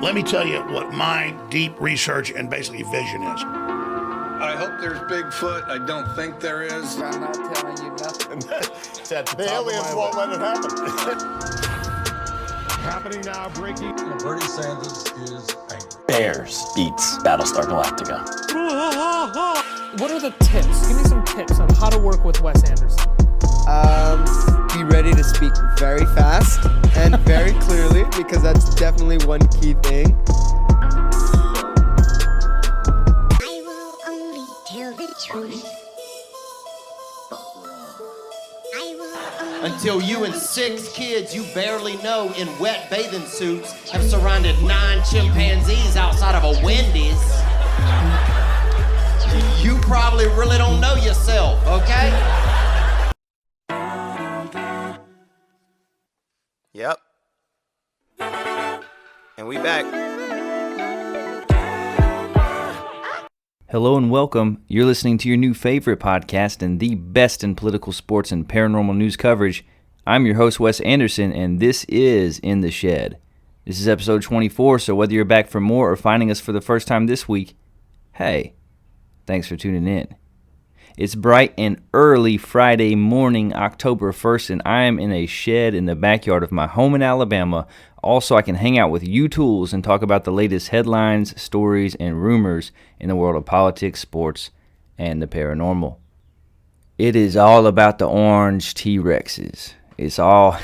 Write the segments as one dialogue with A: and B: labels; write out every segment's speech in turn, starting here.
A: Let me tell you what my deep research and basically vision is.
B: I hope there's Bigfoot. I don't think there is.
C: I'm not telling you nothing.
D: The aliens won't let it happen.
E: Happening now, breaking.
B: Bernie Sanders is angry.
F: Bears beats Battlestar Galactica.
G: What are the tips? Give me some tips on how to work with Wes Anderson.
C: Be ready to speak very fast and very clearly, because that's definitely one key thing.
H: I will only tell the truth. I will only
I: Until you and 6 kids you barely know in wet bathing suits have surrounded 9 chimpanzees outside of a Wendy's. You probably really don't know yourself, okay?
D: Yep. And we back.
J: Hello and welcome. You're listening to your new favorite podcast and the best in political, sports, and paranormal news coverage. I'm your host, Wes Anderson, and this is In the Shed. This is episode 24, so whether you're back for more or finding us for the first time this week, hey, thanks for tuning in. It's bright and early Friday morning, October 1st, and I am in a shed in the backyard of my home in Alabama. Also, I can hang out with you tools and talk about the latest headlines, stories, and rumors in the world of politics, sports, and the paranormal. It is all about the orange T-Rexes. It's all...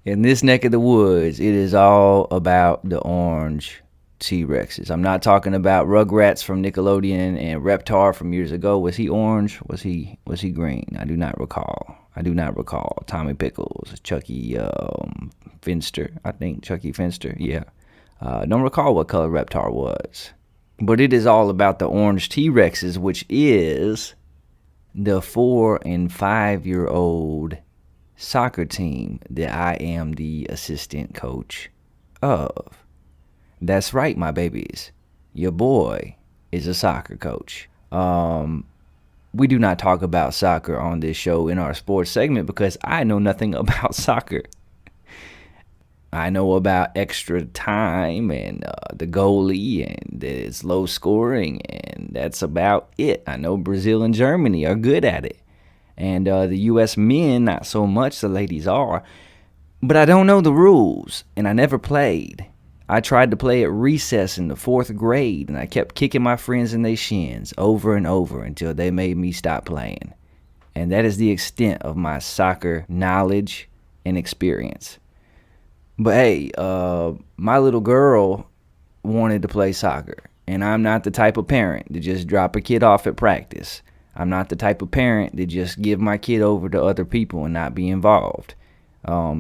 J: in this neck of the woods, it is all about the orange T-Rexes. I'm not talking about Rugrats from Nickelodeon and Reptar from years ago. Was he orange? Was he green? I do not recall. Tommy Pickles, Chucky Finster. I think Chucky Finster. Yeah. Don't recall what color Reptar was. But it is all about the orange T-Rexes, which is the 4 and 5-year-old soccer team that I am the assistant coach of. That's right, my babies. Your boy is a soccer coach. We do not talk about soccer on this show in our sports segment because I know nothing about soccer. I know about extra time and the goalie and it's low scoring, and that's about it. I know Brazil and Germany are good at it. And the U.S. men, not so much. The ladies are. But I don't know the rules, and I never played. I tried to play at recess in the 4th grade, and I kept kicking my friends in their shins over and over until they made me stop playing. And that is the extent of my soccer knowledge and experience. But hey, my little girl wanted to play soccer, and I'm not the type of parent to just drop a kid off at practice. I'm not the type of parent to just give my kid over to other people and not be involved.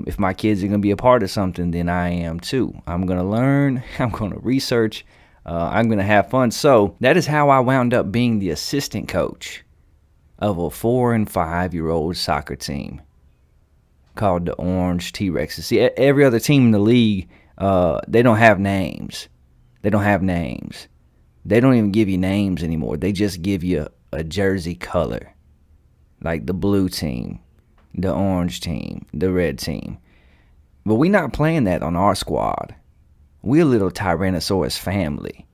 J: If my kids are going to be a part of something, then I am too. I'm going to learn. I'm going to research. I'm going to have fun. So that is how I wound up being the assistant coach of a 4 and 5-year-old soccer team called the Orange T-Rexes. See, every other team in the league, they don't have names. They don't even give you names anymore. They just give you a jersey color, like the blue team, the orange team, the red team. But we're not playing that on our squad. We're a little Tyrannosaurus family.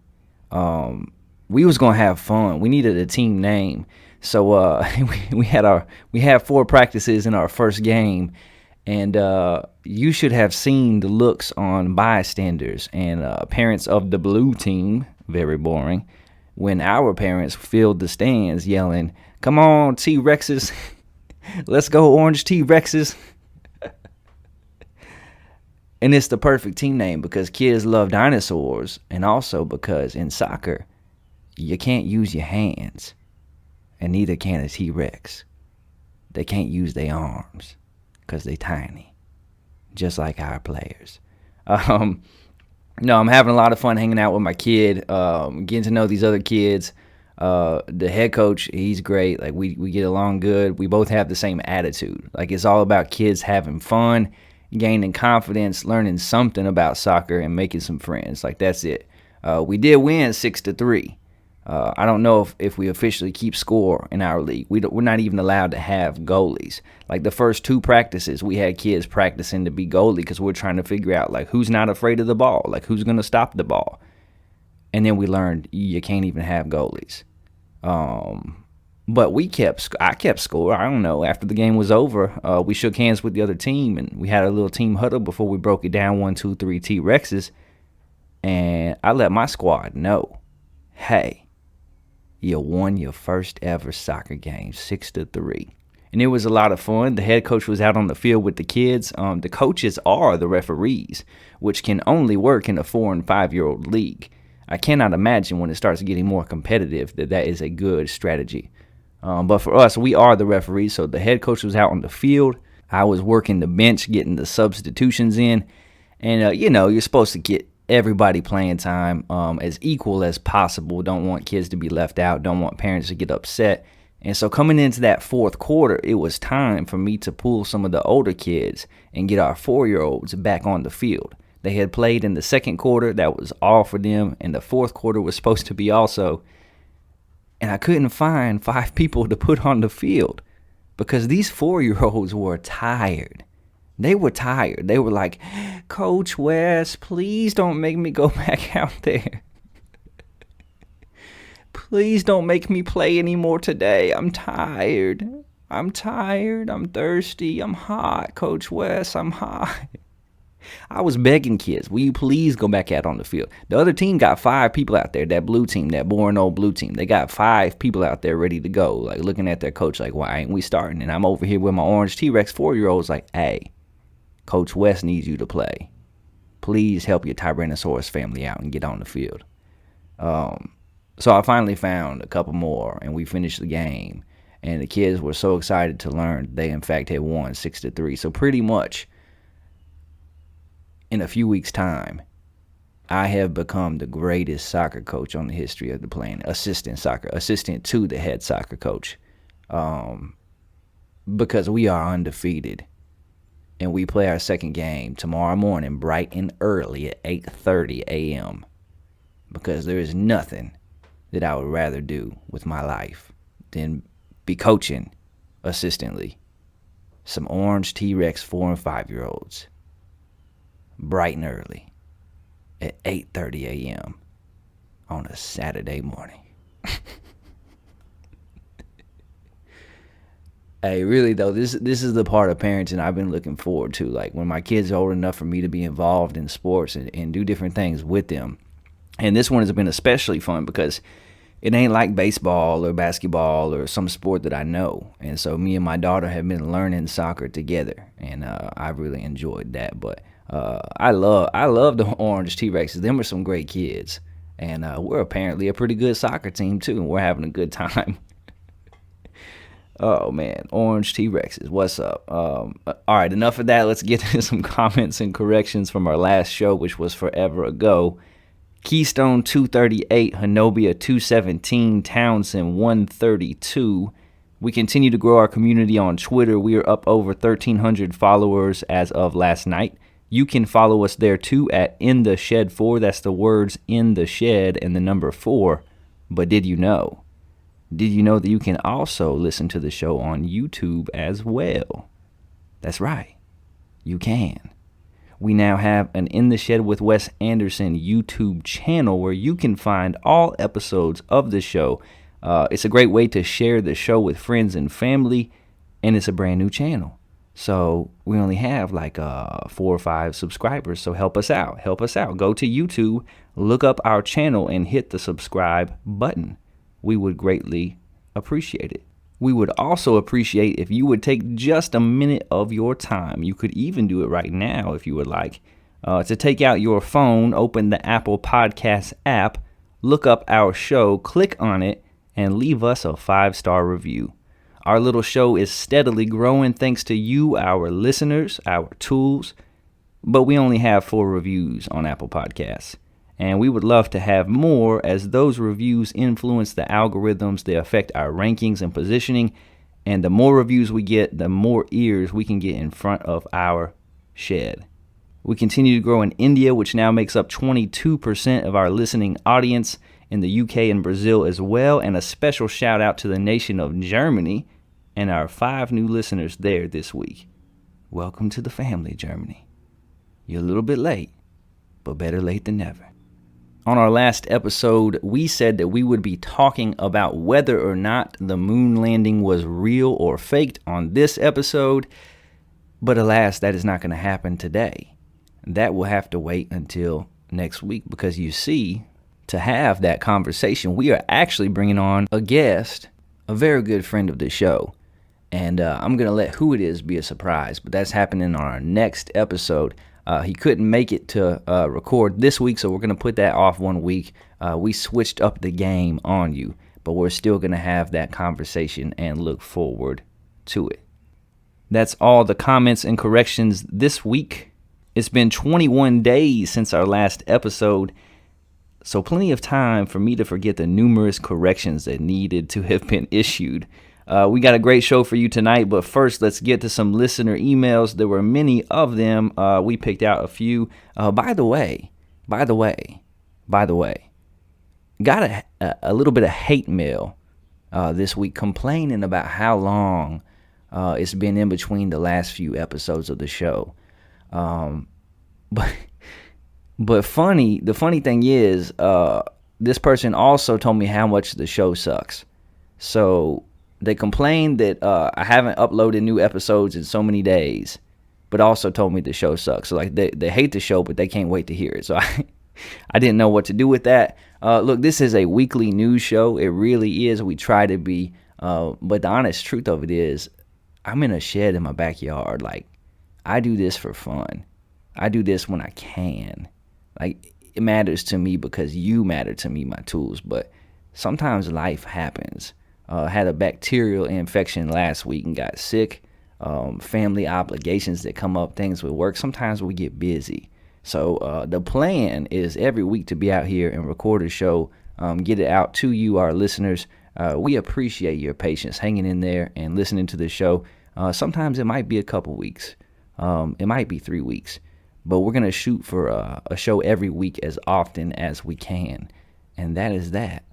J: We was gonna have fun. We needed a team name, so we had 4 practices in our first game, and you should have seen the looks on bystanders and parents of the blue team. Very boring. When our parents filled the stands yelling, "Come on, T-Rexes! Let's go, Orange T-Rexes." And it's the perfect team name because kids love dinosaurs, and also because in soccer, you can't use your hands, and neither can a T-Rex. They can't use their arms because they're tiny, just like our players. No, I'm having a lot of fun hanging out with my kid, getting to know these other kids. The head coach, he's great. Like we get along good. We both have the same attitude. Like it's all about kids having fun, gaining confidence, learning something about soccer, and making some friends. Like that's it. We did win 6-3. I don't know if we officially keep score in our league. We're not even allowed to have goalies. Like the first 2 practices, we had kids practicing to be goalie because we're trying to figure out like who's not afraid of the ball, like who's going to stop the ball. And then we learned you can't even have goalies. But I kept score. I don't know. After the game was over, we shook hands with the other team and we had a little team huddle before we broke it down 1, 2, 3 T-Rexes. And I let my squad know, hey, you won your first ever soccer game 6-3. And it was a lot of fun. The head coach was out on the field with the kids. The coaches are the referees, which can only work in a 4- and 5-year-old league. I cannot imagine when it starts getting more competitive that is a good strategy. But for us, we are the referees. So the head coach was out on the field. I was working the bench, getting the substitutions in. And, you're supposed to get everybody playing time as equal as possible. Don't want kids to be left out. Don't want parents to get upset. And so coming into that 4th quarter, it was time for me to pull some of the older kids and get our 4-year-olds back on the field. They had played in the 2nd quarter. That was all for them. And the 4th quarter was supposed to be also. And I couldn't find 5 people to put on the field because these 4-year-olds were tired. They were tired. They were like, Coach West, please don't make me go back out there. Please don't make me play anymore today. I'm tired. I'm thirsty. I'm hot, Coach West. I'm hot. I was begging kids, will you please go back out on the field? The other team got 5 people out there, that blue team, that boring old blue team. They got 5 people out there ready to go, like looking at their coach like, why ain't we starting? And I'm over here with my orange T-Rex 4-year-olds like, hey, Coach West needs you to play. Please help your Tyrannosaurus family out and get on the field. So I finally found a couple more, and we finished the game. And the kids were so excited to learn they, in fact, had won 6-3. So pretty much, in a few weeks' time, I have become the greatest soccer coach on the history of the planet. Assistant to the head soccer coach. Because we are undefeated. And we play our 2nd game tomorrow morning, bright and early at 8:30 a.m. Because there is nothing that I would rather do with my life than be coaching, assistantly, some orange T-Rex 4- and 5-year-olds. Bright and early at 8:30 a.m. on a Saturday morning. Hey, really though, this is the part of parenting I've been looking forward to. Like when my kids are old enough for me to be involved in sports and do different things with them. And this one has been especially fun because it ain't like baseball or basketball or some sport that I know. And so me and my daughter have been learning soccer together, and I've really enjoyed that. But I love the orange T-Rexes. Them are some great kids, and we're apparently a pretty good soccer team too, and we're having a good time. Oh man, orange T-Rexes, what's up? All right, enough of that. Let's get to some comments and corrections from our last show, which was forever ago. Keystone 238, Hanobia 217, Townsend 132. We continue to grow our community on Twitter. We are up over 1,300 followers as of last night. You can follow us there too at In The Shed 4. That's the words In The Shed and the number 4. But did you know? Did you know that you can also listen to the show on YouTube as well? That's right. You can. We now have an In the Shed with Wes Anderson YouTube channel where you can find all episodes of the show. It's a great way to share the show with friends and family, and it's a brand new channel. So we only have like 4 or 5 subscribers, so help us out. Help us out. Go to YouTube, look up our channel, and hit the subscribe button. We would greatly appreciate it. We would also appreciate if you would take just a minute of your time. You could even do it right now if you would like. To take out your phone, open the Apple Podcasts app, look up our show, click on it, and leave us a 5-star review. Our little show is steadily growing thanks to you, our listeners, our tools. But we only have 4 reviews on Apple Podcasts. And we would love to have more, as those reviews influence the algorithms. They affect our rankings and positioning. And the more reviews we get, the more ears we can get in front of our shed. We continue to grow in India, which now makes up 22% of our listening audience. in the UK and Brazil as well. And a special shout out to the nation of Germany and our 5 new listeners there this week. Welcome to the family, Germany. You're a little bit late, but better late than never. On our last episode, we said that we would be talking about whether or not the moon landing was real or faked on this episode. But alas, that is not going to happen today. That will have to wait until next week, because you see, to have that conversation, we are actually bringing on a guest, a very good friend of the show. And I'm going to let who it is be a surprise, but that's happening on our next episode. He couldn't make it to record this week, so we're going to put that off 1 week. We switched up the game on you, but we're still going to have that conversation and look forward to it. That's all the comments and corrections this week. It's been 21 days since our last episode, so plenty of time for me to forget the numerous corrections that needed to have been issued. We got a great show for you tonight, but first let's get to some listener emails. There were many of them. We picked out a few. By the way, got a little bit of hate mail this week complaining about how long it's been in between the last few episodes of the show. But the funny thing is, this person also told me how much the show sucks. So they complained that I haven't uploaded new episodes in so many days, but also told me the show sucks. So like they hate the show, but they can't wait to hear it. So I didn't know what to do with that. Look, this is a weekly news show. It really is. We try to be, but the honest truth of it is, I'm in a shed in my backyard. Like, I do this for fun. I do this when I can. Like, it matters to me because you matter to me, my tools. But sometimes life happens. Had a bacterial infection last week and got sick. Family obligations that come up, things with work. Sometimes we get busy. So the plan is every week to be out here and record a show, get it out to you, our listeners. We appreciate your patience hanging in there and listening to the show. Sometimes it might be a couple weeks. It might be 3 weeks. But we're going to shoot for a show every week as often as we can. And that is that.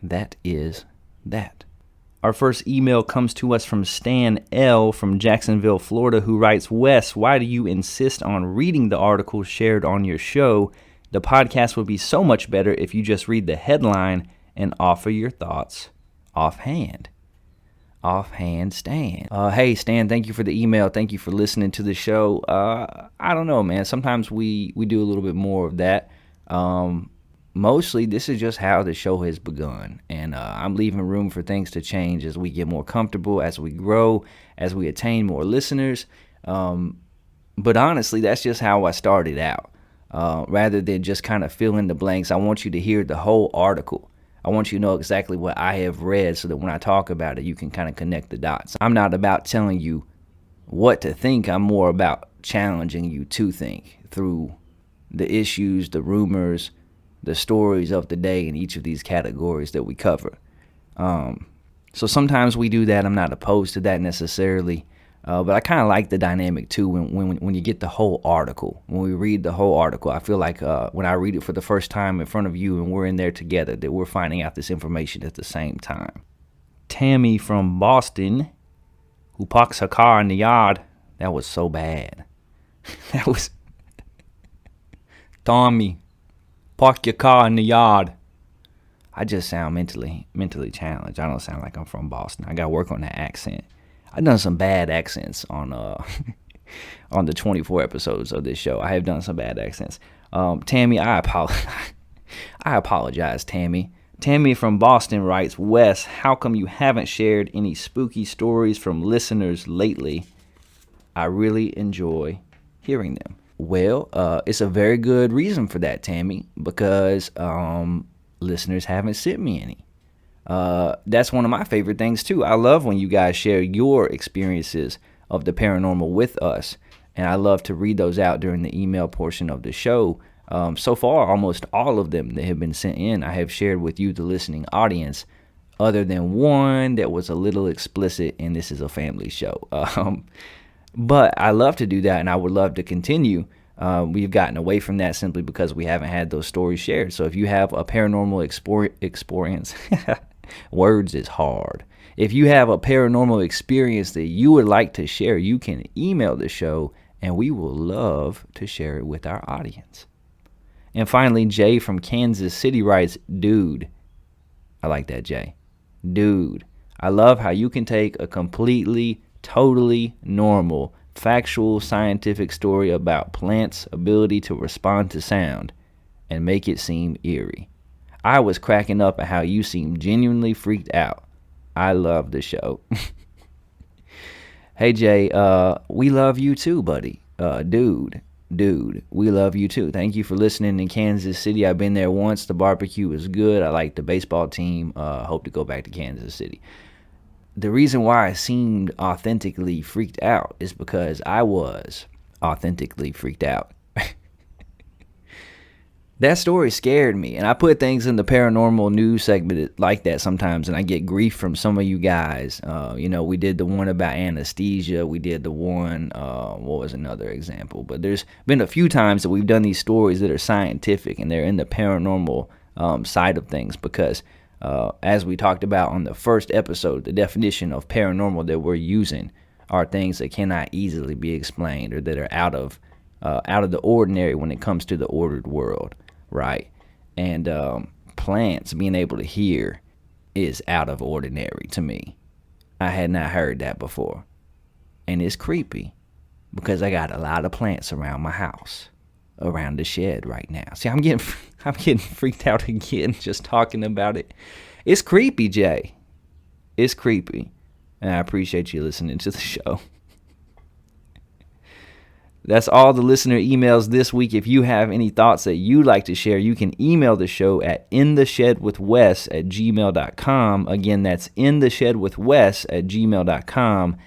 J: That is that. Our first email comes to us from Stan L. from Jacksonville, Florida, who writes, Wes, why do you insist on reading the articles shared on your show? The podcast would be so much better if you just read the headline and offer your thoughts offhand. Offhand, Stan. Hey, Stan, thank you for the email. Thank you for listening to the show. I don't know, man. Sometimes we do a little bit more of that. Mostly, this is just how the show has begun. And I'm leaving room for things to change as we get more comfortable, as we grow, as we attain more listeners. But honestly, that's just how I started out. Rather than just kind of fill in the blanks, I want you to hear the whole article. I want you to know exactly what I have read so that when I talk about it, you can kind of connect the dots. I'm not about telling you what to think. I'm more about challenging you to think through the issues, the rumors, the stories of the day in each of these categories that we cover. So sometimes we do that. I'm not opposed to that necessarily. But I kind of like the dynamic too when you get the whole article. When we read the whole article, I feel like when I read it for the first time in front of you and we're in there together, that we're finding out this information at the same time. Tammy from Boston, who parks her car in the yard. That was so bad. That was... Tommy, park your car in the yard. I just sound mentally challenged. I don't sound like I'm from Boston. I got to work on that accent. I've done some bad accents on on the 24 episodes of this show. I have done some bad accents. Tammy, I apologize, Tammy. Tammy from Boston writes, Wes, how come you haven't shared any spooky stories from listeners lately? I really enjoy hearing them. Well, it's a very good reason for that, Tammy, because listeners haven't sent me any. That's one of my favorite things too. I love when you guys share your experiences of the paranormal with us, and I love to read those out during the email portion of the show. So far, almost all of them that have been sent in, I have shared with you, the listening audience, other than one that was a little explicit, and this is a family show. But I love to do that, and I would love to continue. We've gotten away from that simply because we haven't had those stories shared. So if you have a paranormal experience, words is hard. If you have a paranormal experience that you would like to share, you can email the show and we will love to share it with our audience. And finally, Jay from Kansas City writes, dude, I like that, Jay. Dude, I love how you can take a completely, totally normal, factual, scientific story about plants' ability to respond to sound and make it seem eerie. I was cracking up at how you seemed genuinely freaked out. I love the show. Hey, Jay, we love you too, buddy. Dude, we love you too. Thank you for listening in Kansas City. I've been there once. The barbecue is good. I like the baseball team. Hope to go back to Kansas City. The reason why I seemed authentically freaked out is because I was authentically freaked out. That story scared me, and I put things in the paranormal news segment like that sometimes, and I get grief from some of you guys. We did the one about anesthesia. We did the one, what was another example? But there's been a few times that we've done these stories that are scientific, and they're in the paranormal side of things because, as we talked about on the first episode, the definition of paranormal that we're using are things that cannot easily be explained or that are out of the ordinary when it comes to the ordered world. Right. And plants being able to hear is out of ordinary to me. I had not heard that before. And it's creepy because I got a lot of plants around my house, around the shed right now. See, I'm getting freaked out again just talking about it. It's creepy, Jay. It's creepy. And I appreciate you listening to the show. That's all the listener emails this week. If you have any thoughts that you'd like to share, you can email the show at intheshedwithwes@gmail.com. Again, that's intheshedwithwes@gmail.com.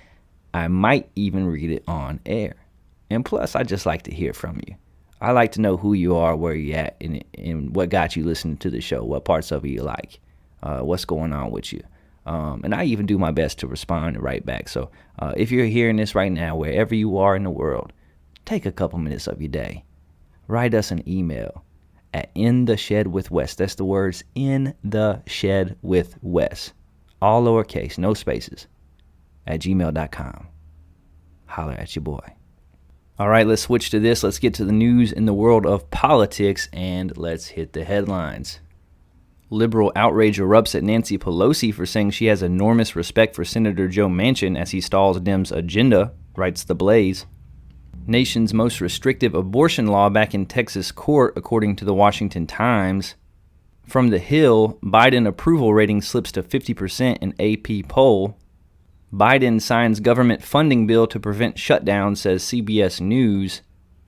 J: I might even read it on air. And plus, I just like to hear from you. I like to know who you are, where you're at, and what got you listening to the show, what parts of it you like, what's going on with you. And I even do my best to respond and write back. So if you're hearing this right now, wherever you are in the world, take a couple minutes of your day. Write us an email at intheshedwithwes. That's the words intheshedwithwes. All lowercase, no spaces, at gmail.com. Holler at your boy. All right, let's switch to this. Let's get to the news in the world of politics, and let's hit the headlines. Liberal outrage erupts at Nancy Pelosi for saying she has enormous respect for Senator Joe Manchin as he stalls Dems' agenda, writes The Blaze. Nation's most restrictive abortion law back in Texas court, according to the Washington Times. From the Hill, Biden approval rating slips to 50% in AP poll. Biden signs government funding bill to prevent shutdown, says CBS News.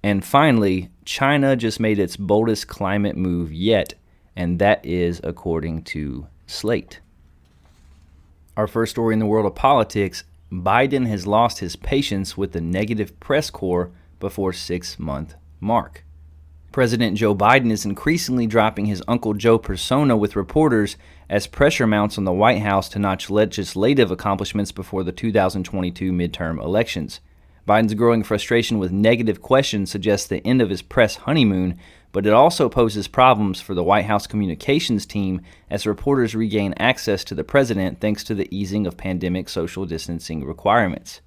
J: And finally, China just made its boldest climate move yet, and that is according to Slate. Our first story in the world of politics, Biden has lost his patience with the negative press corps before 6-month mark. President Joe Biden is increasingly dropping his Uncle Joe persona with reporters as pressure mounts on the White House to notch legislative accomplishments before the 2022 midterm elections. Biden's growing frustration with negative questions suggests the end of his press honeymoon, but it also poses problems for the White House communications team as reporters regain access to the president thanks to the easing of pandemic social distancing requirements.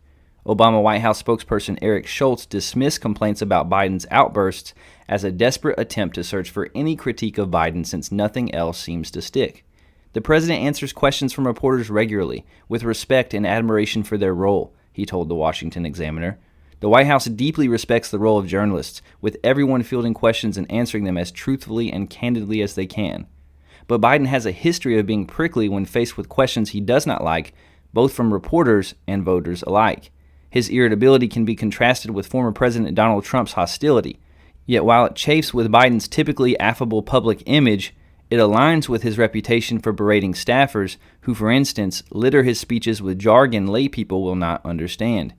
J: Obama White House spokesperson Eric Schultz dismissed complaints about Biden's outbursts as a desperate attempt to search for any critique of Biden since nothing else seems to stick. The president answers questions from reporters regularly, with respect and admiration for their role, he told the Washington Examiner. The White House deeply respects the role of journalists, with everyone fielding questions and answering them as truthfully and candidly as they can. But Biden has a history of being prickly when faced with questions he does not like, both from reporters and voters alike. His irritability can be contrasted with former President Donald Trump's hostility. Yet while it chafes with Biden's typically affable public image, it aligns with his reputation for berating staffers who, for instance, litter his speeches with jargon laypeople will not understand.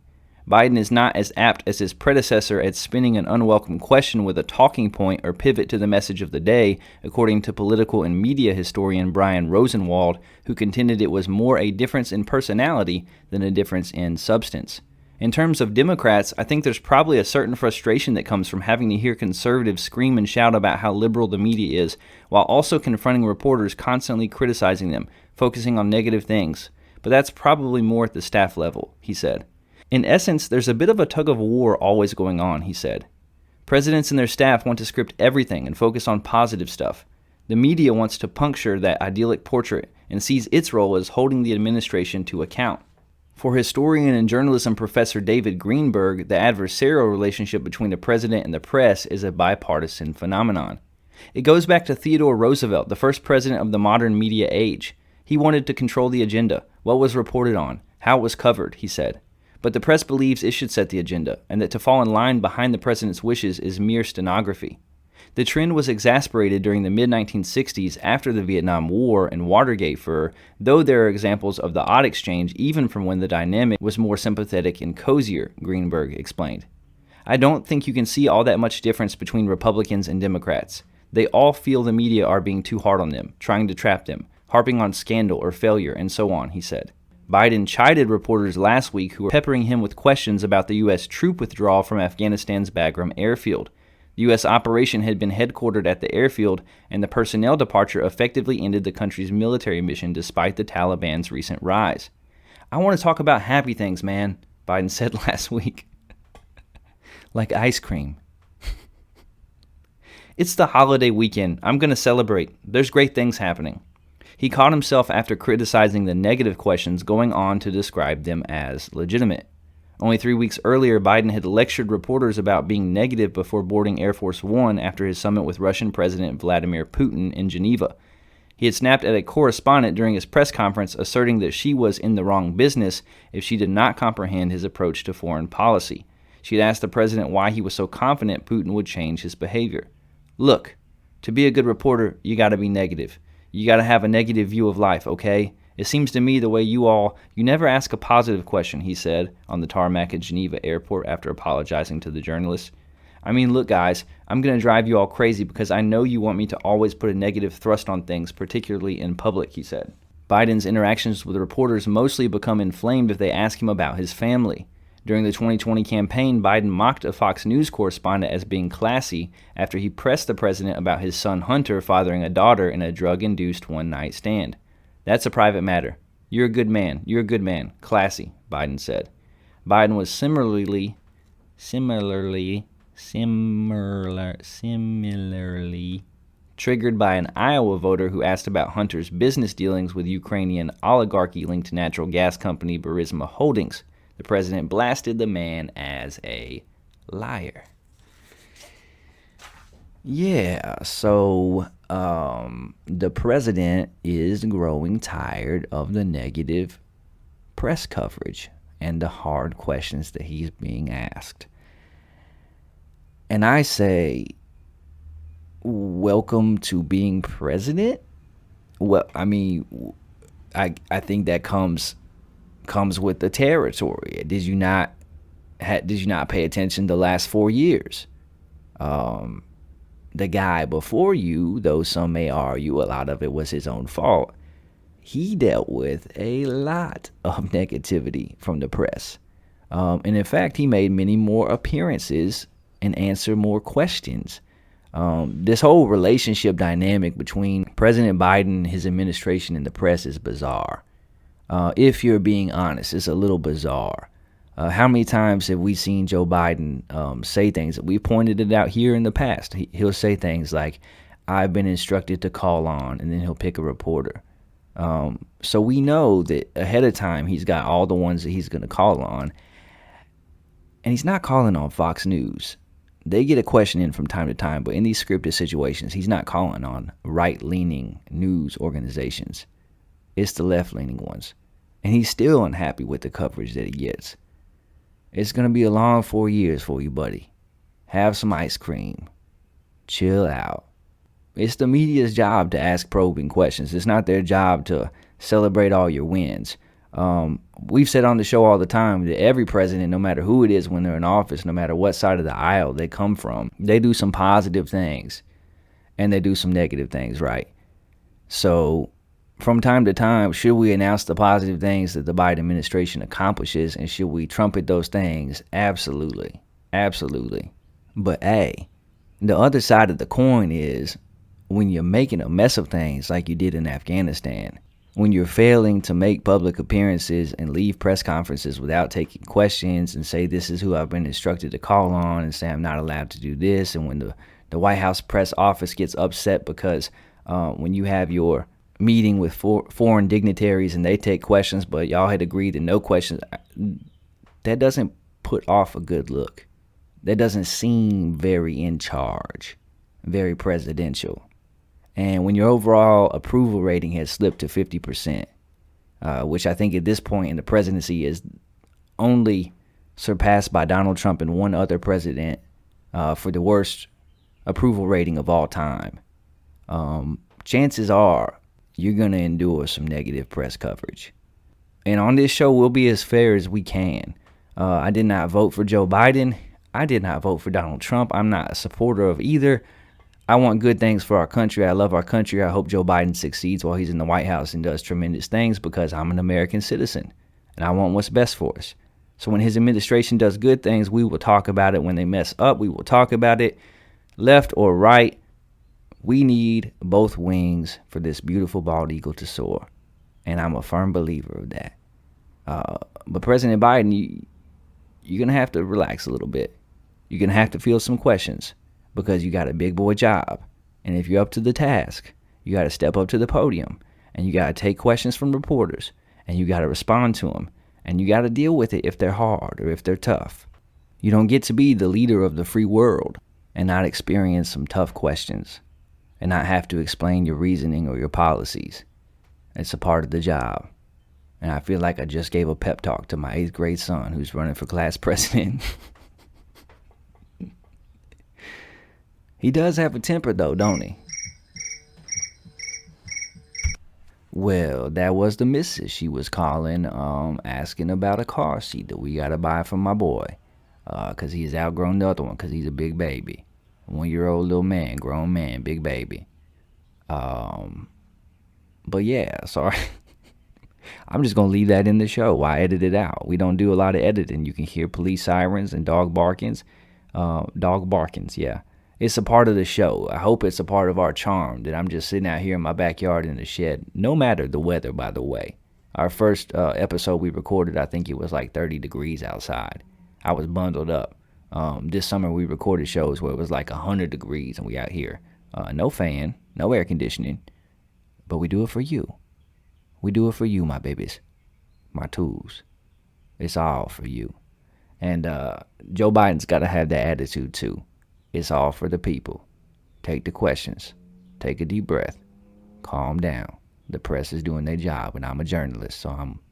J: Biden is not as apt as his predecessor at spinning an unwelcome question with a talking point or pivot to the message of the day, according to political and media historian Brian Rosenwald, who contended it was more a difference in personality than a difference in substance. In terms of Democrats, I think there's probably a certain frustration that comes from having to hear conservatives scream and shout about how liberal the media is, while also confronting reporters constantly criticizing them, focusing on negative things. But that's probably more at the staff level, he said. In essence, there's a bit of a tug of war always going on, he said. Presidents and their staff want to script everything and focus on positive stuff. The media wants to puncture that idyllic portrait and sees its role as holding the administration to account. For historian and journalism professor David Greenberg, the adversarial relationship between the president and the press is a bipartisan phenomenon. It goes back to Theodore Roosevelt, the first president of the modern media age. He wanted to control the agenda, what was reported on, how it was covered, he said. But the press believes it should set the agenda, and that to fall in line behind the president's wishes is mere stenography. The trend was exacerbated during the mid-1960s after the Vietnam War and Watergate though there are examples of the odd exchange even from when the dynamic was more sympathetic and cozier, Greenberg explained. I don't think you can see all that much difference between Republicans and Democrats. They all feel the media are being too hard on them, trying to trap them, harping on scandal or failure, and so on, he said. Biden chided reporters last week who were peppering him with questions about the U.S. troop withdrawal from Afghanistan's Bagram airfield. The U.S. operation had been headquartered at the airfield, and the personnel departure effectively ended the country's military mission despite the Taliban's recent rise. I want to talk about happy things, man, Biden said last week. Like ice cream. It's the holiday weekend. I'm going to celebrate. There's great things happening. He caught himself after criticizing the negative questions, going on to describe them as legitimate. Only 3 weeks earlier, Biden had lectured reporters about being negative before boarding Air Force One after his summit with Russian President Vladimir Putin in Geneva. He had snapped at a correspondent during his press conference, asserting that she was in the wrong business if she did not comprehend his approach to foreign policy. She had asked the president why he was so confident Putin would change his behavior. Look, to be a good reporter, you gotta be negative. You gotta have a negative view of life, okay? It seems to me the way you never ask a positive question, he said on the tarmac at Geneva Airport after apologizing to the journalist. I mean, look, guys, I'm going to drive you all crazy because I know you want me to always put a negative thrust on things, particularly in public, he said. Biden's interactions with reporters mostly become inflamed if they ask him about his family. During the 2020 campaign, Biden mocked a Fox News correspondent as being classy after he pressed the president about his son Hunter fathering a daughter in a drug-induced one-night stand. That's a private matter. You're a good man. You're a good man. Classy, Biden said. Biden was similarly triggered by an Iowa voter who asked about Hunter's business dealings with Ukrainian oligarchy-linked natural gas company Burisma Holdings. The president blasted the man as a liar. Yeah, so the president is growing tired of the negative press coverage and the hard questions that he's being asked. And I say, welcome to being president. Well, I mean, I think that comes with the territory. Did you not pay attention the last 4 years? The guy before you, though some may argue a lot of it was his own fault, he dealt with a lot of negativity from the press. And in fact, he made many more appearances and answered more questions. This whole relationship dynamic between President Biden, his administration, and the press is bizarre. If you're being honest, it's a little bizarre. How many times have we seen Joe Biden say things that we pointed it out here in the past? He'll say things like, I've been instructed to call on, and then he'll pick a reporter. So we know that ahead of time he's got all the ones that he's going to call on. And he's not calling on Fox News. They get a question in from time to time, but in these scripted situations, he's not calling on right-leaning news organizations. It's the left-leaning ones. And he's still unhappy with the coverage that he gets. It's going to be a long 4 years for you, buddy. Have some ice cream. Chill out. It's the media's job to ask probing questions. It's not their job to celebrate all your wins. We've said on the show all the time that every president, no matter who it is when they're in office, no matter what side of the aisle they come from, they do some positive things and they do some negative things, right? So From time to time, should we announce the positive things that the Biden administration accomplishes, and should we trumpet those things? Absolutely. Absolutely. But hey, the other side of the coin is when you're making a mess of things like you did in Afghanistan, when you're failing to make public appearances and leave press conferences without taking questions and say this is who I've been instructed to call on and say I'm not allowed to do this, and when the White House press office gets upset because when you have your meeting with foreign dignitaries and they take questions but y'all had agreed to no questions, that doesn't put off a good look. That doesn't seem very in charge, very presidential. And when your overall approval rating has slipped to 50%, which I think at this point in the presidency is only surpassed by Donald Trump and one other president for the worst approval rating of all time, chances are you're going to endure some negative press coverage. And on this show, we'll be as fair as we can. I did not vote for Joe Biden. I did not vote for Donald Trump. I'm not a supporter of either. I want good things for our country. I love our country. I hope Joe Biden succeeds while he's in the White House and does tremendous things because I'm an American citizen and I want what's best for us. So when his administration does good things, we will talk about it. When they mess up, we will talk about it. Left or right, we need both wings for this beautiful bald eagle to soar. And I'm a firm believer of that. But President Biden, you're going to have to relax a little bit. You're going to have to field some questions because you got a big boy job. And if you're up to the task, you got to step up to the podium and you got to take questions from reporters and you got to respond to them and you got to deal with it if they're hard or if they're tough. You don't get to be the leader of the free world and not experience some tough questions and not have to explain your reasoning or your policies. It's a part of the job. And I feel like I just gave a pep talk to my 8th grade son who's running for class president. He does have a temper though, don't he? Well, that was the missus. She was calling, asking about a car seat that we gotta buy for my boy. Cause he's outgrown the other one, cause he's a big baby. 1-year-old little man, grown man, big baby. But yeah, sorry. I'm just gonna leave that in the show. Why edit it out? We don't do a lot of editing. You can hear police sirens and dog barkings. Yeah. It's a part of the show. I hope it's a part of our charm that I'm just sitting out here in my backyard in the shed, no matter the weather, by the way. Our first episode we recorded, I think it was like 30 degrees outside. I was bundled up. This summer we recorded shows where it was like 100 degrees and we out here. No fan, no air conditioning, but we do it for you. We do it for you, my babies, my tools. It's all for you. And Joe Biden's got to have that attitude too. It's all for the people. Take the questions. Take a deep breath. Calm down. The press is doing their job, and I'm a journalist, so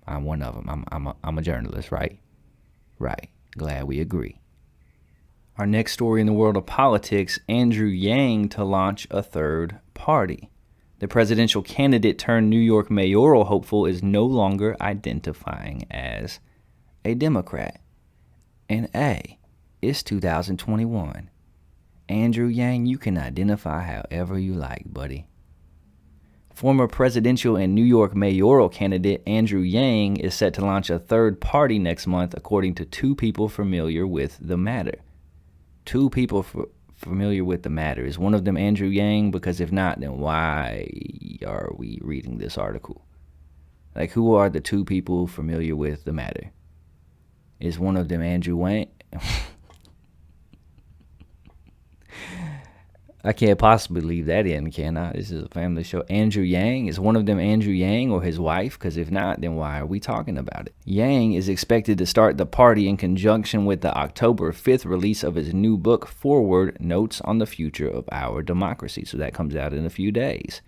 J: I'm one of them. I'm a journalist, right? Right. Glad we agree. Our next story in the world of politics, Andrew Yang to launch a third party. The presidential candidate turned New York mayoral hopeful is no longer identifying as a Democrat. And it's 2021. Andrew Yang, you can identify however you like, buddy. Former presidential and New York mayoral candidate Andrew Yang is set to launch a third party next month, according to two people familiar with the matter. Two people familiar with the matter. Is one of them Andrew Yang? Because if not, then why are we reading this article? Like, who are the two people familiar with the matter? Is one of them Andrew Wang? I can't possibly leave that in, can I? This is a family show. Andrew Yang, is one of them Andrew Yang or his wife? Because if not, then why are we talking about it? Yang is expected to start the party in conjunction with the October 5th release of his new book, Forward, Notes on the Future of Our Democracy. So that comes out in a few days.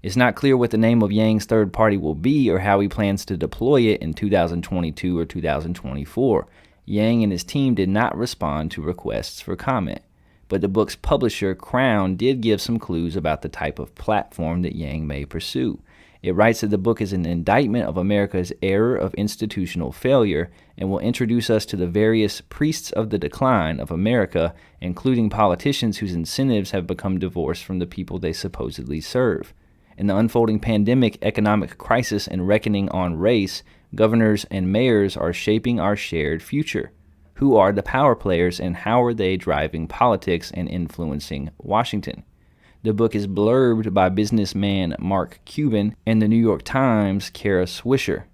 J: It's not clear what the name of Yang's third party will be or how he plans to deploy it in 2022 or 2024. Yang and his team did not respond to requests for comment. But the book's publisher, Crown, did give some clues about the type of platform that Yang may pursue. It writes that the book is an indictment of America's era of institutional failure and will introduce us to the various priests of the decline of America, including politicians whose incentives have become divorced from the people they supposedly serve. In the unfolding pandemic, economic crisis, and reckoning on race, governors and mayors are shaping our shared future. Who are the power players and how are they driving politics and influencing Washington? The book is blurbed by businessman Mark Cuban and the New York Times' Kara Swisher.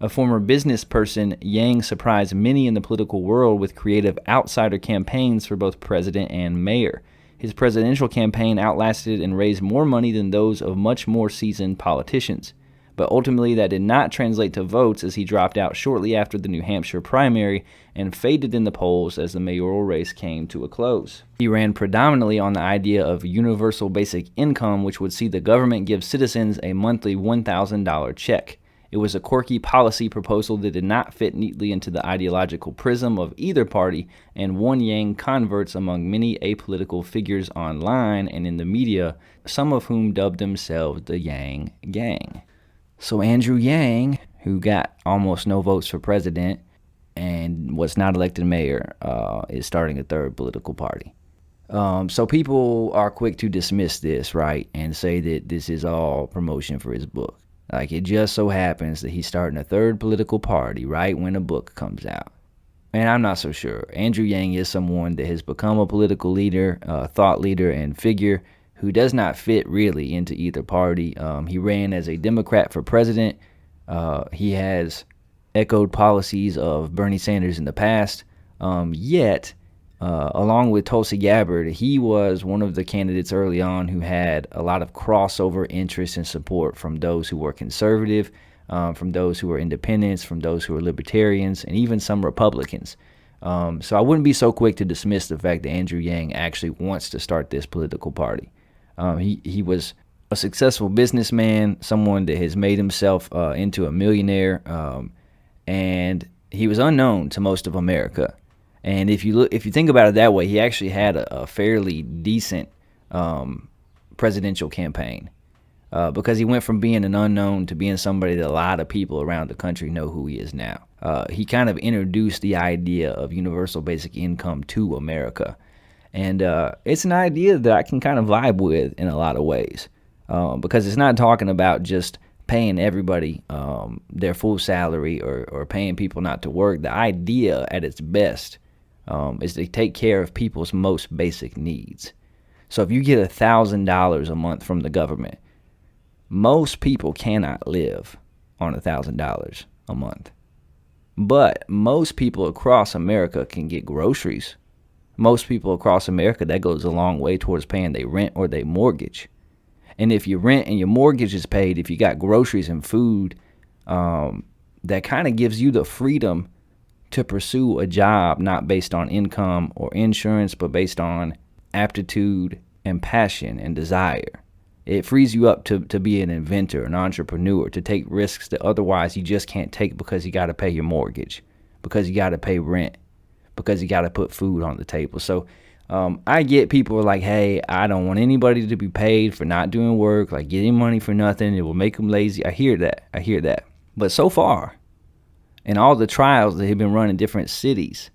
J: A former business person, Yang surprised many in the political world with creative outsider campaigns for both president and mayor. His presidential campaign outlasted and raised more money than those of much more seasoned politicians. But ultimately that did not translate to votes as he dropped out shortly after the New Hampshire primary and faded in the polls as the mayoral race came to a close. He ran predominantly on the idea of universal basic income, which would see the government give citizens a monthly $1,000 check. It was a quirky policy proposal that did not fit neatly into the ideological prism of either party and won Yang converts among many apolitical figures online and in the media, some of whom dubbed themselves the Yang Gang. So Andrew Yang, who got almost no votes for president and was not elected mayor, is starting a third political party. So people are quick to dismiss this, right, and say that this is all promotion for his book. Like, it just so happens that he's starting a third political party right when a book comes out. And I'm not so sure. Andrew Yang is someone that has become a political leader, thought leader, and figure who does not fit really into either party. He ran as a Democrat for president. He has echoed policies of Bernie Sanders in the past. Yet, along with Tulsi Gabbard, he was one of the candidates early on who had a lot of crossover interest and support from those who were conservative, from those who were independents, from those who were libertarians, and even some Republicans. So I wouldn't be so quick to dismiss the fact that Andrew Yang actually wants to start this political party. He was a successful businessman, someone that has made himself into a millionaire, and he was unknown to most of America. And if you think about it that way, he actually had a fairly decent presidential campaign because he went from being an unknown to being somebody that a lot of people around the country know who he is now. He kind of introduced the idea of universal basic income to America. And it's an idea that I can kind of vibe with in a lot of ways because it's not talking about just paying everybody their full salary or paying people not to work. The idea at its best is to take care of people's most basic needs. So if you get $1,000 a month from the government, most people cannot live on $1,000 a month. But most people across America can get groceries. Most people across America, that goes a long way towards paying their rent or their mortgage. And if your rent and your mortgage is paid, if you got groceries and food, that kind of gives you the freedom to pursue a job not based on income or insurance, but based on aptitude and passion and desire. It frees you up to be an inventor, an entrepreneur, to take risks that otherwise you just can't take because you got to pay your mortgage, because you got to pay rent, because you got to put food on the table. So I get people are like, hey, I don't want anybody to be paid for not doing work, like getting money for nothing. It will make them lazy. I hear that. But so far, in all the trials that have been run in different cities,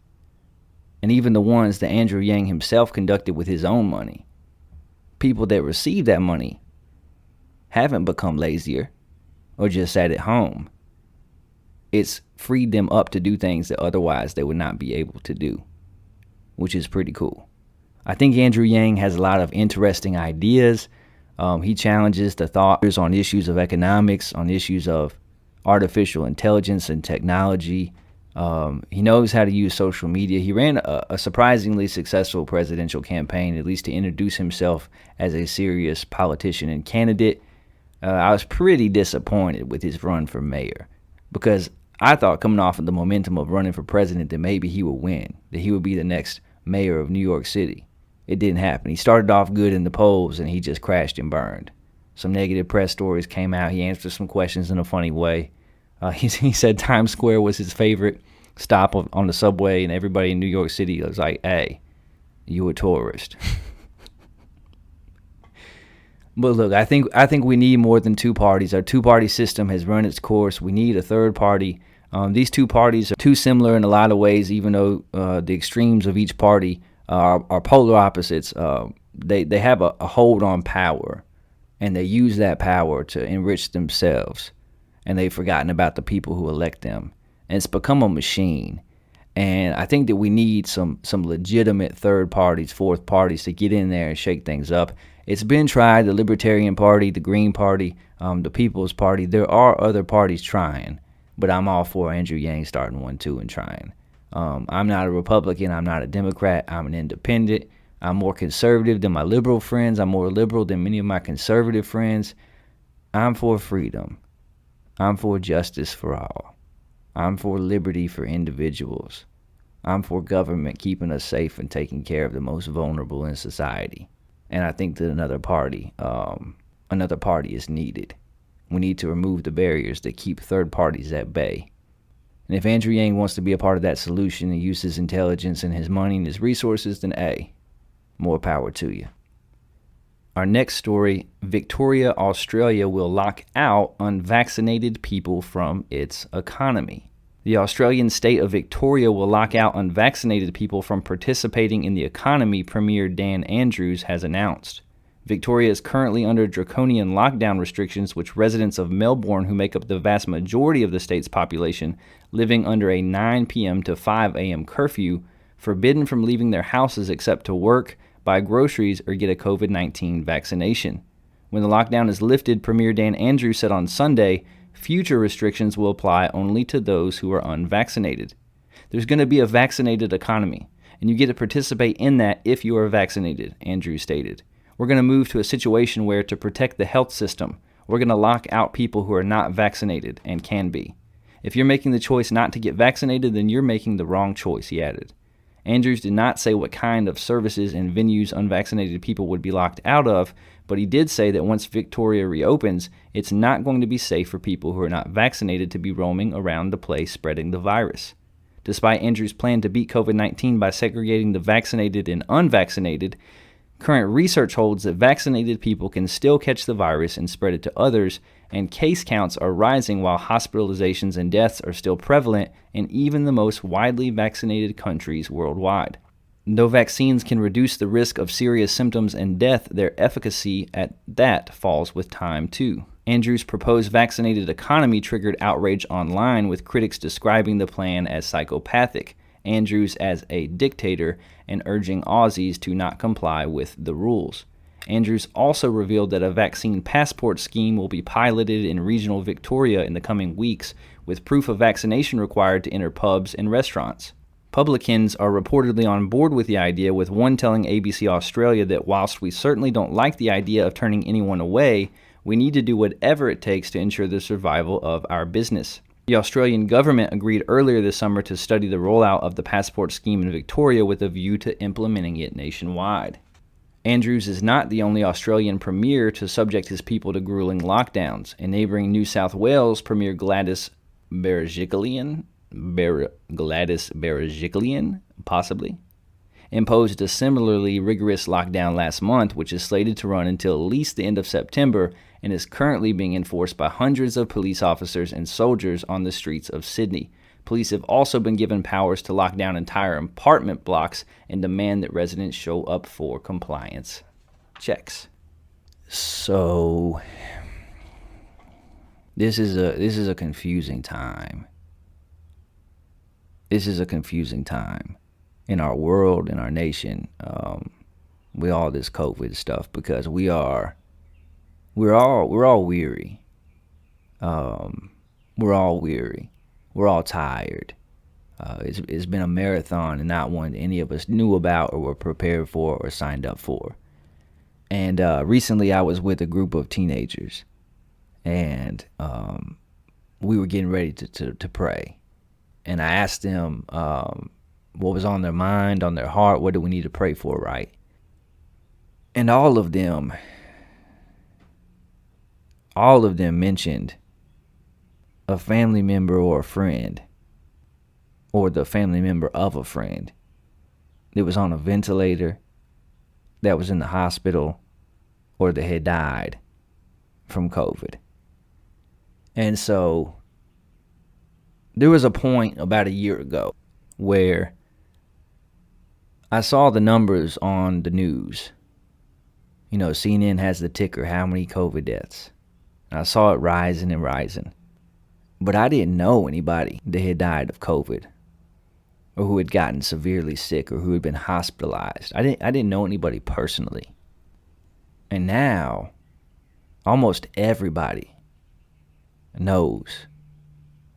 J: and even the ones that Andrew Yang himself conducted with his own money, people that receive that money haven't become lazier or just sat at home. It's freed them up to do things that otherwise they would not be able to do, which is pretty cool. I think Andrew Yang has a lot of interesting ideas. He challenges the thoughts on issues of economics, on issues of artificial intelligence and technology. He knows how to use social media. He ran a surprisingly successful presidential campaign, at least to introduce himself as a serious politician and candidate. I was pretty disappointed with his run for mayor because I thought, coming off of the momentum of running for president, that maybe he would win, that he would be the next mayor of New York City. It didn't happen. He started off good in the polls and he just crashed and burned. Some negative press stories came out. He answered some questions in a funny way. He said Times Square was his favorite stop on the subway, and everybody in New York City was like, hey, you a tourist. But look, I think we need more than two parties. Our two-party system has run its course. We need a third party. These two parties are too similar in a lot of ways, even though the extremes of each party are polar opposites. They have a hold on power. and they use that power to enrich themselves, and they've forgotten about the people who elect them. And it's become a machine. And I think that we need some legitimate third parties, fourth parties to get in there and shake things up. It's been tried, the Libertarian Party, the Green Party, the People's Party. There are other parties trying, but I'm all for Andrew Yang starting one too and trying. I'm not a Republican. I'm not a Democrat. I'm an independent. I'm more conservative than my liberal friends. I'm more liberal than many of my conservative friends. I'm for freedom. I'm for justice for all. I'm for liberty for individuals. I'm for government keeping us safe and taking care of the most vulnerable in society. And I think that another party is needed. We need to remove the barriers that keep third parties at bay. And if Andrew Yang wants to be a part of that solution and use his intelligence and his money and his resources, then A, more power to you. Our next story, Victoria, Australia will lock out unvaccinated people from its economy. The Australian state of Victoria will lock out unvaccinated people from participating in the economy, Premier Dan Andrews has announced. Victoria is currently under draconian lockdown restrictions, which residents of Melbourne, who make up the vast majority of the state's population, living under a 9 p.m. to 5 a.m. curfew, forbidden from leaving their houses except to work, buy groceries, or get a COVID-19 vaccination. When the lockdown is lifted, Premier Dan Andrews said on Sunday, future restrictions will apply only to those who are unvaccinated. There's going to be a vaccinated economy, and you get to participate in that if you are vaccinated, Andrews stated. We're going to move to a situation where, to protect the health system, we're going to lock out people who are not vaccinated and can be. If you're making the choice not to get vaccinated, then you're making the wrong choice, he added. Andrews did not say what kind of services and venues unvaccinated people would be locked out of, but he did say that once Victoria reopens, it's not going to be safe for people who are not vaccinated to be roaming around the place spreading the virus. Despite Andrews' plan to beat COVID-19 by segregating the vaccinated and unvaccinated, current research holds that vaccinated people can still catch the virus and spread it to others, and case counts are rising while hospitalizations and deaths are still prevalent in even the most widely vaccinated countries worldwide. Though vaccines can reduce the risk of serious symptoms and death, their efficacy at that falls with time too. Andrews' proposed vaccinated economy triggered outrage online, with critics describing the plan as psychopathic, Andrews as a dictator, and urging Aussies to not comply with the rules. Andrews also revealed that a vaccine passport scheme will be piloted in regional Victoria in the coming weeks, with proof of vaccination required to enter pubs and restaurants. Publicans are reportedly on board with the idea, with one telling ABC Australia that whilst we certainly don't like the idea of turning anyone away, we need to do whatever it takes to ensure the survival of our business. The Australian government agreed earlier this summer to study the rollout of the passport scheme in Victoria with a view to implementing it nationwide. Andrews is not the only Australian premier to subject his people to grueling lockdowns. In neighbouring New South Wales, Premier Gladys Berejiklian, possibly, imposed a similarly rigorous lockdown last month, which is slated to run until at least the end of September and is currently being enforced by hundreds of police officers and soldiers on the streets of Sydney. Police have also been given powers to lock down entire apartment blocks and demand that residents show up for compliance checks. So this is a confusing time. This is a confusing time in our world, in our nation, with all this COVID stuff, because we're all weary. We're all weary. We're all tired. It's been a marathon and not one any of us knew about or were prepared for or signed up for. And recently I was with a group of teenagers, and we were getting ready to pray. And I asked them what was on their mind, on their heart, what do we need to pray for, right? And all of them mentioned a family member or a friend, or the family member of a friend that was on a ventilator, that was in the hospital, or that had died from COVID. And so there was a point about a year ago where I saw the numbers on the news, You know, CNN has the ticker, how many COVID deaths. And I saw it rising and rising. But I didn't know anybody that had died of COVID or who had gotten severely sick or who had been hospitalized. I didn't know anybody personally. And now, almost everybody knows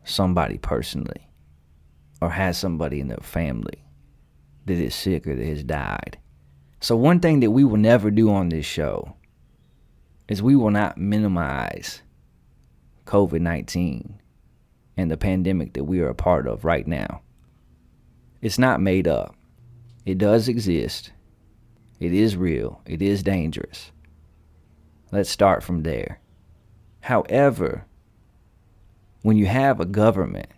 J: somebody personally or has somebody in their family that is sick or that has died. So one thing that we will never do on this show is we will not minimize COVID-19 and the pandemic that we are a part of right now. It's not made up. It does exist. It is real. It is dangerous. Let's start from there. However, when you have a government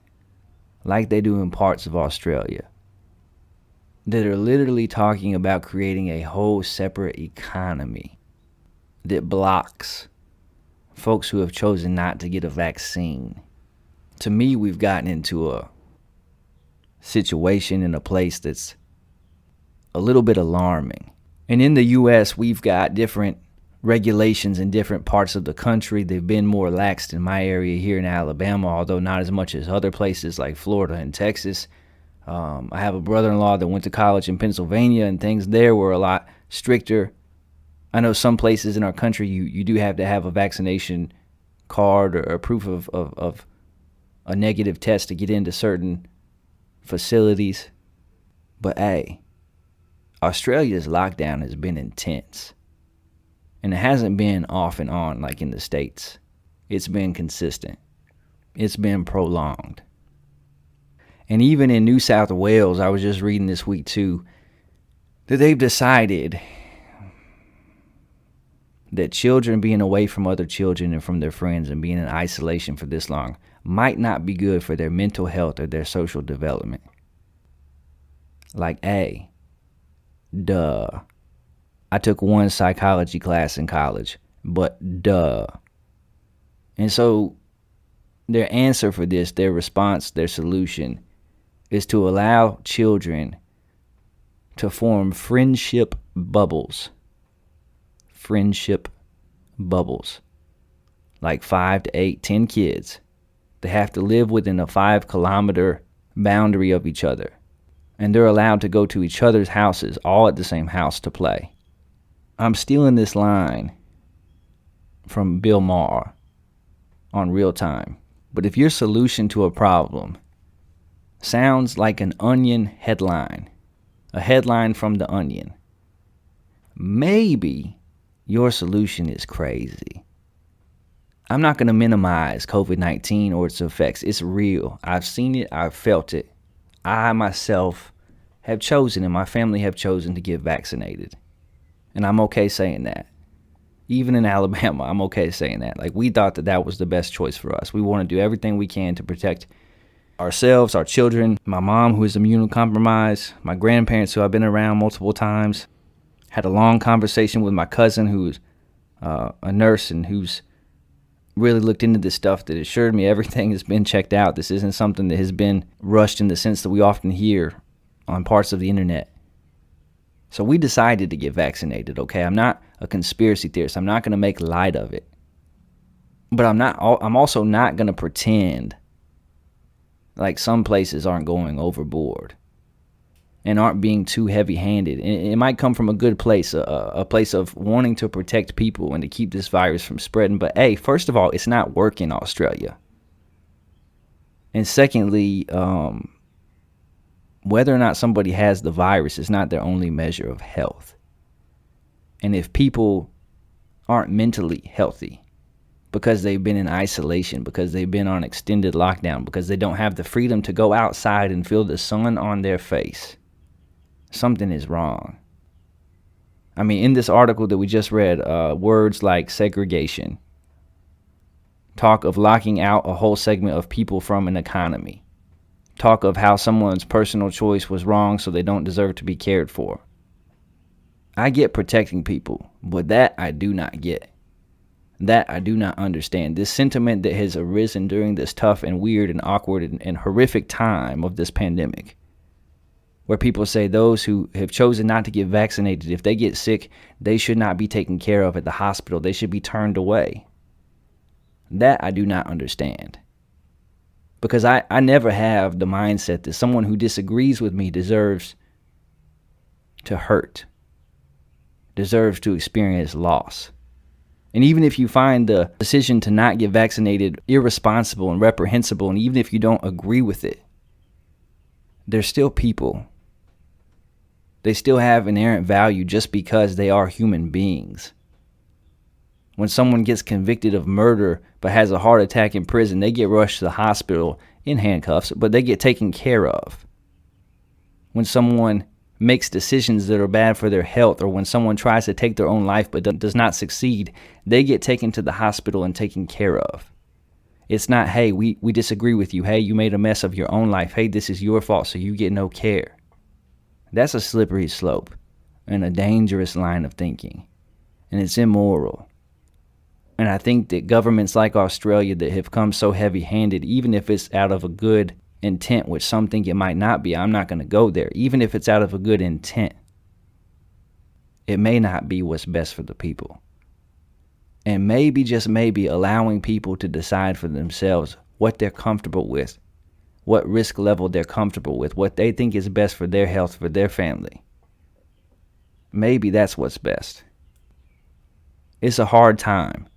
J: like they do in parts of Australia that are literally talking about creating a whole separate economy that blocks folks who have chosen not to get a vaccine, to me, we've gotten into a situation in a place that's a little bit alarming. And in the U.S., we've got different regulations in different parts of the country. They've been more laxed in my area here in Alabama, although not as much as other places like Florida and Texas. I have a brother-in-law that went to college in Pennsylvania, and things there were a lot stricter. I know some places in our country you do have to have a vaccination card or a proof of a negative test to get into certain facilities. But hey, Australia's lockdown has been intense. And it hasn't been off and on like in the States. It's been consistent. It's been prolonged. And even in New South Wales, I was just reading this week too, that they've decided that children being away from other children and from their friends and being in isolation for this long might not be good for their mental health or their social development. Like, hey, duh. I took one psychology class in college, but duh. And so their answer for this, their response, their solution is to allow children to form friendship bubbles. Friendship bubbles. Like 5 to 8, 10 kids. They have to live within a 5-kilometer boundary of each other. And they're allowed to go to each other's houses, all at the same house, to play. I'm stealing this line from Bill Maher on Real Time. But if your solution to a problem sounds like an Onion headline, a headline from The Onion, maybe your solution is crazy. I'm not going to minimize COVID-19 or its effects. It's real. I've seen it. I've felt it. I myself have chosen, and my family have chosen, to get vaccinated. And I'm okay saying that. Even in Alabama, I'm okay saying that. Like, we thought that that was the best choice for us. We want to do everything we can to protect ourselves, our children, my mom, who is immunocompromised, my grandparents, who I've been around multiple times. Had a long conversation with my cousin, who's a nurse and who's really looked into this stuff, that assured me everything has been checked out. This isn't something that has been rushed in the sense that we often hear on parts of the internet. So we decided to get vaccinated, okay? I'm not a conspiracy theorist. I'm not going to make light of it. But I'm also not going to pretend like some places aren't going overboard and aren't being too heavy-handed. And it might come from a good place, a place of wanting to protect people and to keep this virus from spreading. But hey, first of all, it's not working in Australia. And secondly, whether or not somebody has the virus is not their only measure of health. And if people aren't mentally healthy because they've been in isolation, because they've been on extended lockdown, because they don't have the freedom to go outside and feel the sun on their face, something is wrong. I mean, in this article that we just read, words like segregation, talk of locking out a whole segment of people from an economy, talk of how someone's personal choice was wrong so they don't deserve to be cared for. I get protecting people, but that I do not get. That I do not understand. This sentiment that has arisen during this tough and weird and awkward and horrific time of this pandemic where people say those who have chosen not to get vaccinated, if they get sick, they should not be taken care of at the hospital. They should be turned away. That I do not understand. Because I never have the mindset that someone who disagrees with me deserves to hurt, deserves to experience loss. And even if you find the decision to not get vaccinated irresponsible and reprehensible, and even if you don't agree with it, they're still people. They still have inherent value just because they are human beings. When someone gets convicted of murder but has a heart attack in prison, they get rushed to the hospital in handcuffs, but they get taken care of. When someone makes decisions that are bad for their health, or when someone tries to take their own life but does not succeed, they get taken to the hospital and taken care of. It's not, hey, we disagree with you. Hey, you made a mess of your own life. Hey, this is your fault, so you get no care. That's a slippery slope and a dangerous line of thinking. And it's immoral. And I think that governments like Australia that have come so heavy-handed, even if it's out of a good intent, which some think it might not be, I'm not going to go there. Even if it's out of a good intent, it may not be what's best for the people. And maybe, just maybe, allowing people to decide for themselves what they're comfortable with, what risk level they're comfortable with, what they think is best for their health, for their family. Maybe that's what's best. It's a hard time.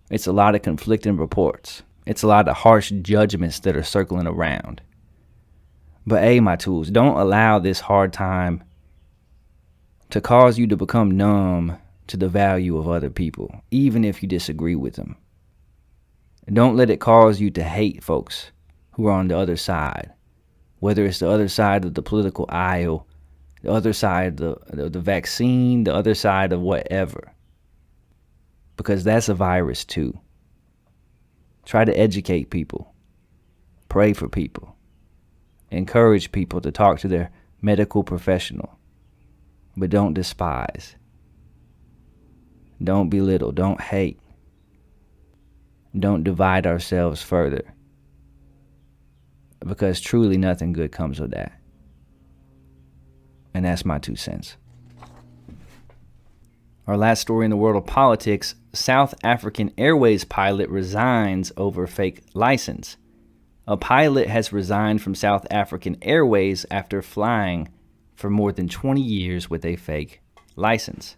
J: It's a lot of conflicting reports. It's a lot of harsh judgments that are circling around. But my tools, don't allow this hard time to cause you to become numb to the value of other people, even if you disagree with them. And don't let it cause you to hate folks who are on the other side, whether it's the other side of the political aisle, the other side of the vaccine, the other side of whatever. Because that's a virus too. Try to educate people. Pray for people. Encourage people to talk to their medical professional. But don't despise. Don't belittle. Don't hate. Don't divide ourselves further. Because truly nothing good comes of that. And that's my 2 cents. Our last story in the world of politics, South African Airways pilot resigns over fake license. A pilot has resigned from South African Airways after flying for more than 20 years with a fake license.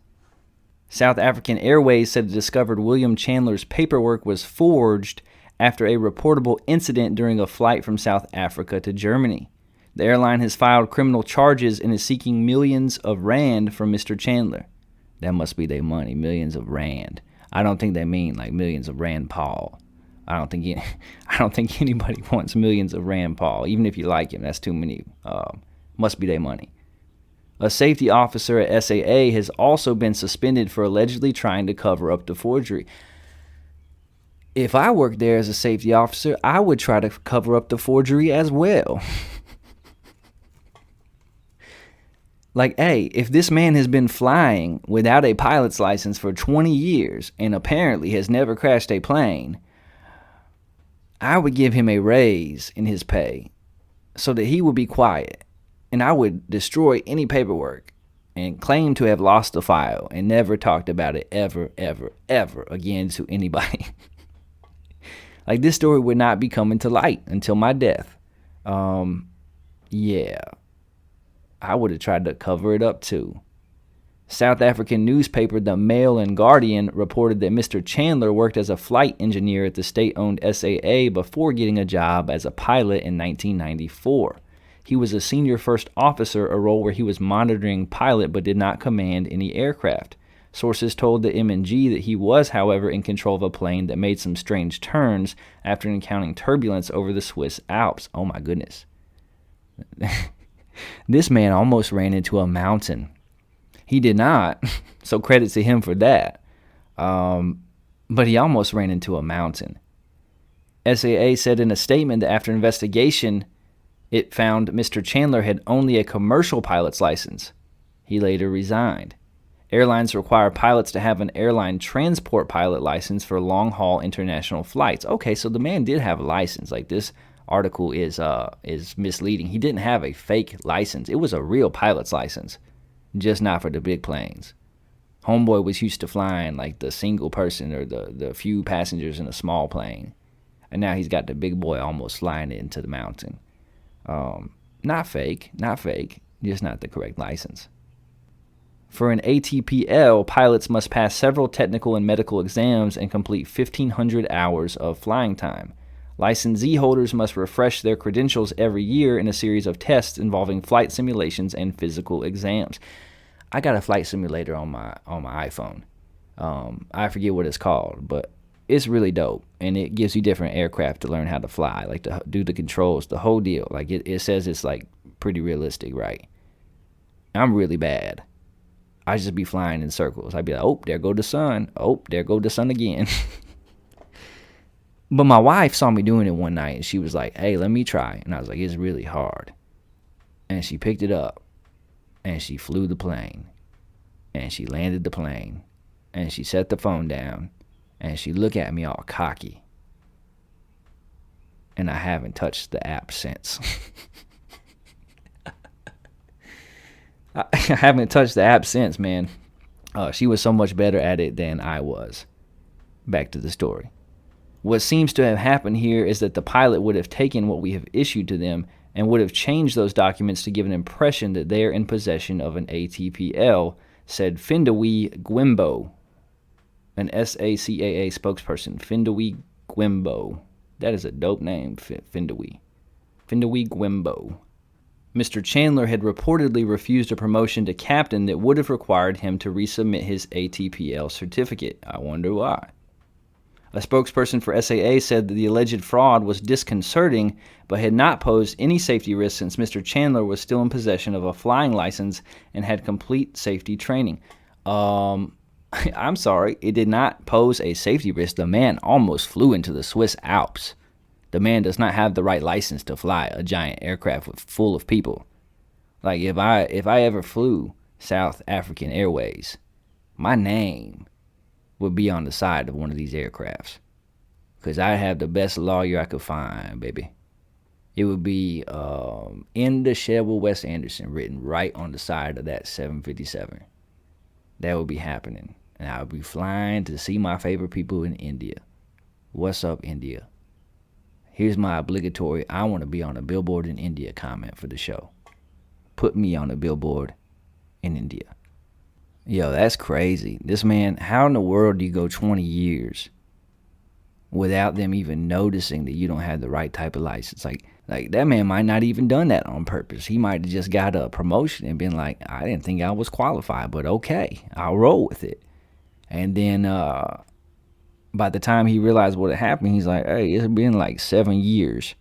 J: South African Airways said it discovered William Chandler's paperwork was forged after a reportable incident during a flight from South Africa to Germany. The airline has filed criminal charges and is seeking millions of rand from Mr. Chandler. That must be their money, millions of rand. I don't think they mean like millions of Rand Paul. I don't think anybody wants millions of Rand Paul, even if you like him. That's too many. Must be their money. A safety officer at SAA has also been suspended for allegedly trying to cover up the forgery. If I worked there as a safety officer, I would try to cover up the forgery as well. Like, hey, if this man has been flying without a pilot's license for 20 years and apparently has never crashed a plane, I would give him a raise in his pay so that he would be quiet. And I would destroy any paperwork and claim to have lost the file and never talked about it ever, ever, ever again to anybody. Like, this story would not be coming to light until my death. Yeah. I would have tried to cover it up too. South African newspaper The Mail and Guardian reported that Mr. Chandler worked as a flight engineer at the state-owned SAA before getting a job as a pilot in 1994. He was a senior first officer, a role where he was monitoring pilot but did not command any aircraft. Sources told the M&G that he was, however, in control of a plane that made some strange turns after encountering turbulence over the Swiss Alps. Oh my goodness. This man almost ran into a mountain. He did not, so credit to him for that. But he almost ran into a mountain. SAA said in a statement that after investigation, it found Mr. Chandler had only a commercial pilot's license. He later resigned. Airlines require pilots to have an airline transport pilot license for long-haul international flights. Okay, so the man did have a license. Like, this article is misleading. He didn't have a fake license. It was a real pilot's license, just not for the big planes. Homeboy was used to flying like the single person or the few passengers in a small plane. And now he's got the big boy almost flying it into the mountain. Not fake, just not the correct license. For an ATPL, pilots must pass several technical and medical exams and complete 1,500 hours of flying time. Licensee holders must refresh their credentials every year in a series of tests involving flight simulations and physical exams. I got a flight simulator on my iPhone. I forget what it's called, but it's really dope, and it gives you different aircraft to learn how to fly, like to do the controls, the whole deal. Like it says it's like pretty realistic, right? I'm really bad. I just be flying in circles. I'd be like, oh, there go the sun. Oh, there go the sun again. But my wife saw me doing it one night, and she was like, hey, let me try. And I was like, it's really hard. And she picked it up, and she flew the plane, and she landed the plane, and she set the phone down, and she looked at me all cocky. And I haven't touched the app since. I haven't touched the app since, man. She was so much better at it than I was. Back to the story. What seems to have happened here is that the pilot would have taken what we have issued to them and would have changed those documents to give an impression that they are in possession of an ATPL, said Findawi Gwimbo, an SACAA spokesperson. Findawi Gwimbo. That is a dope name, Findawi. Findawi Gwimbo. Mr. Chandler had reportedly refused a promotion to captain that would have required him to resubmit his ATPL certificate. I wonder why. A spokesperson for SAA said that the alleged fraud was disconcerting, but had not posed any safety risk since Mr. Chandler was still in possession of a flying license and had complete safety training. I'm sorry, it did not pose a safety risk. The man almost flew into the Swiss Alps. The man does not have the right license to fly a giant aircraft full of people. Like if I ever flew South African Airways, my name would be on the side of one of these aircrafts, because I have the best lawyer I could find, baby. It would be in the shed with Wes Anderson written right on the side of that 757. That would be happening, and I would be flying to see my favorite people in India. What's up, India? Here's my obligatory I want to be on a billboard in India comment for the show. Put me on a billboard in India. Yo, that's crazy. This man, how in the world do you go 20 years without them even noticing that you don't have the right type of license? Like that man might not even done that on purpose. He might have just got a promotion and been like, I didn't think I was qualified, but okay, I'll roll with it. And then by the time he realized what had happened, he's like, hey, it's been like 7 years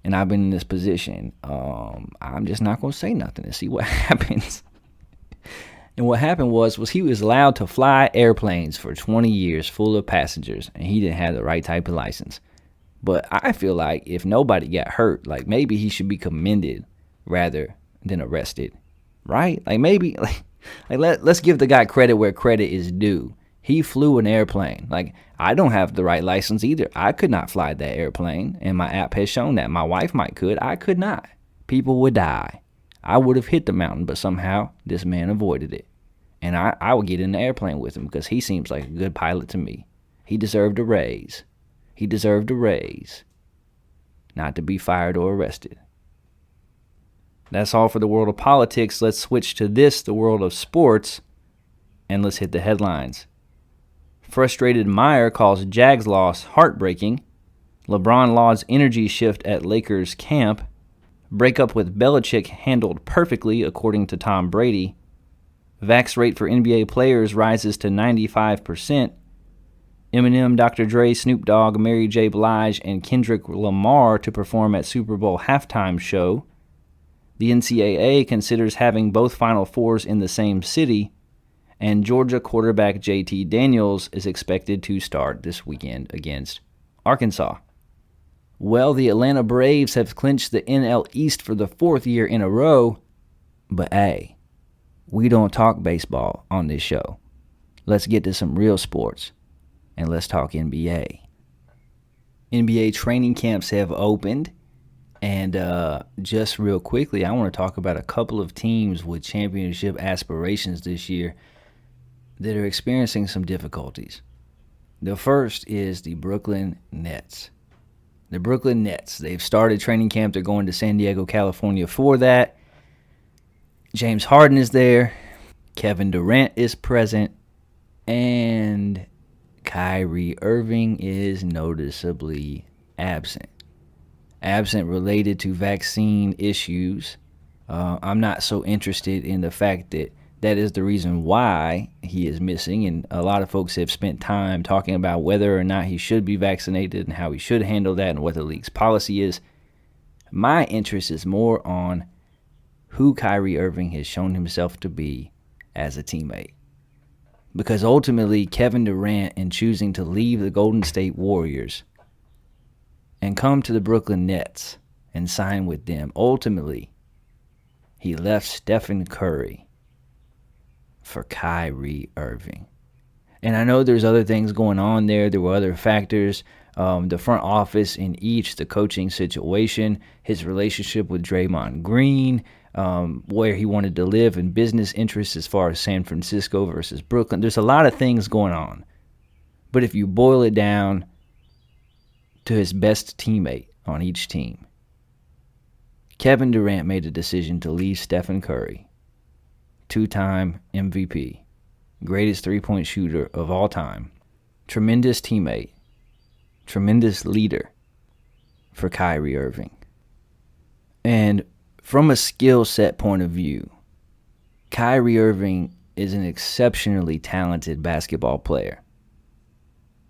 J: and I've been in this position. I'm just not going to say nothing and see what happens. And what happened was he was allowed to fly airplanes for 20 years full of passengers, and he didn't have the right type of license. But I feel like if nobody got hurt, like maybe he should be commended rather than arrested, right? Like maybe, let's give the guy credit where credit is due. He flew an airplane. Like, I don't have the right license either. I could not fly that airplane, and my app has shown that. My wife could. I could not. People would die. I would have hit the mountain, but somehow this man avoided it. And I would get in the airplane with him because he seems like a good pilot to me. He deserved a raise. He deserved a raise. Not to be fired or arrested. That's all for the world of politics. Let's switch to the world of sports, and let's hit the headlines. Frustrated Meyer calls Jags loss heartbreaking. LeBron lauds energy shift at Lakers camp. Breakup with Belichick handled perfectly, according to Tom Brady. Vax rate for NBA players rises to 95%. Eminem, Dr. Dre, Snoop Dogg, Mary J. Blige, and Kendrick Lamar to perform at Super Bowl halftime show. The NCAA considers having both Final Fours in the same city. And Georgia quarterback JT Daniels is expected to start this weekend against Arkansas. Well, the Atlanta Braves have clinched the NL East for the 4th year in a row. But hey, we don't talk baseball on this show. Let's get to some real sports, and let's talk NBA. NBA training camps have opened, And just real quickly, I want to talk about a couple of teams with championship aspirations this year that are experiencing some difficulties. The first is the Brooklyn Nets. The Brooklyn Nets, they've started training camp. They're going to San Diego, California for that. James Harden is there. Kevin Durant is present. And Kyrie Irving is noticeably absent. Absent related to vaccine issues. I'm not so interested in the fact that that is the reason why he is missing. And a lot of folks have spent time talking about whether or not he should be vaccinated and how he should handle that and what the league's policy is. My interest is more on who Kyrie Irving has shown himself to be as a teammate. Because ultimately, Kevin Durant, in choosing to leave the Golden State Warriors and come to the Brooklyn Nets and sign with them, ultimately, he left Stephen Curry for Kyrie Irving. And I know there's other things going on there. There were other factors. The front office in each, the coaching situation, his relationship with Draymond Green, where he wanted to live, and business interests as far as San Francisco versus Brooklyn. There's a lot of things going on. But if you boil it down to his best teammate on each team, Kevin Durant made a decision to leave Stephen Curry, two-time MVP, greatest three-point shooter of all time, tremendous teammate, tremendous leader, for Kyrie Irving. And from a skill set point of view, Kyrie Irving is an exceptionally talented basketball player.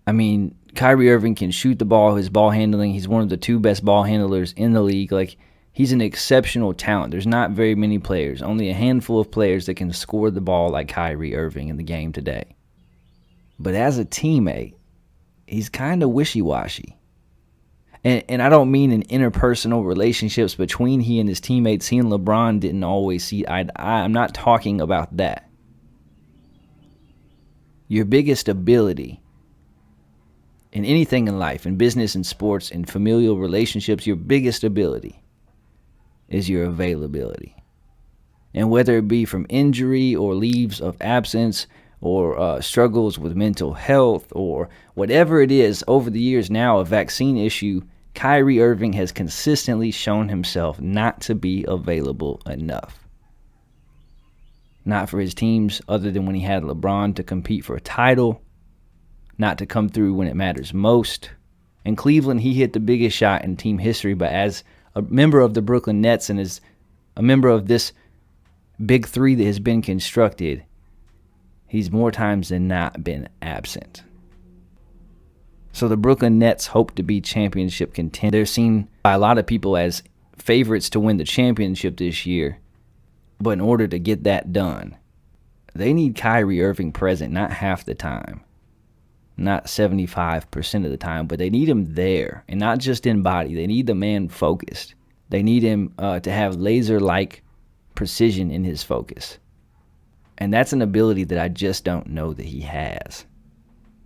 J: I mean, Kyrie Irving can shoot the ball, his ball handling, he's one of the two best ball handlers in the league. Like, he's an exceptional talent. There's not very many players, only a handful of players that can score the ball like Kyrie Irving in the game today. But as a teammate, he's kind of wishy-washy. And I don't mean in interpersonal relationships between he and his teammates. He and LeBron didn't always see eye to eye. I'm not talking about that. Your biggest ability in anything in life, in business and sports, in familial relationships, your biggest ability is your availability. And whether it be from injury or leaves of absence or struggles with mental health or whatever it is, over the years now, a vaccine issue, Kyrie Irving has consistently shown himself not to be available enough. Not for his teams, other than when he had LeBron to compete for a title, not to come through when it matters most. In Cleveland, he hit the biggest shot in team history, but as a member of the Brooklyn Nets and as a member of this big three that has been constructed, he's more times than not been absent. So the Brooklyn Nets hope to be championship contenders. They're seen by a lot of people as favorites to win the championship this year. But in order to get that done, they need Kyrie Irving present, not half the time, not 75% of the time, but they need him there, and not just in body. They need the man focused. They need him to have laser-like precision in his focus. And that's an ability that I just don't know that he has.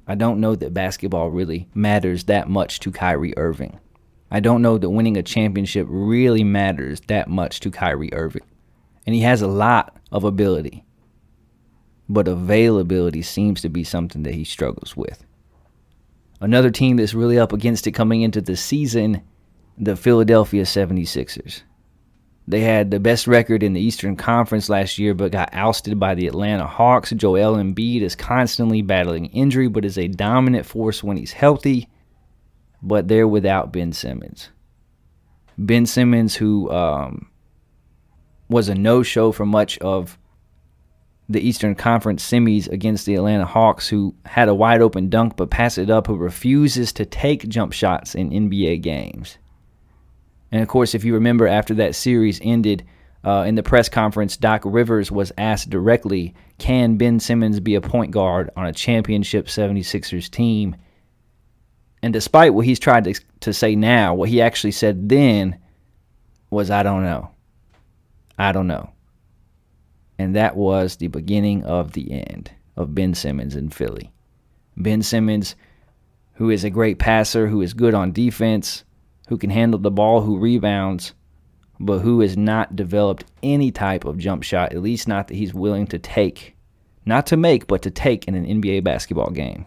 J: I don't know that basketball really matters that much to Kyrie Irving. I don't know that winning a championship really matters that much to Kyrie Irving. And he has a lot of ability, but availability seems to be something that he struggles with. Another team that's really up against it coming into the season, the Philadelphia 76ers. They had the best record in the Eastern Conference last year, but got ousted by the Atlanta Hawks. Joel Embiid is constantly battling injury, but is a dominant force when he's healthy. But they're without Ben Simmons. Ben Simmons, who was a no-show for much of the Eastern Conference semis against the Atlanta Hawks, who had a wide-open dunk but passed it up, who refuses to take jump shots in NBA games. And, of course, if you remember, after that series ended, in the press conference, Doc Rivers was asked directly, can Ben Simmons be a point guard on a championship 76ers team? And despite what he's tried to say now, what he actually said then was, I don't know. I don't know. And that was the beginning of the end of Ben Simmons in Philly. Ben Simmons, who is a great passer, who is good on defense, who can handle the ball, who rebounds, but who has not developed any type of jump shot, at least not that he's willing to take. Not to make, but to take in an NBA basketball game.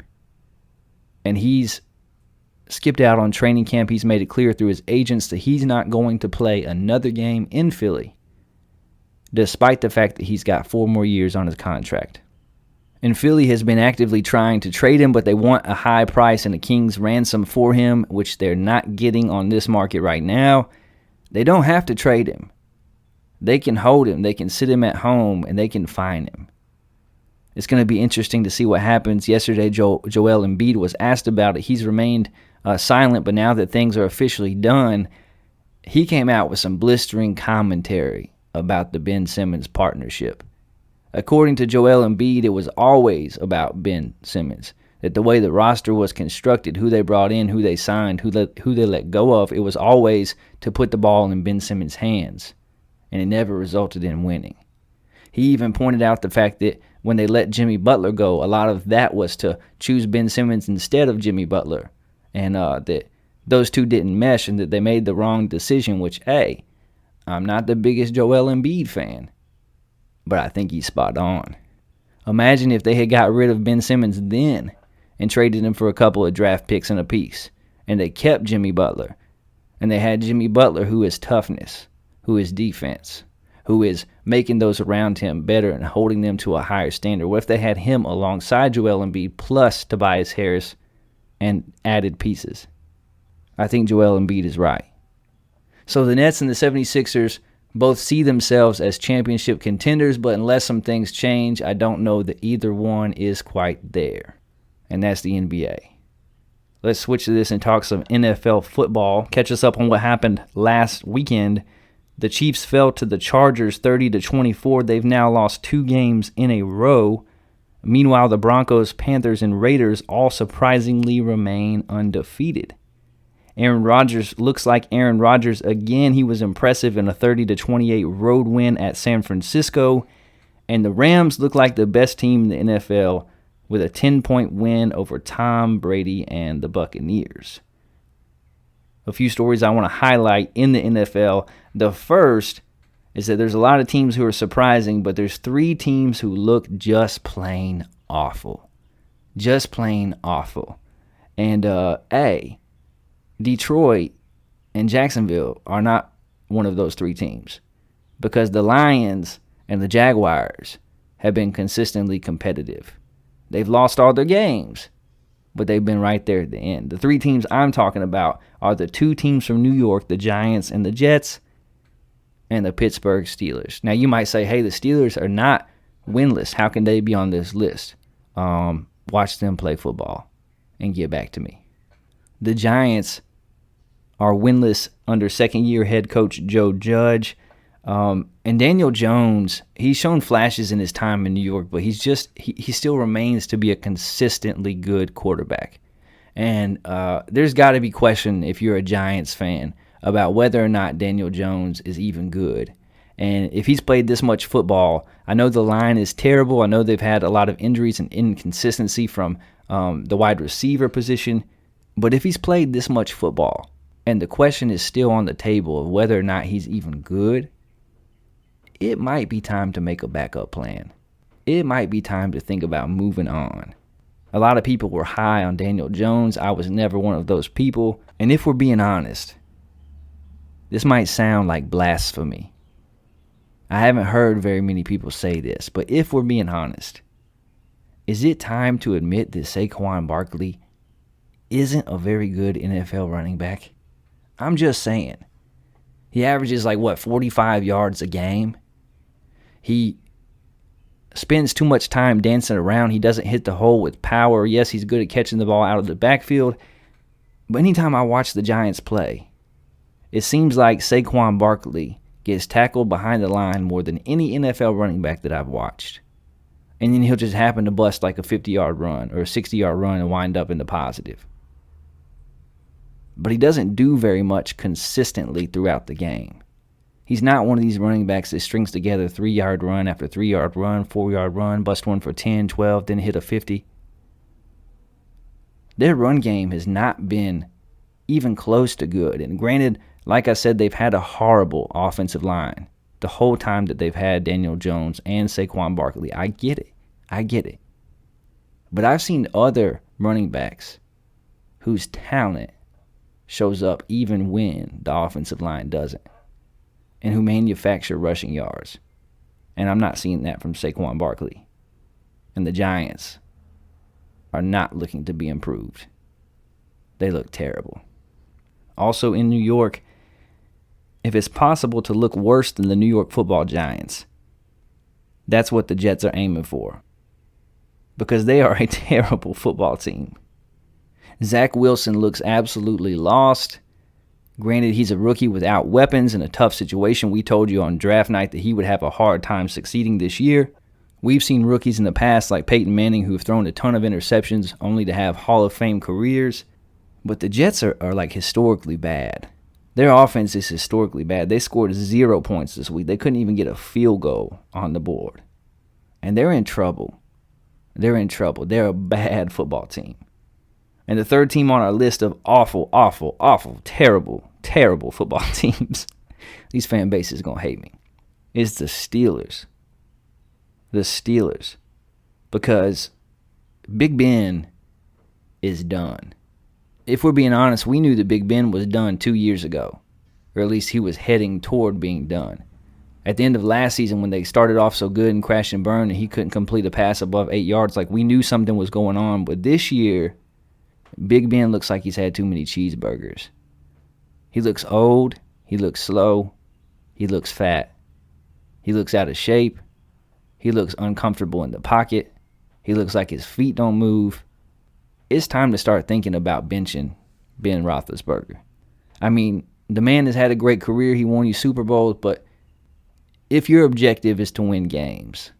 J: And he's skipped out on training camp. He's made it clear through his agents that he's not going to play another game in Philly, despite the fact that he's got 4 more years on his contract. And Philly has been actively trying to trade him, but they want a high price and a king's ransom for him, which they're not getting on this market right now. They don't have to trade him. They can hold him. They can sit him at home, and they can fine him. It's going to be interesting to see what happens. Yesterday, Joel Embiid was asked about it. He's remained silent, but now that things are officially done, he came out with some blistering commentary about the Ben Simmons partnership. According to Joel Embiid, it was always about Ben Simmons. That the way the roster was constructed, who they brought in, who they signed, who they let go of, it was always to put the ball in Ben Simmons' hands, and it never resulted in winning. He even pointed out the fact that when they let Jimmy Butler go, a lot of that was to choose Ben Simmons instead of Jimmy Butler, and that those two didn't mesh and that they made the wrong decision, which, hey, I'm not the biggest Joel Embiid fan, but I think he's spot on. Imagine if they had got rid of Ben Simmons then and traded him for a couple of draft picks and a piece, and they kept Jimmy Butler, and they had Jimmy Butler, who is toughness, who is defense, who is making those around him better and holding them to a higher standard. What if they had him alongside Joel Embiid plus Tobias Harris and added pieces? I think Joel Embiid is right. So the Nets and the 76ers both see themselves as championship contenders, but unless some things change, I don't know that either one is quite there. And that's the NBA. Let's switch to this and talk some NFL football. Catch us up on what happened last weekend. The Chiefs fell to the Chargers 30-24. They've now lost 2 games in a row. Meanwhile, the Broncos, Panthers, and Raiders all surprisingly remain undefeated. Aaron Rodgers looks like Aaron Rodgers again. He was impressive in a 30-28 road win at San Francisco. And the Rams look like the best team in the NFL with a 10-point win over Tom Brady and the Buccaneers. A few stories I want to highlight in the NFL. The first is that there's a lot of teams who are surprising, but there's 3 teams who look just plain awful. Just plain awful. And Detroit and Jacksonville are not one of those 3 teams, because the Lions and the Jaguars have been consistently competitive. They've lost all their games, but they've been right there at the end. The 3 teams I'm talking about are the 2 teams from New York, the Giants and the Jets, and the Pittsburgh Steelers. Now, you might say, hey, the Steelers are not winless. How can they be on this list? Watch them play football and get back to me. The Giants are winless under second-year head coach Joe Judge. And Daniel Jones, he's shown flashes in his time in New York, but he still remains to be a consistently good quarterback. And there's got to be question if you're a Giants fan about whether or not Daniel Jones is even good. And if he's played this much football, I know the line is terrible. I know they've had a lot of injuries and inconsistency from the wide receiver position. But if he's played this much football, and the question is still on the table of whether or not he's even good, it might be time to make a backup plan. It might be time to think about moving on. A lot of people were high on Daniel Jones. I was never one of those people. And if we're being honest, this might sound like blasphemy. I haven't heard very many people say this, but if we're being honest, is it time to admit that Saquon Barkley isn't a very good NFL running back? I'm just saying. He averages 45 yards a game. He spends too much time dancing around. He doesn't hit the hole with power. Yes, he's good at catching the ball out of the backfield. But anytime I watch the Giants play, it seems like Saquon Barkley gets tackled behind the line more than any NFL running back that I've watched. And then he'll just happen to bust like a 50-yard run or a 60-yard run and wind up in the positive. But he doesn't do very much consistently throughout the game. He's not one of these running backs that strings together 3-yard run after 3-yard run, 4-yard run, bust one for 10, 12, then hit a 50. Their run game has not been even close to good. And granted, like I said, they've had a horrible offensive line the whole time that they've had Daniel Jones and Saquon Barkley. I get it. But I've seen other running backs whose talent shows up even when the offensive line doesn't, and who manufacture rushing yards. And I'm not seeing that from Saquon Barkley. And the Giants are not looking to be improved. They look terrible. Also in New York, if it's possible to look worse than the New York Football Giants, that's what the Jets are aiming for. Because they are a terrible football team. Zach Wilson looks absolutely lost. Granted, he's a rookie without weapons in a tough situation. We told you on draft night that he would have a hard time succeeding this year. We've seen rookies in the past like Peyton Manning who have thrown a ton of interceptions only to have Hall of Fame careers. But the Jets are like historically bad. Their offense is historically bad. They scored 0 points this week. They couldn't even get a field goal on the board. And they're in trouble. They're They're a bad football team. And the third team on our list of awful, terrible football teams, these fan bases going to hate me, is the Steelers. The Steelers. Because Big Ben is done. If we're being honest, we knew that Big Ben was done 2 years ago. Or at least he was heading toward being done. At the end of last season, when they started off so good and crashed and burned and he couldn't complete a pass above 8 yards, like we knew something was going on. But this year, Big Ben looks like he's had too many cheeseburgers. He looks old. He looks slow. He looks fat. He looks out of shape. He looks uncomfortable in the pocket. He looks like his feet don't move. It's time to start thinking about benching Ben Roethlisberger. I mean, the man has had a great career. He won you Super Bowls, but if your objective is to win games,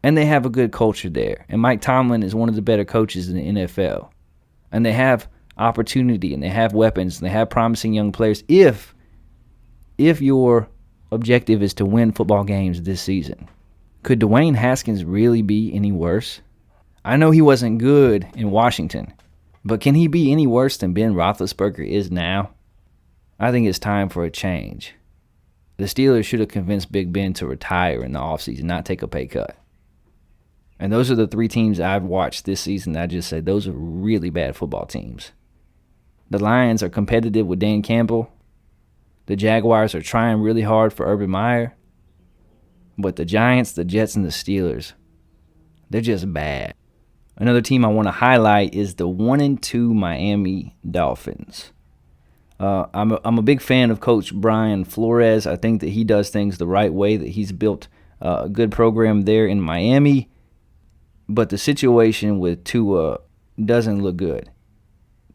J: and they have a good culture there, and Mike Tomlin is one of the better coaches in the NFL, and they have opportunity, and they have weapons, and they have promising young players, if your objective is to win football games this season, could Dwayne Haskins really be any worse? I know he wasn't good in Washington, but can he be any worse than Ben Roethlisberger is now? I think it's time for a change. The Steelers should have convinced Big Ben to retire in the offseason, not take a pay cut. And those are the 3 teams I've watched this season. I just said those are really bad football teams. The Lions are competitive with Dan Campbell. The Jaguars are trying really hard for Urban Meyer. But the Giants, the Jets, and the Steelers, they're just bad. Another team I want to highlight is the 1-2 Miami Dolphins. I'm a big fan of Coach Brian Flores. I think that he does things the right way, that he's built a good program there in Miami. But the situation with Tua doesn't look good.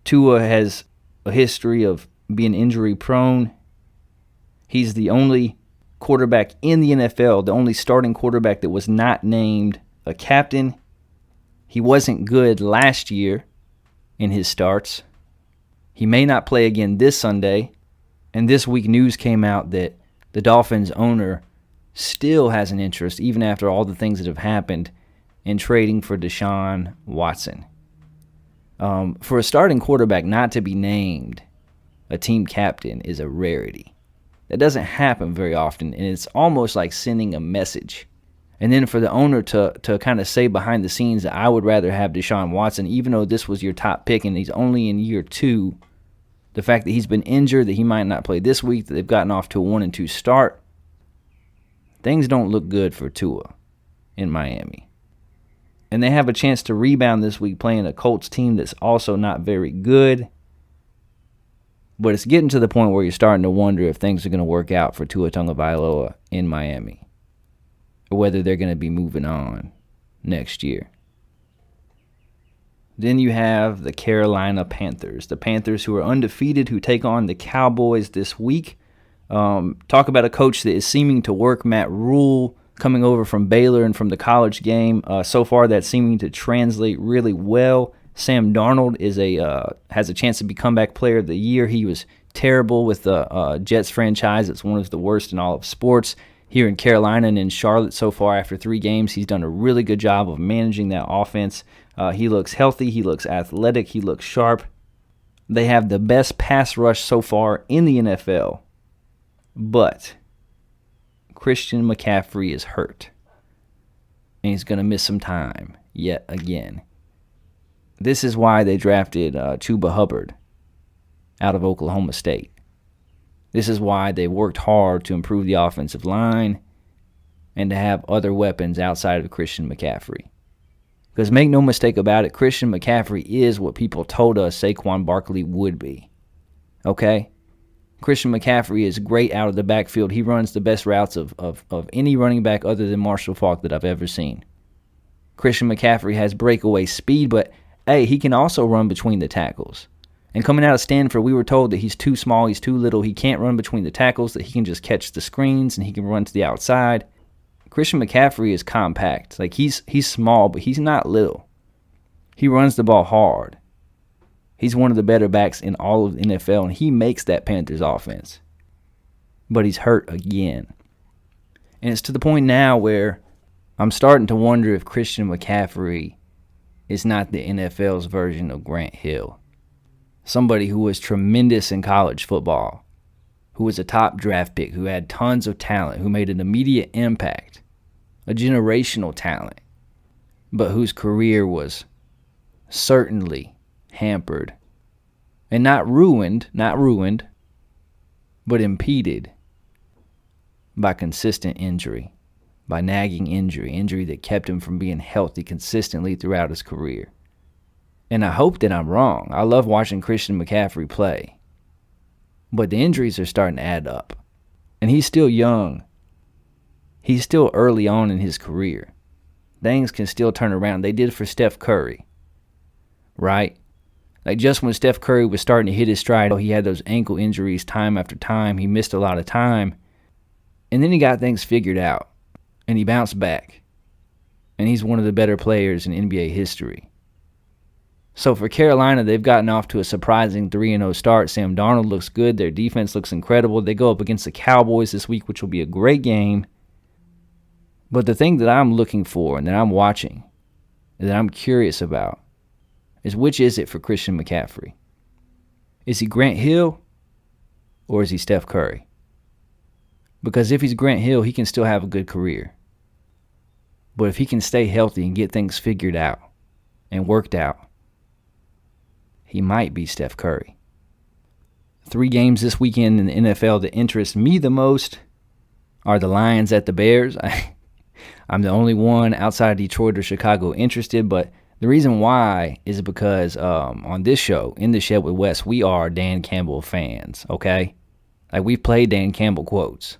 J: Tua has a history of being injury prone. He's the only quarterback in the NFL, the only starting quarterback that was not named a captain. He wasn't good last year in his starts. He may not play again this Sunday. And this week news came out that the Dolphins owner still has an interest, even after all the things that have happened, in trading for Deshaun Watson. For a starting quarterback not to be named a team captain is a rarity. That doesn't happen very often, and it's almost like sending a message. And then for the owner to kind of say behind the scenes that I would rather have Deshaun Watson, even though this was your top pick and he's only in year 2, the fact that he's been injured, that he might not play this week, that they've gotten off to a 1-2 start, things don't look good for Tua in Miami. And they have a chance to rebound this week playing a Colts team that's also not very good. But it's getting to the point where you're starting to wonder if things are going to work out for Tua Tagovailoa in Miami, or whether they're going to be moving on next year. Then you have the Carolina Panthers. The Panthers, who are undefeated, who take on the Cowboys this week. Talk about a coach that is seeming to work. Matt Rule, coming over from Baylor and from the college game. So far, that's seeming to translate really well. Sam Darnold has a chance to be comeback player of the year. He was terrible with the Jets franchise. It's one of the worst in all of sports. Here in Carolina and in Charlotte so far after 3 games, he's done a really good job of managing that offense. He looks healthy. He looks athletic. He looks sharp. They have the best pass rush so far in the NFL. But Christian McCaffrey is hurt. And he's going to miss some time yet again. This is why they drafted Chuba Hubbard out of Oklahoma State. This is why they worked hard to improve the offensive line and to have other weapons outside of Christian McCaffrey. Because make no mistake about it, Christian McCaffrey is what people told us Saquon Barkley would be. Okay? Christian McCaffrey is great out of the backfield. He runs the best routes of any running back other than Marshall Faulk that I've ever seen. Christian McCaffrey has breakaway speed, but hey, he can also run between the tackles. And coming out of Stanford, we were told that he's too small, he's too little, he can't run between the tackles, that he can just catch the screens and he can run to the outside. Christian McCaffrey is compact. Like he's small, but he's not little. He runs the ball hard. He's one of the better backs in all of the NFL, and he makes that Panthers offense. But he's hurt again. And it's to the point now where I'm starting to wonder if Christian McCaffrey is not the NFL's version of Grant Hill. Somebody who was tremendous in college football, who was a top draft pick, who had tons of talent, who made an immediate impact, a generational talent, but whose career was certainly hampered and not ruined, but impeded by consistent injury, by nagging injury that kept him from being healthy consistently throughout his career. And I hope that I'm wrong. I love watching Christian McCaffrey play, but the injuries are starting to add up. And he's still young. He's still early on in his career. Things can still turn around. They did for Steph Curry, right? Like just when Steph Curry was starting to hit his stride, he had those ankle injuries time after time. He missed a lot of time. And then he got things figured out. And he bounced back. And he's one of the better players in NBA history. So for Carolina, they've gotten off to a surprising 3-0 start. Sam Darnold looks good. Their defense looks incredible. They go up against the Cowboys this week, which will be a great game. But the thing that I'm looking for and that I'm watching and that I'm curious about is which is it for Christian McCaffrey? Is he Grant Hill or is he Steph Curry? Because if he's Grant Hill, he can still have a good career. But if he can stay healthy and get things figured out and worked out, he might be Steph Curry. 3 games this weekend in the NFL that interest me the most are the Lions at the Bears. I'm the only one outside Detroit or Chicago interested, but the reason why is because on this show, In the Shed with Wes, we are Dan Campbell fans, okay? Like, we've played Dan Campbell quotes.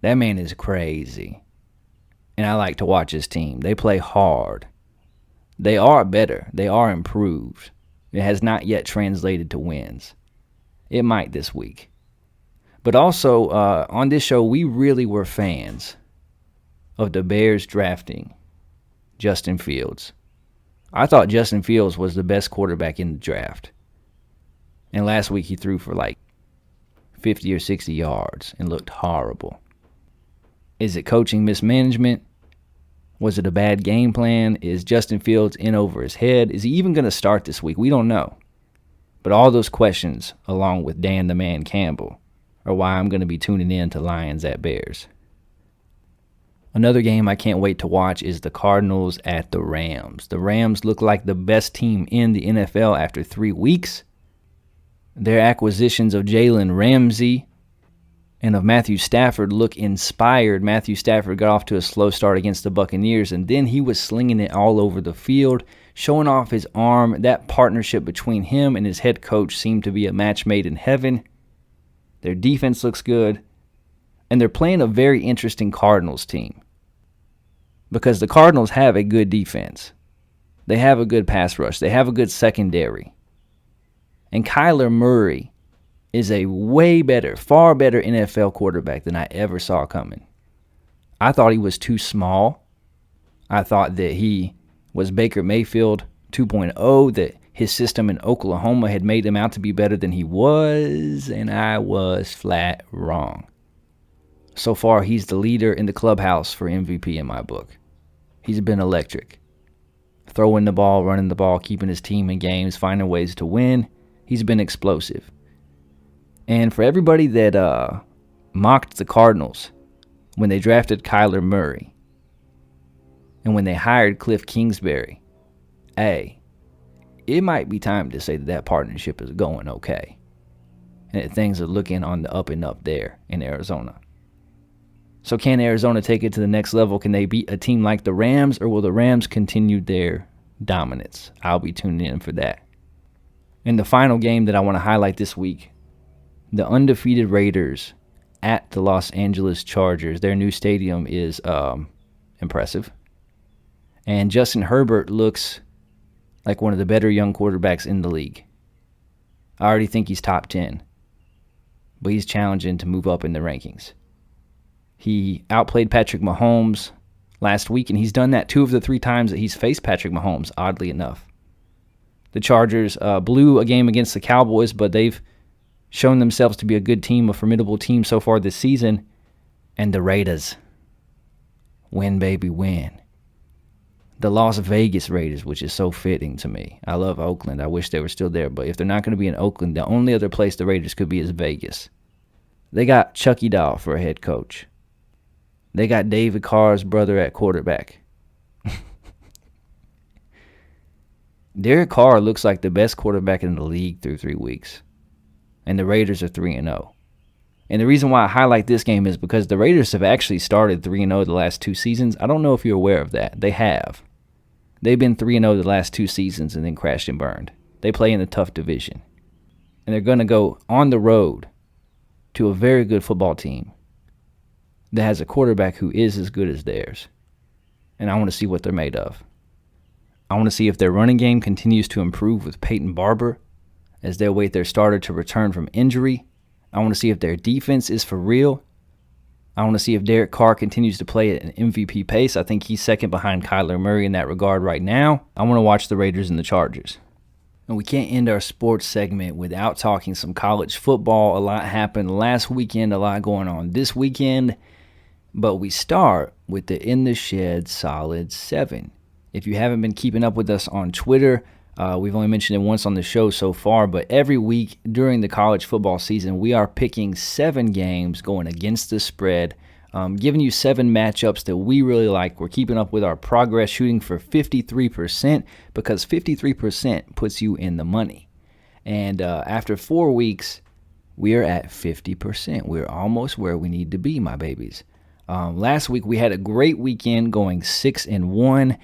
J: That man is crazy. And I like to watch his team. They play hard. They are better. They are improved. It has not yet translated to wins. It might this week. But also, on this show, we really were fans of the Bears drafting Justin Fields. I thought Justin Fields was the best quarterback in the draft. And last week he threw for like 50 or 60 yards and looked horrible. Is it coaching mismanagement? Was it a bad game plan? Is Justin Fields in over his head? Is he even going to start this week? We don't know. But all those questions, along with Dan the Man Campbell, are why I'm going to be tuning in to Lions at Bears. Another game I can't wait to watch is the Cardinals at the Rams. The Rams look like the best team in the NFL after 3 weeks. Their acquisitions of Jalen Ramsey and of Matthew Stafford look inspired. Matthew Stafford got off to a slow start against the Buccaneers, and then he was slinging it all over the field, showing off his arm. That partnership between him and his head coach seemed to be a match made in heaven. Their defense looks good. And they're playing a very interesting Cardinals team because the Cardinals have a good defense. They have a good pass rush. They have a good secondary. And Kyler Murray is a way better, far better NFL quarterback than I ever saw coming. I thought he was too small. I thought that he was Baker Mayfield 2.0, that his system in Oklahoma had made him out to be better than he was, and I was flat wrong. So far, he's the leader in the clubhouse for MVP in my book. He's been electric. Throwing the ball, running the ball, keeping his team in games, finding ways to win. He's been explosive. And for everybody that mocked the Cardinals when they drafted Kyler Murray and when they hired Cliff Kingsbury, hey, it might be time to say that partnership is going okay and that things are looking on the up and up there in Arizona. So can Arizona take it to the next level? Can they beat a team like the Rams, or will the Rams continue their dominance? I'll be tuning in for that. And the final game that I want to highlight this week, the undefeated Raiders at the Los Angeles Chargers. Their new stadium is impressive. And Justin Herbert looks like one of the better young quarterbacks in the league. I already think he's top 10, but he's challenging to move up in the rankings. He outplayed Patrick Mahomes last week, and he's done that 2 of the 3 times that he's faced Patrick Mahomes, oddly enough. The Chargers blew a game against the Cowboys, but they've shown themselves to be a good team, a formidable team so far this season. And the Raiders, win, baby, win. The Las Vegas Raiders, which is so fitting to me. I love Oakland. I wish they were still there. But if they're not going to be in Oakland, the only other place the Raiders could be is Vegas. They got Chucky Doll for a head coach. They got David Carr's brother at quarterback. Derek Carr looks like the best quarterback in the league through 3 weeks. And the Raiders are 3-0. And the reason why I highlight this game is because the Raiders have actually started 3-0 the last 2 seasons. I don't know if you're aware of that. They have. They've been 3-0 the last 2 seasons and then crashed and burned. They play in a tough division. And they're going to go on the road to a very good football team that has a quarterback who is as good as theirs. And I want to see what they're made of. I want to see if their running game continues to improve with Peyton Barber as they await their starter to return from injury. I want to see if their defense is for real. I want to see if Derek Carr continues to play at an MVP pace. I think he's second behind Kyler Murray in that regard right now. I want to watch the Raiders and the Chargers. And we can't end our sports segment without talking some college football. A lot happened last weekend, a lot going on this weekend. But we start with the In the Shed Solid 7. If you haven't been keeping up with us on Twitter, we've only mentioned it once on the show so far, but every week during the college football season, we are picking 7 games going against the spread, giving you 7 matchups that we really like. We're keeping up with our progress, shooting for 53%, because 53% puts you in the money. And after 4 weeks, we are at 50%. We're almost where we need to be, my babies. Last week, we had a great weekend going 6-1.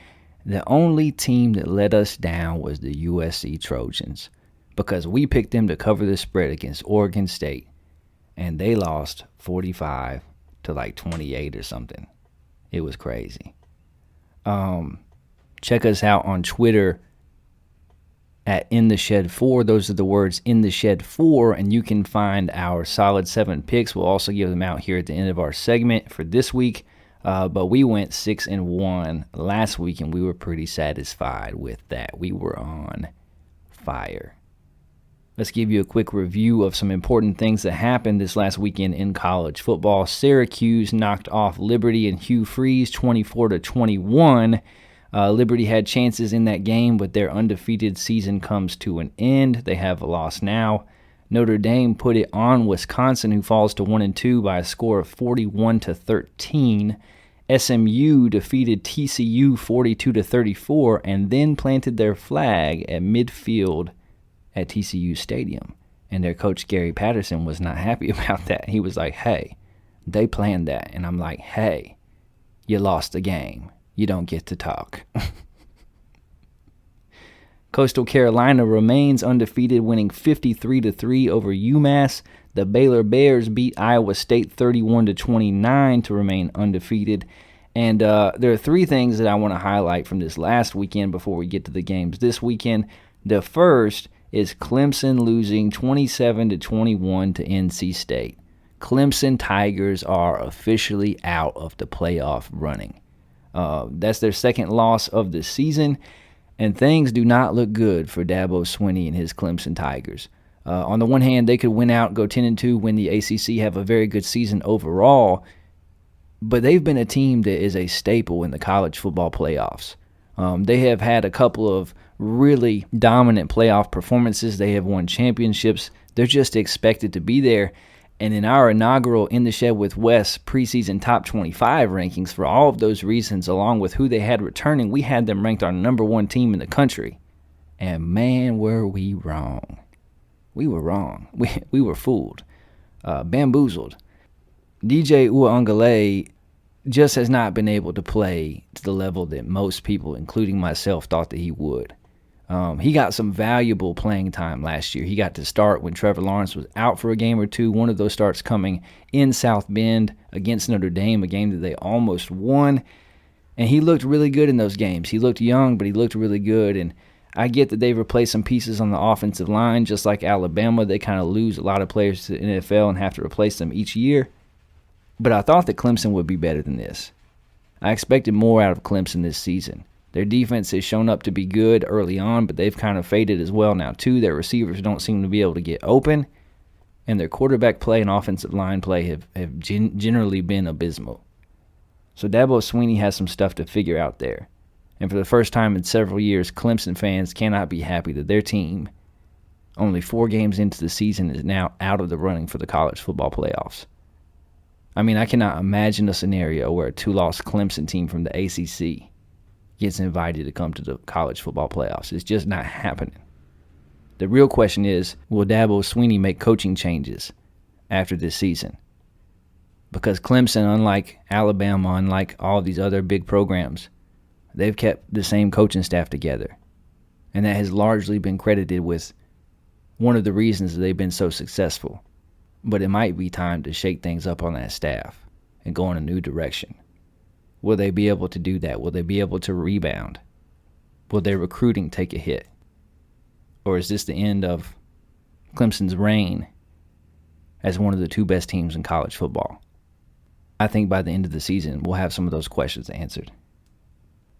J: The only team that let us down was the USC Trojans, because we picked them to cover the spread against Oregon State, and they lost 45 to like 28 or something. It was crazy. Check us out on Twitter at In the Shed 4. Those are the words In the Shed 4, and you can find our Solid 7 picks. We'll also give them out here at the end of our segment for this week. But we went 6-1 last week, and we were pretty satisfied with that. We were on fire. Let's give you a quick review of some important things that happened this last weekend in college football. Syracuse knocked off Liberty and Hugh Freeze 24-21. Liberty had chances in that game, but their undefeated season comes to an end. They have a loss now. Notre Dame put it on Wisconsin, who falls to 1-2 by a score of 41-13. SMU defeated TCU 42-34 and then planted their flag at midfield at TCU Stadium. And their coach, Gary Patterson, was not happy about that. He was like, hey, they planned that. And I'm like, hey, you lost the game. You don't get to talk. Coastal Carolina remains undefeated, winning 53-3 over UMass. The Baylor Bears beat Iowa State 31-29 to remain undefeated. And there are 3 things that I want to highlight from this last weekend before we get to the games this weekend. The first is Clemson losing 27-21 to NC State. Clemson Tigers are officially out of the playoff running. That's their second loss of the season. And things do not look good for Dabo Swinney and his Clemson Tigers. On the one hand, they could win out, go 10-2, win the ACC, have a very good season overall. But they've been a team that is a staple in the college football playoffs. They have had a couple of really dominant playoff performances. They have won championships. They're just expected to be there. And in our inaugural In the Shed with Wes preseason top 25 rankings, for all of those reasons, along with who they had returning, we had them ranked our number 1 team in the country. And man, were we wrong. We were wrong. We were fooled. Bamboozled. DJ Uiagalelei just has not been able to play to the level that most people, including myself, thought that he would. He got some valuable playing time last year. He got to start when Trevor Lawrence was out for a game or two. One of those starts coming in South Bend against Notre Dame, a game that they almost won. And he looked really good in those games. He looked young, but he looked really good. And I get that they've replaced some pieces on the offensive line, just like Alabama. They kind of lose a lot of players to the NFL and have to replace them each year. But I thought that Clemson would be better than this. I expected more out of Clemson this season. Their defense has shown up to be good early on, but they've kind of faded as well now, too. Their receivers don't seem to be able to get open, and their quarterback play and offensive line play have generally been abysmal. So Dabo Swinney has some stuff to figure out there. And for the first time in several years, Clemson fans cannot be happy that their team, only 4 games into the season, is now out of the running for the college football playoffs. I mean, I cannot imagine a scenario where a 2-loss Clemson team from the ACC gets invited to come to the college football playoffs. It's just not happening. The real question is, will Dabo Swinney make coaching changes after this season? Because Clemson, unlike Alabama, unlike all these other big programs, they've kept the same coaching staff together. And that has largely been credited with one of the reasons that they've been so successful. But it might be time to shake things up on that staff and go in a new direction. Will they be able to do that? Will they be able to rebound? Will their recruiting take a hit? Or is this the end of Clemson's reign as one of the 2 best teams in college football? I think by the end of the season, we'll have some of those questions answered.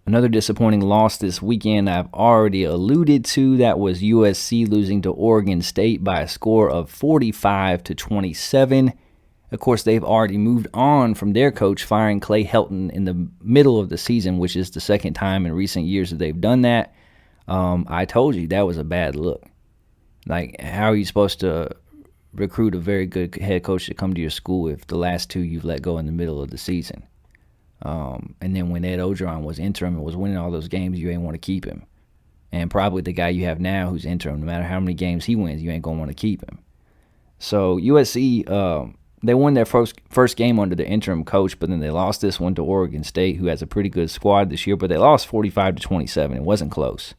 J: Another disappointing loss this weekend I've already alluded to. That was USC losing to Oregon State by a score of 45-27. Of course, they've already moved on from their coach firing Clay Helton in the middle of the season, which is the second time in recent years that they've done that. I told you that was a bad look. Like, how are you supposed to recruit a very good head coach to come to your school if the last 2 you've let go in the middle of the season? And then when Ed Orgeron was interim and was winning all those games, you ain't want to keep him. And probably the guy you have now who's interim, no matter how many games he wins, you ain't going to want to keep him. So USC, they won their first game under the interim coach, but then they lost this one to Oregon State, who has a pretty good squad this year, but they lost 45-27. It wasn't close.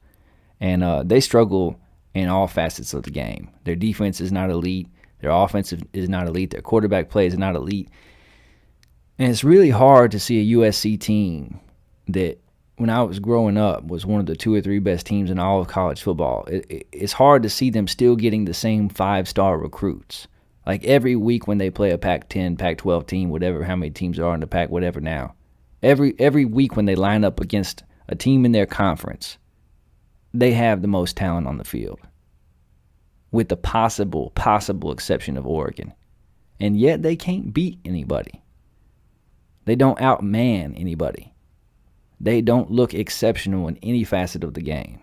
J: And they struggle in all facets of the game. Their defense is not elite. Their offense is not elite. Their quarterback play is not elite. And it's really hard to see a USC team that, when I was growing up, was one of the 2 or 3 best teams in all of college football. It's hard to see them still getting the same 5-star recruits. Like every week when they play a Pac-10, Pac-12 team, whatever, how many teams are in the Pac, whatever now. Every week when they line up against a team in their conference, they have the most talent on the field, with the possible exception of Oregon. And yet they can't beat anybody. They don't outman anybody. They don't look exceptional in any facet of the game.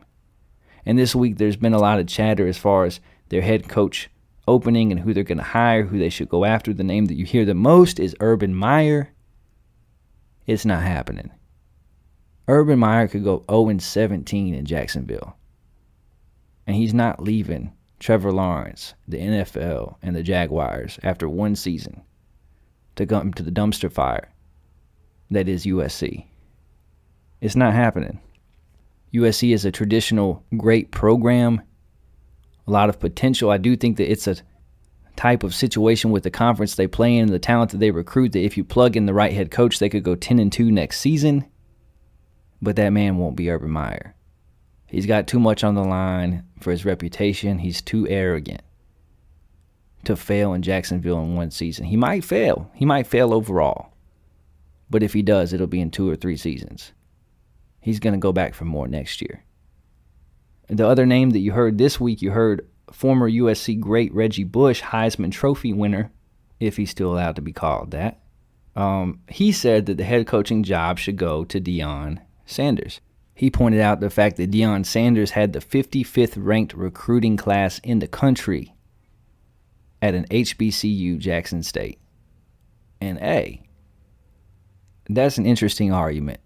J: And this week there's been a lot of chatter as far as their head coach opening and who they're going to hire, who they should go after. The name that you hear the most is Urban Meyer. It's not happening. Urban Meyer could go 0-17 in Jacksonville. And he's not leaving Trevor Lawrence, the NFL, and the Jaguars after one season to come to the dumpster fire that is USC. It's not happening. USC is a traditional great program, a lot of potential. I do think that it's a type of situation with the conference they play in and the talent that they recruit that if you plug in the right head coach, they could go 10-2 next season. But that man won't be Urban Meyer. He's got too much on the line for his reputation. He's too arrogant to fail in Jacksonville in one season. He might fail. He might fail overall. But if he does, it'll be in 2 or 3 seasons. He's going to go back for more next year. And the other name that you heard this week, you heard former USC great Reggie Bush, Heisman Trophy winner, if he's still allowed to be called that. He said that the head coaching job should go to Deion Sanders. He pointed out the fact that Deion Sanders had the 55th ranked recruiting class in the country at an HBCU, Jackson State. And that's an interesting argument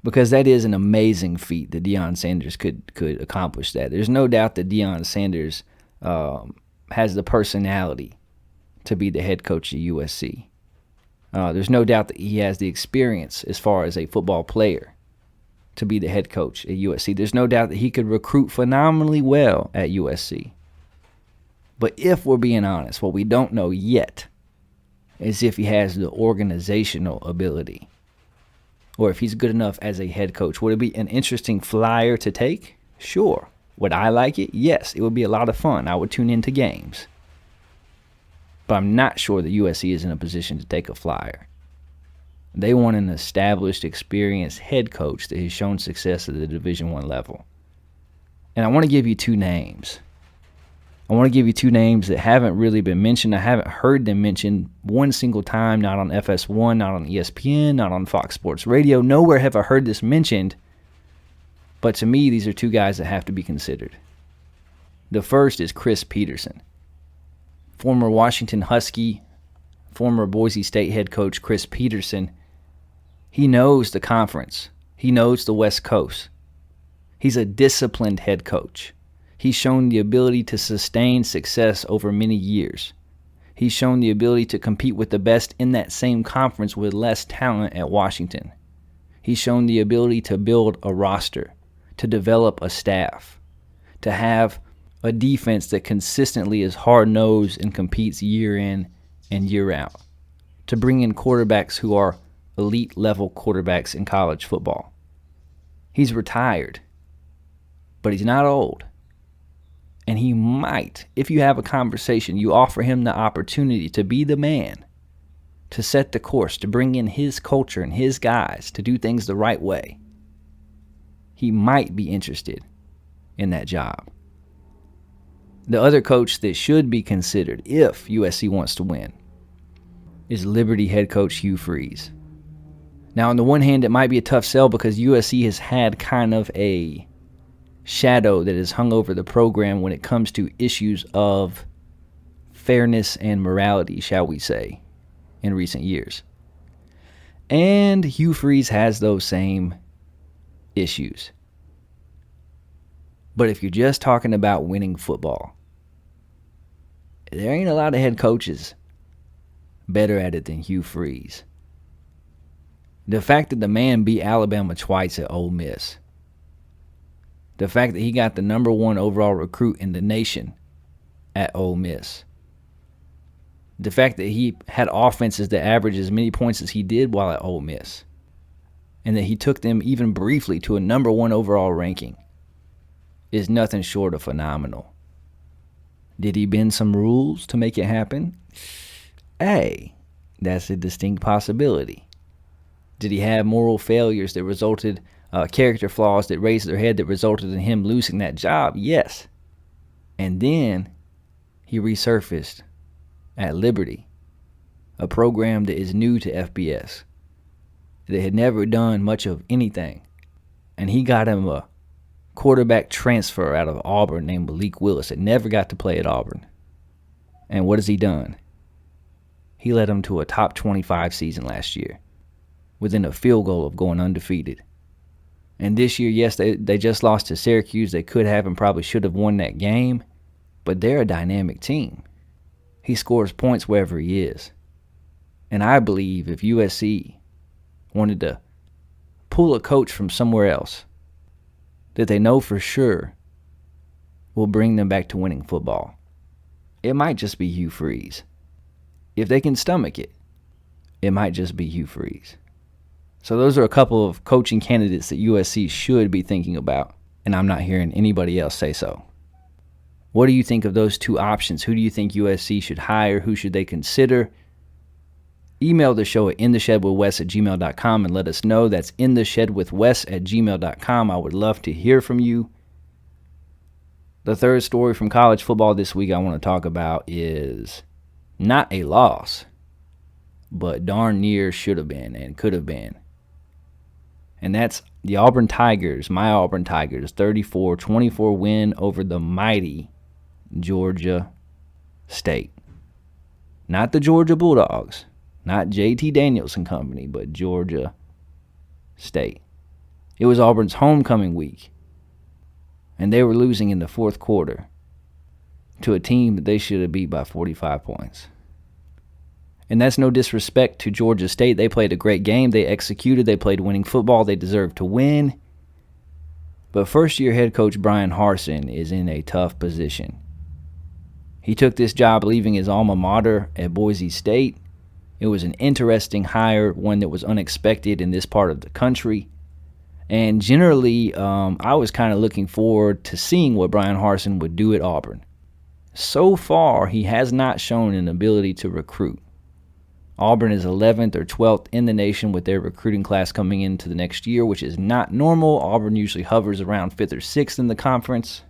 J: because that is an amazing feat that Deion Sanders could accomplish that. There's no doubt that Deion Sanders has the personality to be the head coach at USC. There's no doubt that he has the experience as far as a football player to be the head coach at USC. There's no doubt that he could recruit phenomenally well at USC. But if we're being honest, what we don't know yet is if he has the organizational ability or if he's good enough as a head coach. Would it be an interesting flyer to take? Sure. Would I like it? Yes. It would be a lot of fun. I would tune into games. But I'm not sure that USC is in a position to take a flyer. They want an established, experienced head coach that has shown success at the Division I level. And I want to give you two names. I want to give you two names that haven't really been mentioned. I haven't heard them mentioned one single time, not on FS1, not on ESPN, not on Fox Sports Radio. Nowhere have I heard this mentioned. But to me, these are two guys that have to be considered. The first is Chris Petersen. Former Washington Husky, former Boise State head coach Chris Petersen. He knows the conference. He knows the West Coast. He's a disciplined head coach. He's shown the ability to sustain success over many years. He's shown the ability to compete with the best in that same conference with less talent at Washington. He's shown the ability to build a roster, to develop a staff, to have a defense that consistently is hard-nosed and competes year in and year out, to bring in quarterbacks who are elite-level quarterbacks in college football. He's retired, but he's not old. And he might, if you have a conversation, you offer him the opportunity to be the man, to set the course, to bring in his culture and his guys to do things the right way. He might be interested in that job. The other coach that should be considered if USC wants to win is Liberty head coach Hugh Freeze. Now, on the one hand, it might be a tough sell because USC has had kind of a shadow that has hung over the program when it comes to issues of fairness and morality, shall we say, in recent years. And Hugh Freeze has those same issues. But if you're just talking about winning football, there ain't a lot of head coaches better at it than Hugh Freeze. The fact that the man beat Alabama twice at Ole Miss, the fact that he got the number 1 overall recruit in the nation at Ole Miss, the fact that he had offenses that averaged as many points as he did while at Ole Miss, and that he took them even briefly to a number 1 overall ranking, is nothing short of phenomenal. Did he bend some rules to make it happen? Hey, that's a distinct possibility. Did he have moral failures that resulted, character flaws that raised their head that resulted in him losing that job? Yes. And then he resurfaced at Liberty, a program that is new to FBS, that had never done much of anything. And he got him a quarterback transfer out of Auburn named Malik Willis that never got to play at Auburn. And what has he done? He led them to a top 25 season last year, within a field goal of going undefeated. And this year, yes, they just lost to Syracuse. They could have and probably should have won that game, but they're a dynamic team. He scores points wherever he is. And I believe if USC wanted to pull a coach from somewhere else that they know for sure will bring them back to winning football, it might just be Hugh Freeze. If they can stomach it, it might just be Hugh Freeze. So those are a couple of coaching candidates that USC should be thinking about, and I'm not hearing anybody else say so. What do you think of those two options? Who do you think USC should hire? Who should they consider? Email the show at intheshedwithwes@gmail.com and let us know. That's intheshedwithwes@gmail.com. I would love to hear from you. The third story from college football this week I want to talk about is not a loss, but darn near should have been and could have been. And that's the Auburn Tigers, my Auburn Tigers, 34-24 win over the mighty Georgia State. Not the Georgia Bulldogs, not JT Daniels and company, but Georgia State. It was Auburn's homecoming week, and they were losing in the fourth quarter to a team that they should have beat by 45 points. And that's no disrespect to Georgia State. They played a great game. They executed. They played winning football. They deserved to win. But first-year head coach Brian Harsin is in a tough position. He took this job leaving his alma mater at Boise State. It was an interesting hire, one that was unexpected in this part of the country. And generally, I was kind of looking forward to seeing what Brian Harsin would do at Auburn. So far, he has not shown an ability to recruit. Auburn is 11th or 12th in the nation with their recruiting class coming into the next year, which is not normal. Auburn usually hovers around 5th or 6th in the conference.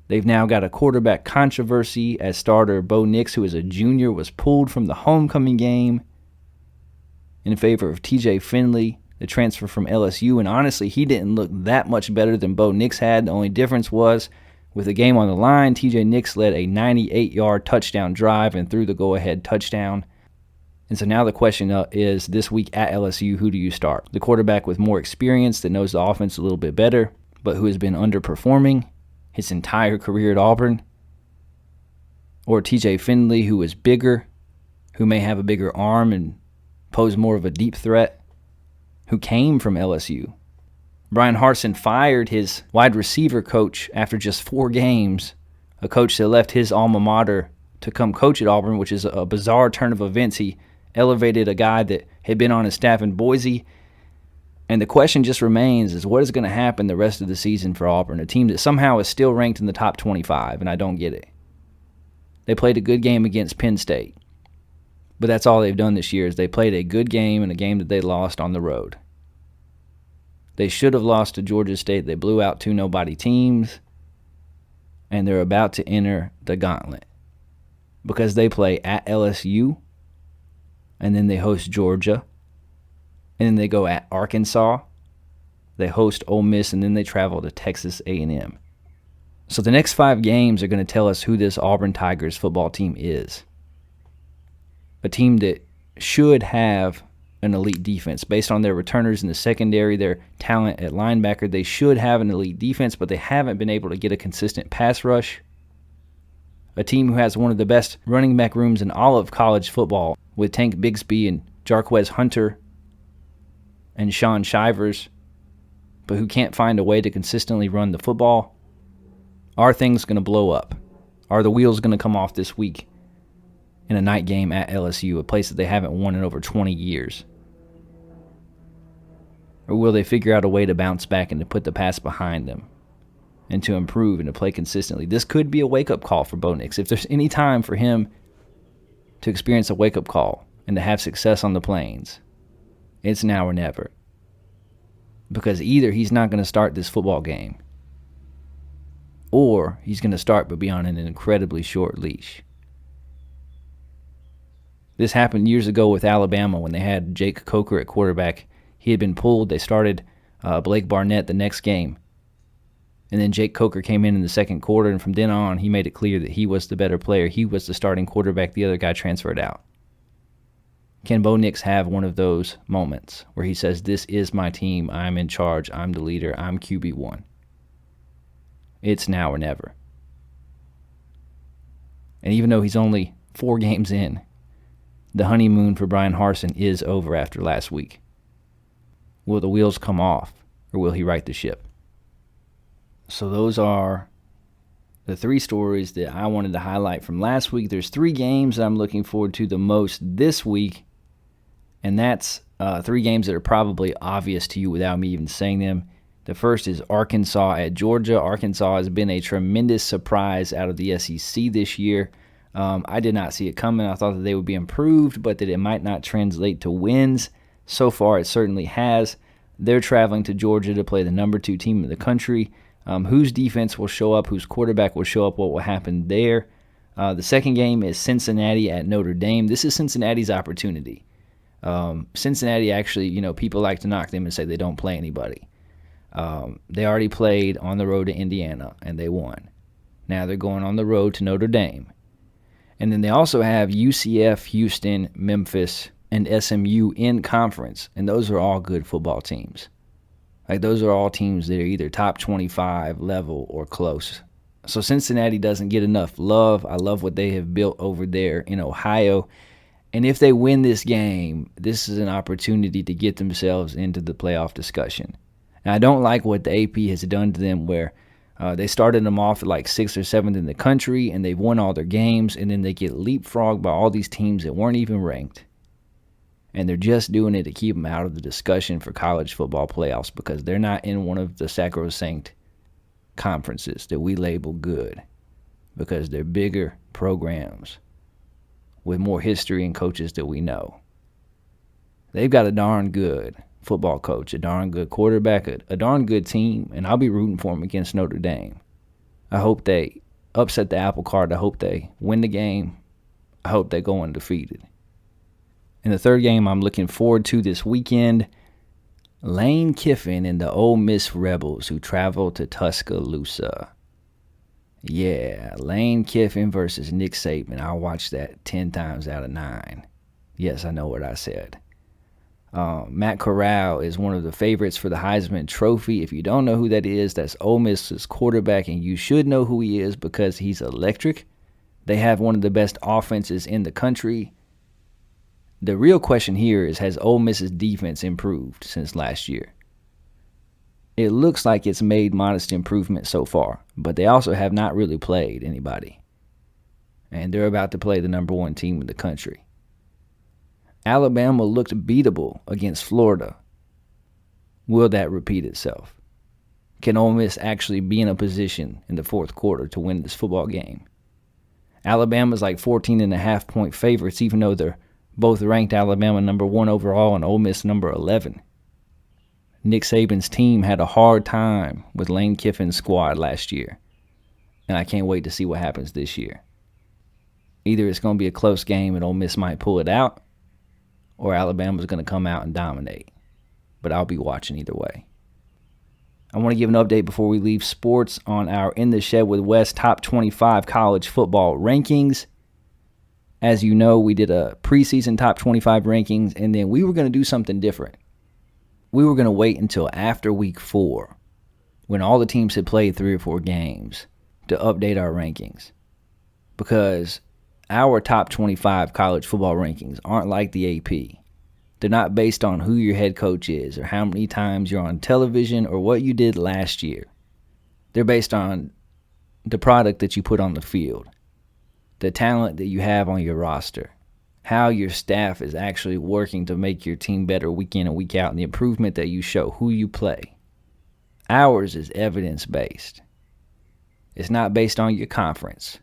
J: They've now got a quarterback controversy as starter Bo Nix, who is a junior, was pulled from the homecoming game in favor of TJ Finley, the transfer from LSU. And honestly, he didn't look that much better than Bo Nix had. The only difference was, with the game on the line, TJ Nix led a 98-yard touchdown drive and threw the go-ahead touchdown. And so now the question is, this week at LSU, who do you start? The quarterback with more experience that knows the offense a little bit better, but who has been underperforming his entire career at Auburn? Or TJ Finley, who is bigger, who may have a bigger arm and pose more of a deep threat, who came from LSU? Brian Harsin fired his wide receiver coach after just 4 games, a coach that left his alma mater to come coach at Auburn, which is a bizarre turn of events. He elevated a guy that had been on his staff in Boise. And the question just remains is, what is going to happen the rest of the season for Auburn, a team that somehow is still ranked in the top 25, and I don't get it. They played a good game against Penn State, but that's all they've done this year is they played a good game and a game that they lost on the road. They should have lost to Georgia State. They blew out 2 nobody teams, and they're about to enter the gauntlet because they play at LSU, and then they host Georgia, and then they go at Arkansas, they host Ole Miss, and then they travel to Texas A&M. So the next 5 games are going to tell us who this Auburn Tigers football team is. A team that should have an elite defense. Based on their returners in the secondary, their talent at linebacker, they should have an elite defense, but they haven't been able to get a consistent pass rush. A team who has one of the best running back rooms in all of college football with Tank Bigsby and Jarquez Hunter and Sean Shivers, but who can't find a way to consistently run the football. Are things going to blow up? Are the wheels going to come off this week in a night game at LSU, a place that they haven't won in over 20 years? Or will they figure out a way to bounce back and to put the past behind them and to improve and to play consistently? This could be a wake-up call for Bo Nix. If there's any time for him to experience a wake-up call and to have success on the plains, it's now or never. Because either he's not going to start this football game, or he's going to start but be on an incredibly short leash. This happened years ago with Alabama when they had Jake Coker at quarterback. He had been pulled. They started Blake Barnett the next game. And then Jake Coker came in the second quarter, and from then on, he made it clear that he was the better player. He was the starting quarterback. The other guy transferred out. Can Bo Nix have one of those moments where he says, this is my team, I'm in charge, I'm the leader, I'm QB1? It's now or never. And even though he's only 4 games in, the honeymoon for Brian Harsin is over after last week. Will the wheels come off, or will he right the ship? So those are the 3 stories that I wanted to highlight from last week. There's 3 games that I'm looking forward to the most this week, and that's 3 games that are probably obvious to you without me even saying them. The first is Arkansas at Georgia. Arkansas has been a tremendous surprise out of the SEC this year. I did not see it coming. I thought that they would be improved, but that it might not translate to wins. So far, it certainly has. They're traveling to Georgia to play the number 2 team in the country. Whose defense will show up, whose quarterback will show up, what will happen there. The second game is Cincinnati at Notre Dame. This is Cincinnati's opportunity. Cincinnati actually, people like to knock them and say they don't play anybody. They already played on the road to Indiana, and they won. Now they're going on the road to Notre Dame. And then they also have UCF, Houston, Memphis, and SMU in conference, and those are all good football teams. Like, those are all teams that are either top 25 level or close. So Cincinnati doesn't get enough love. I love what they have built over there in Ohio. And if they win this game, this is an opportunity to get themselves into the playoff discussion. And I don't like what the AP has done to them, where they started them off at like 6th or 7th in the country, and they've won all their games, and then they get leapfrogged by all these teams that weren't even ranked. And they're just doing it to keep them out of the discussion for college football playoffs, because they're not in one of the sacrosanct conferences that we label good, because they're bigger programs with more history and coaches that we know. They've got a darn good football coach, a darn good quarterback, a darn good team, and I'll be rooting for them against Notre Dame. I hope they upset the apple cart. I hope they win the game. I hope they go undefeated. And the third game I'm looking forward to this weekend, Lane Kiffin and the Ole Miss Rebels, who travel to Tuscaloosa. Yeah, Lane Kiffin versus Nick Saban. I'll watch that 10 times out of 9. Yes, I know what I said. Matt Corral is one of the favorites for the Heisman Trophy. If you don't know who that is, that's Ole Miss's quarterback, and you should know who he is because he's electric. They have one of the best offenses in the country. The real question here is, has Ole Miss's defense improved since last year? It looks like it's made modest improvement so far, but they also have not really played anybody. And they're about to play the number 1 team in the country. Alabama looked beatable against Florida. Will that repeat itself? Can Ole Miss actually be in a position in the fourth quarter to win this football game? Alabama's like 14.5-point favorites, even though they're both ranked. Alabama number 1 overall and Ole Miss number 11. Nick Saban's team had a hard time with Lane Kiffin's squad last year, and I can't wait to see what happens this year. Either it's going to be a close game and Ole Miss might pull it out, or Alabama's going to come out and dominate. But I'll be watching either way. I want to give an update before we leave sports on our In the Shed with Wes top 25 college football rankings. As you know, we did a preseason top 25 rankings, and then we were going to do something different. We were going to wait until after week 4, when all the teams had played 3 or 4 games, to update our rankings. Because our top 25 college football rankings aren't like the AP. They're not based on who your head coach is or how many times you're on television or what you did last year. They're based on the product that you put on the field, the talent that you have on your roster, how your staff is actually working to make your team better week in and week out, and the improvement that you show, who you play. Ours is evidence-based. It's not based on your conference.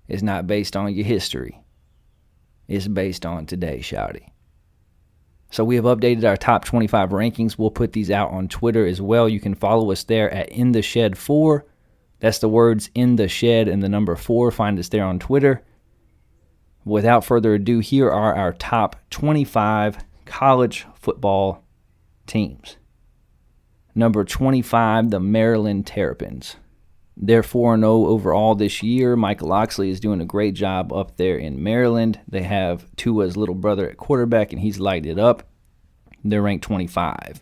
J: It's not based on your history. It's based on today, shawty. So we have updated our top 25 rankings. We'll put these out on Twitter as well. You can follow us there at In The Shed 4. That's the words In The Shed and the number 4. Find us there on Twitter. Without further ado, here are our top 25 college football teams. Number 25, the Maryland Terrapins. They're 4-0 overall this year. Michael Locksley is doing a great job up there in Maryland. They have Tua's little brother at quarterback, and he's lighted it up. They're ranked 25.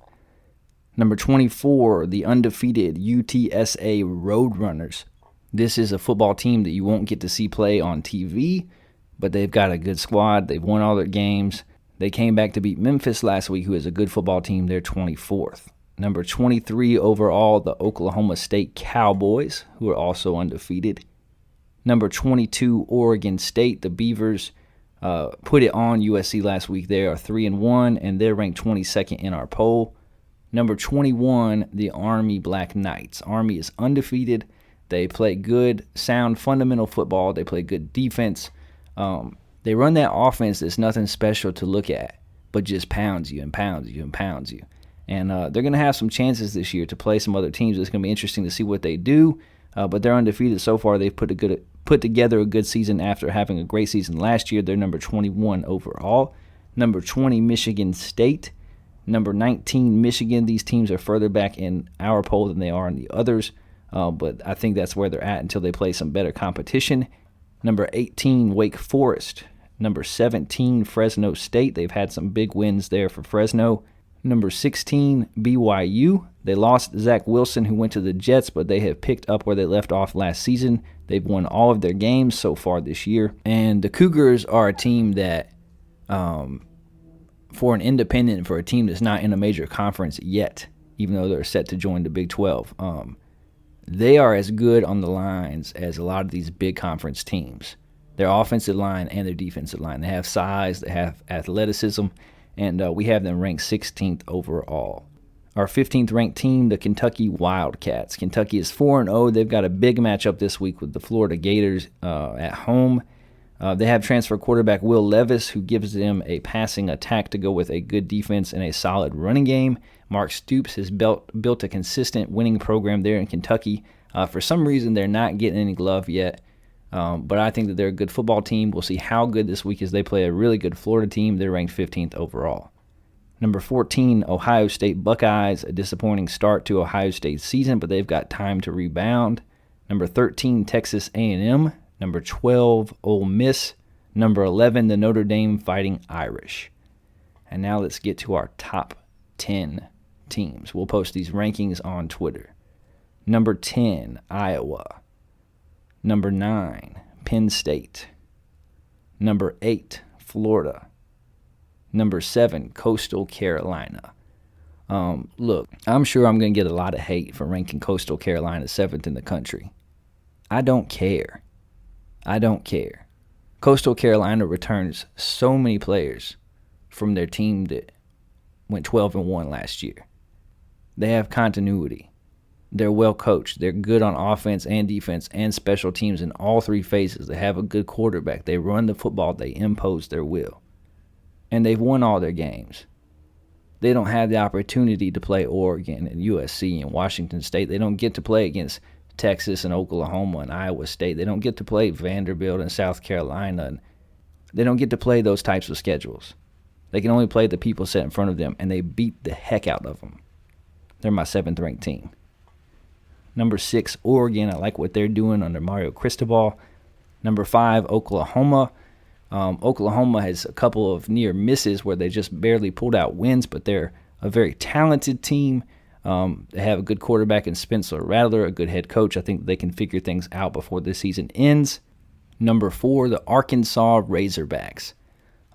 J: Number 24, the undefeated UTSA Roadrunners. This is a football team that you won't get to see play on TV, but they've got a good squad. They've won all their games. They came back to beat Memphis last week, who is a good football team. They're 24th. Number 23 overall, the Oklahoma State Cowboys, who are also undefeated. Number 22, Oregon State. The Beavers put it on USC last week. They are 3-1, and they're ranked 22nd in our poll. Number 21, the Army Black Knights. Army is undefeated. They play good, sound, fundamental football. They play good defense. They run that offense that's nothing special to look at, but just pounds you and pounds you and pounds you. And they're going to have some chances this year to play some other teams. It's going to be interesting to see what they do. But they're undefeated so far. They've put together a good season after having a great season last year. They're number 21 overall. Number 20, Michigan State. Number 19, Michigan. These teams are further back in our poll than they are in the others, but I think that's where they're at until they play some better competition. Number 18, Wake Forest. Number 17, Fresno State. They've had some big wins there for Fresno. Number 16, BYU. They lost Zach Wilson, who went to the Jets, but they have picked up where they left off last season. They've won all of their games so far this year. And the Cougars are a team that, for an independent, for a team that's not in a major conference yet, even though they're set to join the Big 12, they are as good on the lines as a lot of these big conference teams. Their offensive line and their defensive line. They have size, they have athleticism, and we have them ranked 16th overall. Our 15th ranked team, the Kentucky Wildcats. Kentucky is 4-0. They've got a big matchup this week with the Florida Gators at home. They have transfer quarterback Will Levis, who gives them a passing attack to go with a good defense and a solid running game. Mark Stoops has built a consistent winning program there in Kentucky. For some reason, they're not getting any love yet. But I think that they're a good football team. We'll see how good this week is. They play a really good Florida team. They're ranked 15th overall. Number 14, Ohio State Buckeyes. A disappointing start to Ohio State's season, but they've got time to rebound. Number 13, Texas A&M. Number 12, Ole Miss. Number 11, the Notre Dame Fighting Irish. And now let's get to our top 10 teams. We'll post these rankings on Twitter. Number 10, Iowa. Number 9, Penn State. Number 8, Florida. Number 7, Coastal Carolina. Look, I'm sure I'm going to get a lot of hate for ranking Coastal Carolina 7th in the country. I don't care. Coastal Carolina returns so many players from their team that went 12-1 last year. They have continuity. They're well coached. They're good on offense and defense and special teams in all three phases. They have a good quarterback. They run the football. They impose their will. And they've won all their games. They don't have the opportunity to play Oregon and USC and Washington State. They don't get to play against Texas and Oklahoma and Iowa State. They don't get to play Vanderbilt and South Carolina. And they don't get to play those types of schedules. They can only play the people set in front of them, and they beat the heck out of them. They're my 7th ranked team. Number 6, Oregon. I like what they're doing under Mario Cristobal. Number 5, Oklahoma. Oklahoma has a couple of near misses where they just barely pulled out wins, but they're a very talented team. They have a good quarterback in Spencer Rattler, a good head coach. I think they can figure things out before the season ends. Number 4, the Arkansas Razorbacks.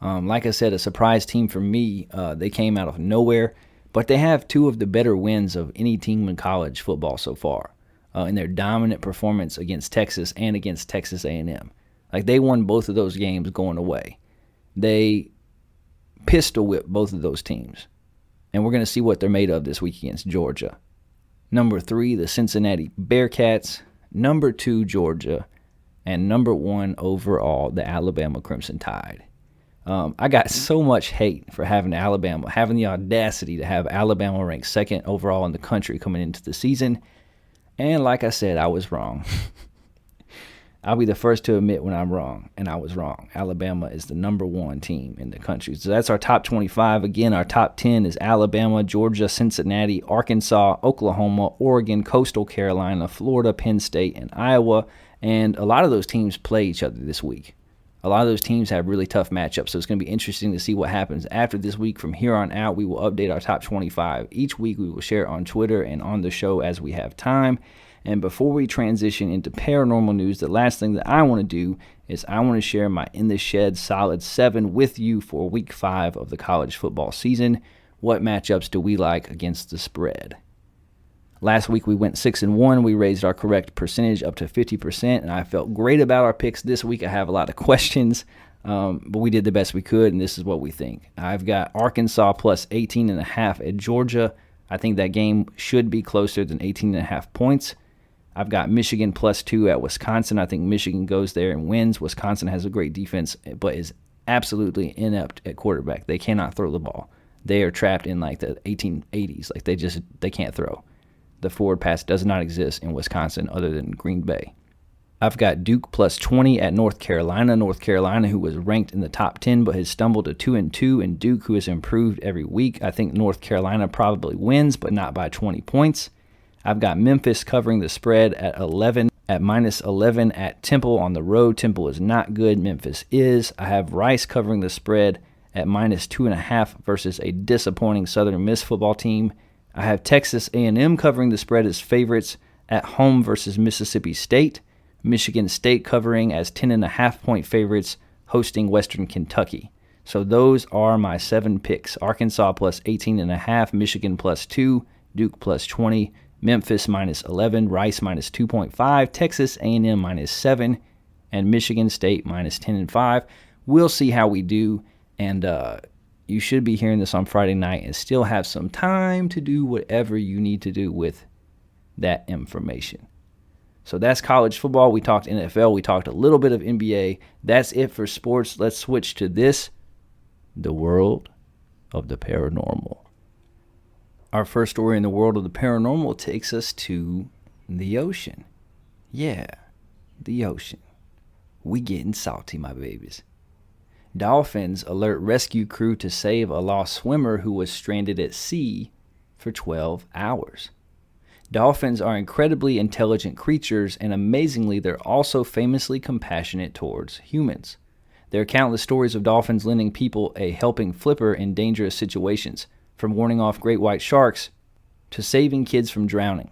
J: Like I said, a surprise team for me. They came out of nowhere, but they have 2 of the better wins of any team in college football so far in their dominant performance against Texas and against Texas A&M. Like, they won both of those games going away. They pistol whipped both of those teams. And we're going to see what they're made of this week against Georgia. Number 3, the Cincinnati Bearcats. Number 2, Georgia. And number 1 overall, the Alabama Crimson Tide. I got so much hate for having the audacity to have Alabama ranked 2nd overall in the country coming into the season. And like I said, I was wrong. I'll be the first to admit when I'm wrong, and I was wrong. Alabama is the number 1 team in the country. So that's our top 25. Again, our top 10 is Alabama, Georgia, Cincinnati, Arkansas, Oklahoma, Oregon, Coastal Carolina, Florida, Penn State, and Iowa. And a lot of those teams play each other this week. A lot of those teams have really tough matchups, so it's going to be interesting to see what happens after this week. From here on out, we will update our top 25. Each week, we will share it on Twitter and on the show as we have time. And before we transition into paranormal news, the last thing that I want to do is I want to share my In the Shed Solid 7 with you for Week 5 of the college football season. What matchups do we like against the spread? Last week we went 6-1. We raised our correct percentage up to 50%, and I felt great about our picks. This week I have a lot of questions, but we did the best we could, and this is what we think. I've got Arkansas plus 18.5 at Georgia. I think that game should be closer than 18.5 points. I've got Michigan plus 2 at Wisconsin. I think Michigan goes there and wins. Wisconsin has a great defense, but is absolutely inept at quarterback. They cannot throw the ball. They are trapped in like the 1880s. Like they can't throw. The forward pass does not exist in Wisconsin other than Green Bay. I've got Duke plus 20 at North Carolina. North Carolina, who was ranked in the top 10 but has stumbled to 2-2, and Duke, who has improved every week. I think North Carolina probably wins, but not by 20 points. I've got Memphis covering the spread at 11, at minus 11 at Temple on the road. Temple is not good. Memphis is. I have Rice covering the spread at minus 2.5 versus a disappointing Southern Miss football team. I have Texas A&M covering the spread as favorites at home versus Mississippi State. Michigan State covering as 10.5-point favorites hosting Western Kentucky. So those are my 7 picks. Arkansas plus 18.5, Michigan plus 2, Duke plus 20, Memphis minus 11, Rice minus 2.5, Texas A&M minus 7, and Michigan State minus 10.5. We'll see how we do, and you should be hearing this on Friday night and still have some time to do whatever you need to do with that information. So that's college football. We talked NFL. We talked a little bit of NBA. That's it for sports. Let's switch to this, the world of the paranormal. Our first story in the world of the paranormal takes us to the ocean. Yeah, the ocean. We getting salty, my babies. Dolphins alert rescue crew to save a lost swimmer who was stranded at sea for 12 hours. Dolphins are incredibly intelligent creatures, and amazingly, they're also famously compassionate towards humans. There are countless stories of dolphins lending people a helping flipper in dangerous situations, from warning off great white sharks to saving kids from drowning.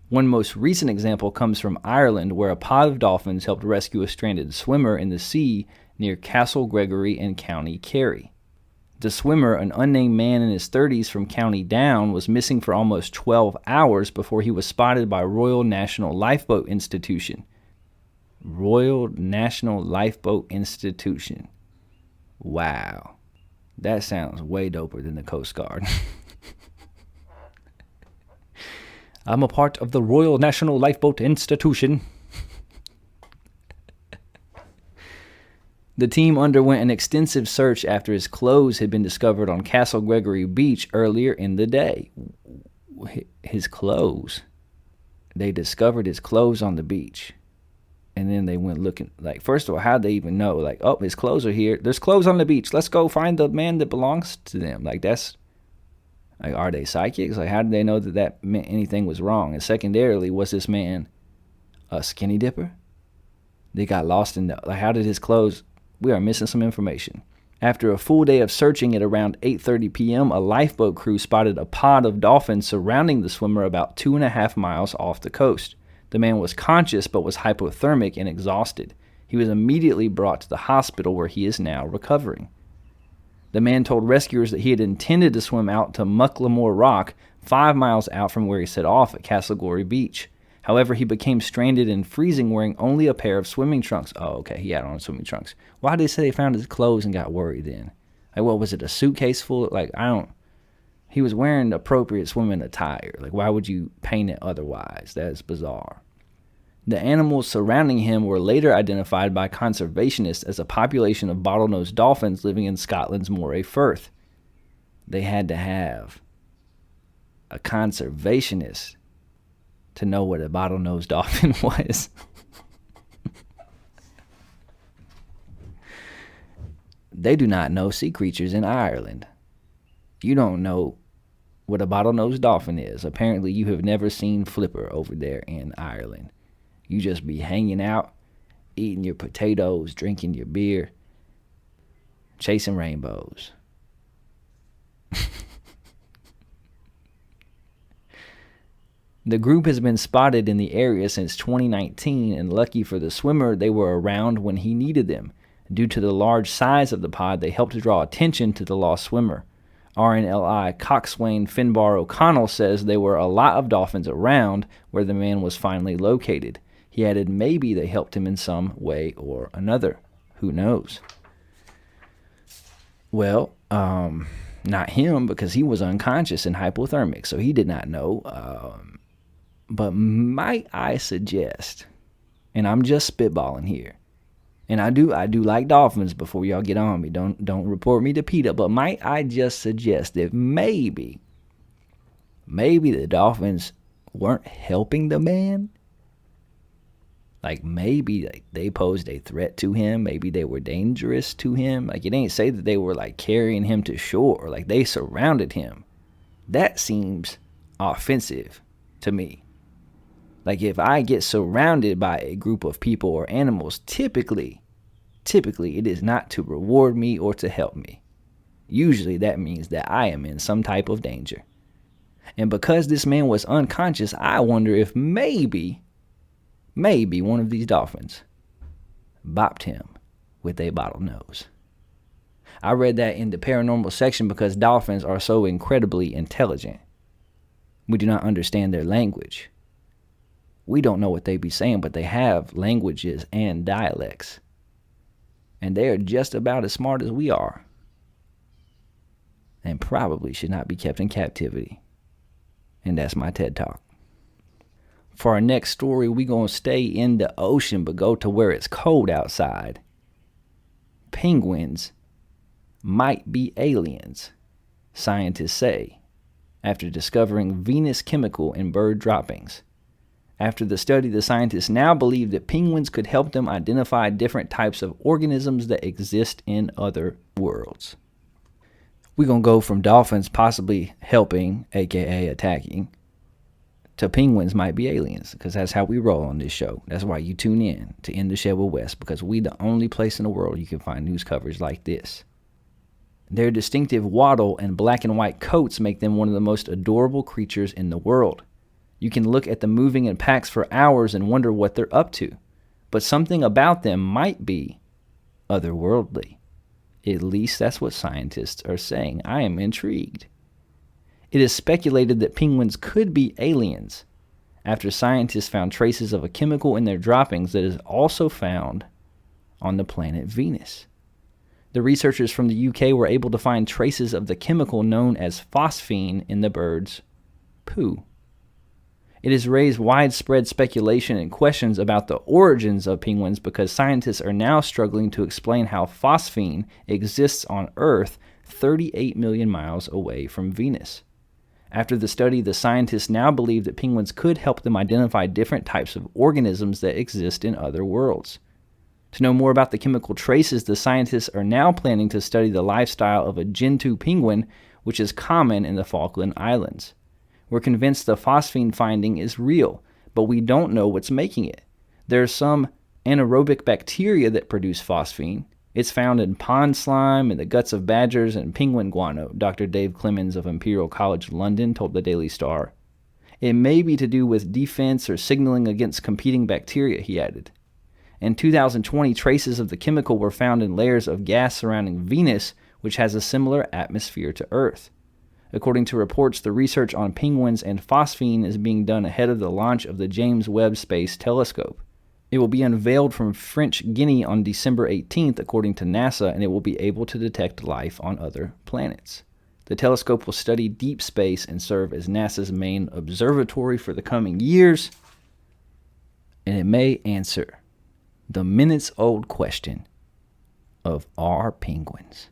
J: One most recent example comes from Ireland, where a pod of dolphins helped rescue a stranded swimmer in the sea near Castle Gregory in County Kerry. The swimmer, an unnamed man in his 30s from County Down, was missing for almost 12 hours before he was spotted by Royal National Lifeboat Institution. Royal National Lifeboat Institution. Wow. That sounds way doper than the Coast Guard. I'm a part of the Royal National Lifeboat Institution. The team underwent an extensive search after his clothes had been discovered on Castle Gregory Beach earlier in the day. His clothes. They discovered his clothes on the beach. And then they went looking. Like, first of all, how'd they even know? Like, oh, his clothes are here. There's clothes on the beach. Let's go find the man that belongs to them. Like, that's... Like, are they psychics? Like, how did they know that that meant anything was wrong? And secondarily, was this man a skinny dipper? They got lost in the... Like, how did his clothes... We are missing some information. After a full day of searching at around 8:30 p.m., a lifeboat crew spotted a pod of dolphins surrounding the swimmer about 2.5 miles off the coast. The man was conscious but was hypothermic and exhausted. He was immediately brought to the hospital where he is now recovering. The man told rescuers that he had intended to swim out to Mucklemore Rock, 5 miles out from where he set off at Castlegory Beach. However, he became stranded and freezing wearing only a pair of swimming trunks. Oh, okay, he had on swimming trunks. Why did they say they found his clothes and got worried then? Like, what was it, a suitcase full? Like, he was wearing appropriate swimming attire. Like, why would you paint it otherwise? That's bizarre. The animals surrounding him were later identified by conservationists as a population of bottlenose dolphins living in Scotland's Moray Firth. They had to have a conservationist to know what a bottlenose dolphin was. They do not know sea creatures in Ireland. You don't know what a bottlenose dolphin is. Apparently, you have never seen Flipper over there in Ireland. You just be hanging out, eating your potatoes, drinking your beer, chasing rainbows. The group has been spotted in the area since 2019, and lucky for the swimmer, they were around when he needed them. Due to the large size of the pod, they helped to draw attention to the lost swimmer. RNLI Coxswain Finbar O'Connell says there were a lot of dolphins around where the man was finally located. He added maybe they helped him in some way or another. Who knows? Well, not him, because he was unconscious and hypothermic, so he did not know. But might I suggest, and I'm just spitballing here, and I do like dolphins before y'all get on me. Don't report me to PETA, but might I just suggest that maybe the dolphins weren't helping the man? Like maybe like they posed a threat to him. Maybe they were dangerous to him. Like it ain't say that they were like carrying him to shore. Like they surrounded him. That seems offensive to me. Like if I get surrounded by a group of people or animals, typically it is not to reward me or to help me. Usually that means that I am in some type of danger. And because this man was unconscious, I wonder if maybe one of these dolphins bopped him with a bottlenose. I read that in the paranormal section because dolphins are so incredibly intelligent. We do not understand their language. We don't know what they be saying, but they have languages and dialects. And they are just about as smart as we are. And probably should not be kept in captivity. And that's my TED Talk. For our next story, we're going to stay in the ocean, but go to where it's cold outside. Penguins might be aliens, scientists say, after discovering Venus chemical in bird droppings. After the study, the scientists now believe that penguins could help them identify different types of organisms that exist in other worlds. We're going to go from dolphins possibly helping, aka attacking, to penguins might be aliens, because that's how we roll on this show. That's why you tune in to In the Shed with Wes, because we the only place in the world you can find news coverage like this. Their distinctive wattle and black and white coats make them one of the most adorable creatures in the world. You can look at them moving in packs for hours and wonder what they're up to, but something about them might be otherworldly. At least that's what scientists are saying. I am intrigued. It is speculated that penguins could be aliens after scientists found traces of a chemical in their droppings that is also found on the planet Venus. The researchers from the UK were able to find traces of the chemical known as phosphine in the bird's poo. It has raised widespread speculation and questions about the origins of penguins because scientists are now struggling to explain how phosphine exists on Earth 38 million miles away from Venus. After the study, the scientists now believe that penguins could help them identify different types of organisms that exist in other worlds. To know more about the chemical traces, the scientists are now planning to study the lifestyle of a gentoo penguin, which is common in the Falkland Islands. We're convinced the phosphine finding is real, but we don't know what's making it. There's some anaerobic bacteria that produce phosphine. It's found in pond slime, in the guts of badgers, and penguin guano, Dr. Dave Clemens of Imperial College London told the Daily Star. It may be to do with defense or signaling against competing bacteria, he added. In 2020, traces of the chemical were found in layers of gas surrounding Venus, which has a similar atmosphere to Earth. According to reports, the research on penguins and phosphine is being done ahead of the launch of the James Webb Space Telescope. It will be unveiled from French Guiana on December 18th, according to NASA, and it will be able to detect life on other planets. The telescope will study deep space and serve as NASA's main observatory for the coming years, and it may answer the minutes-old question of, are penguins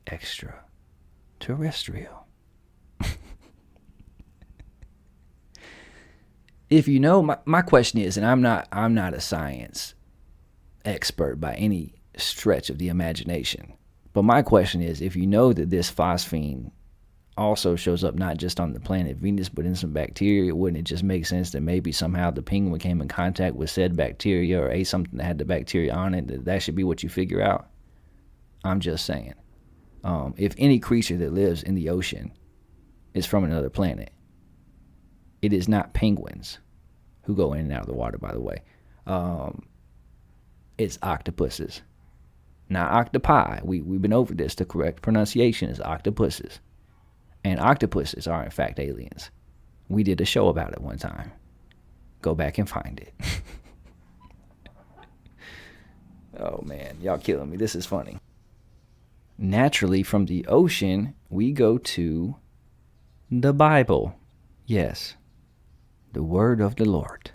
J: extraterrestrial? If you know, my question is, and I'm not a science expert by any stretch of the imagination, but my question is, if you know that this phosphine also shows up not just on the planet Venus, but in some bacteria, wouldn't it just make sense that maybe somehow the penguin came in contact with said bacteria or ate something that had the bacteria on it? That should be what you figure out. I'm just saying. If any creature that lives in the ocean is from another planet, it is not penguins, who go in and out of the water, by the way. It's octopuses. Not octopi. We've been over this. The correct pronunciation is octopuses. And octopuses are, in fact, aliens. We did a show about it one time. Go back and find it. Oh, man. Y'all killing me. This is funny. Naturally, from the ocean, we go to the Bible. Yes. The word of the Lord.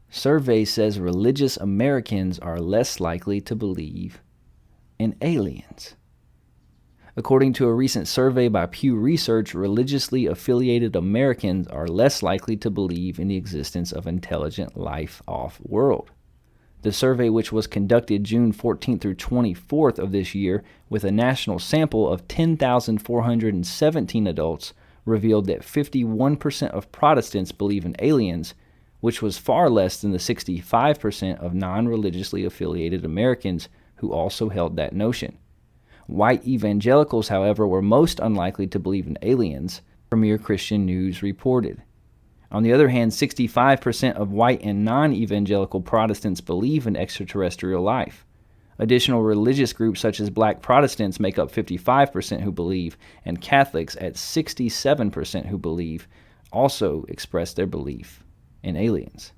J: Survey says religious Americans are less likely to believe in aliens. According to a recent survey by Pew Research, religiously affiliated Americans are less likely to believe in the existence of intelligent life off-world. The survey, which was conducted June 14th through 24th of this year with a national sample of 10,417 adults, revealed that 51% of Protestants believe in aliens, which was far less than the 65% of non-religiously affiliated Americans who also held that notion. White evangelicals, however, were most unlikely to believe in aliens, Premier Christian News reported. On the other hand, 65% of white and non-evangelical Protestants believe in extraterrestrial life. Additional religious groups such as Black Protestants make up 55% who believe, and Catholics at 67% who believe also express their belief in aliens.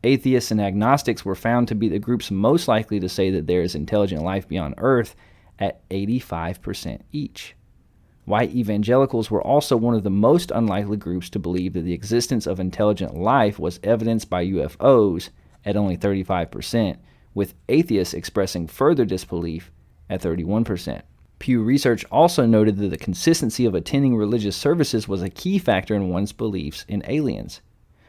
J: Atheists and agnostics were found to be the groups most likely to say that there is intelligent life beyond Earth at 85% each. White evangelicals were also one of the most unlikely groups to believe that the existence of intelligent life was evidenced by UFOs at only 35%, with atheists expressing further disbelief at 31%. Pew Research also noted that the consistency of attending religious services was a key factor in one's beliefs in aliens.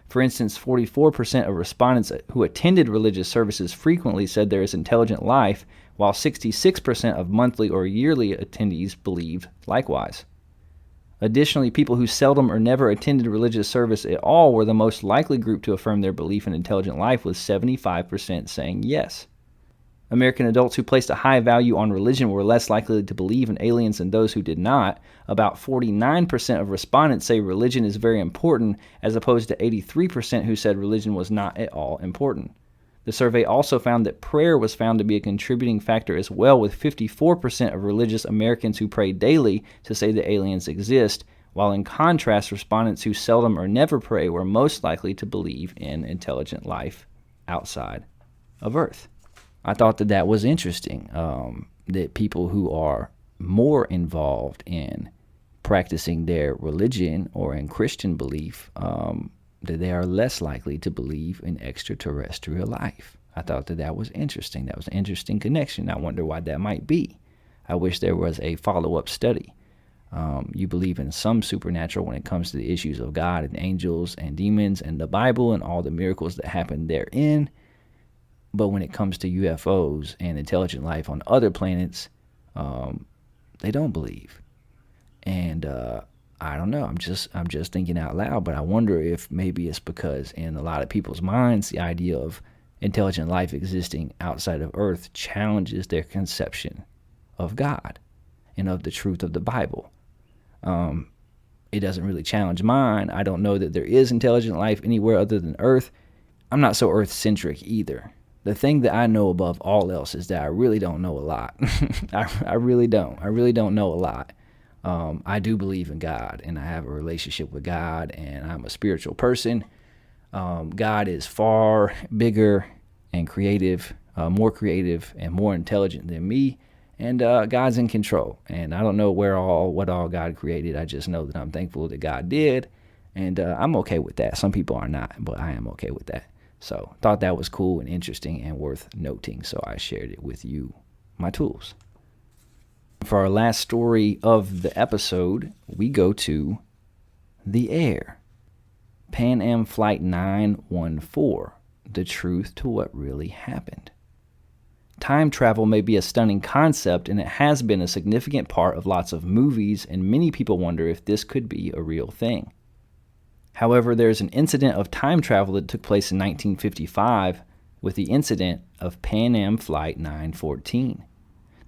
J: For instance, 44% of respondents who attended religious services frequently said there is intelligent life, while 66% of monthly or yearly attendees believed likewise. Additionally, people who seldom or never attended religious service at all were the most likely group to affirm their belief in intelligent life, with 75% saying yes. American adults who placed a high value on religion were less likely to believe in aliens than those who did not. About 49% of respondents say religion is very important, as opposed to 83% who said religion was not at all important. The survey also found that prayer was found to be a contributing factor as well, with 54% of religious Americans who pray daily to say that aliens exist, while in contrast, respondents who seldom or never pray were most likely to believe in intelligent life outside of Earth. I thought that that was interesting, that people who are more involved in practicing their religion or in Christian belief, that they are less likely to believe in extraterrestrial life. I thought that that was interesting. That was an interesting connection. I wonder why that might be. I wish there was a follow-up study. You believe in some supernatural when it comes to the issues of God and angels and demons and the Bible and all the miracles that happen therein. But when it comes to UFOs and intelligent life on other planets, they don't believe. And I don't know. I'm just thinking out loud, but I wonder if maybe it's because in a lot of people's minds, the idea of intelligent life existing outside of Earth challenges their conception of God and of the truth of the Bible. It doesn't really challenge mine. I don't know that there is intelligent life anywhere other than Earth. I'm not so Earth-centric either. The thing that I know above all else is that I really don't know a lot. I really don't. I really don't know a lot. I do believe in God, and I have a relationship with God, and I'm a spiritual person. God is far bigger and creative, more creative and more intelligent than me, and God's in control. And I don't know what all God created. I just know that I'm thankful that God did, and I'm okay with that. Some people are not, but I am okay with that. So thought that was cool and interesting and worth noting, so I shared it with you, my tools. For our last story of the episode, we go to the air. Pan Am Flight 914, the truth to what really happened. Time travel may be a stunning concept, and it has been a significant part of lots of movies, and many people wonder if this could be a real thing. However, there's an incident of time travel that took place in 1955 with the incident of Pan Am Flight 914.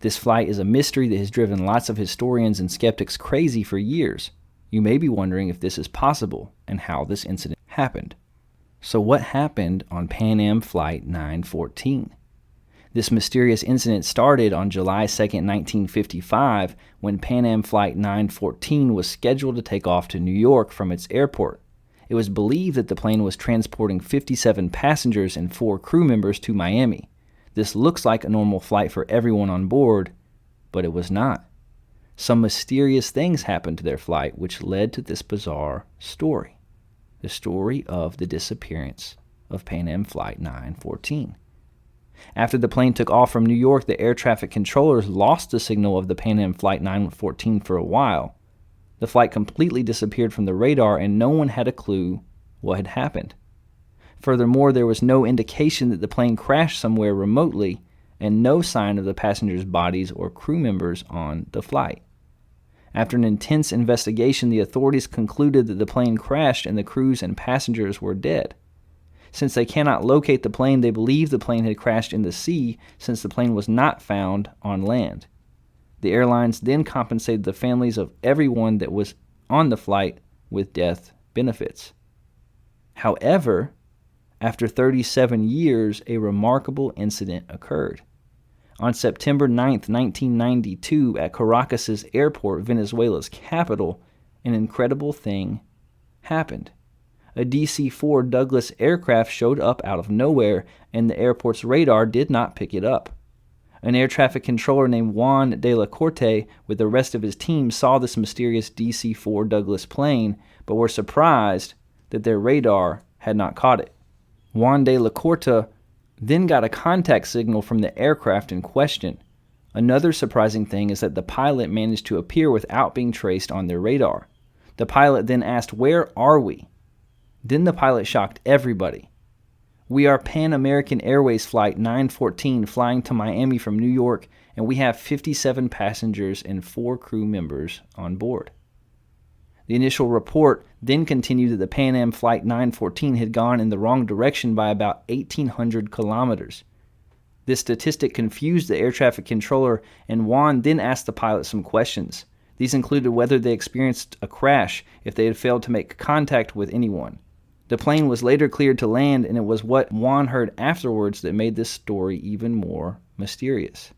J: This flight is a mystery that has driven lots of historians and skeptics crazy for years. You may be wondering if this is possible and how this incident happened. So what happened on Pan Am Flight 914? This mysterious incident started on July 2nd, 1955, when Pan Am Flight 914 was scheduled to take off to New York from its airport. It was believed that the plane was transporting 57 passengers and 4 crew members to Miami. This looks like a normal flight for everyone on board, but it was not. Some mysterious things happened to their flight, which led to this bizarre story. The story of the disappearance of Pan Am Flight 914. After the plane took off from New York, the air traffic controllers lost the signal of the Pan Am Flight 914 for a while. The flight completely disappeared from the radar, and no one had a clue what had happened. Furthermore, there was no indication that the plane crashed somewhere remotely, and no sign of the passengers' bodies or crew members on the flight. After an intense investigation, the authorities concluded that the plane crashed and the crews and passengers were dead. Since they cannot locate the plane, they believe the plane had crashed in the sea since the plane was not found on land. The airlines then compensated the families of everyone that was on the flight with death benefits. However, after 37 years, a remarkable incident occurred. On September 9, 1992, at Caracas' airport, Venezuela's capital, an incredible thing happened. A DC-4 Douglas aircraft showed up out of nowhere, and the airport's radar did not pick it up. An air traffic controller named Juan de la Corte, with the rest of his team, saw this mysterious DC-4 Douglas plane, but were surprised that their radar had not caught it. Juan de la Corte then got a contact signal from the aircraft in question. Another surprising thing is that the pilot managed to appear without being traced on their radar. The pilot then asked, "Where are we?" Then the pilot shocked everybody. "We are Pan American Airways Flight 914 flying to Miami from New York, and we have 57 passengers and 4 crew members on board." The initial report then continued that the Pan Am Flight 914 had gone in the wrong direction by about 1,800 kilometers. This statistic confused the air traffic controller, and Juan then asked the pilot some questions. These included whether they experienced a crash if they had failed to make contact with anyone. The plane was later cleared to land, and it was what Juan heard afterwards that made this story even more mysterious.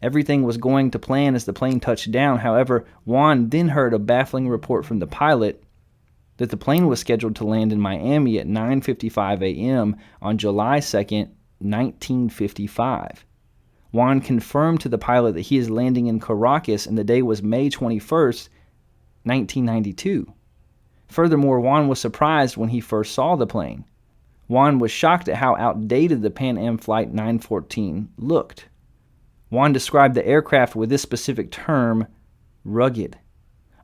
J: Everything was going to plan as the plane touched down. However, Juan then heard a baffling report from the pilot that the plane was scheduled to land in Miami at 9:55 a.m. on July 2nd, 1955. Juan confirmed to the pilot that he is landing in Caracas, and the day was May 21st, 1992. Furthermore, Juan was surprised when he first saw the plane. Juan was shocked at how outdated the Pan Am Flight 914 looked. Juan described the aircraft with this specific term, rugged.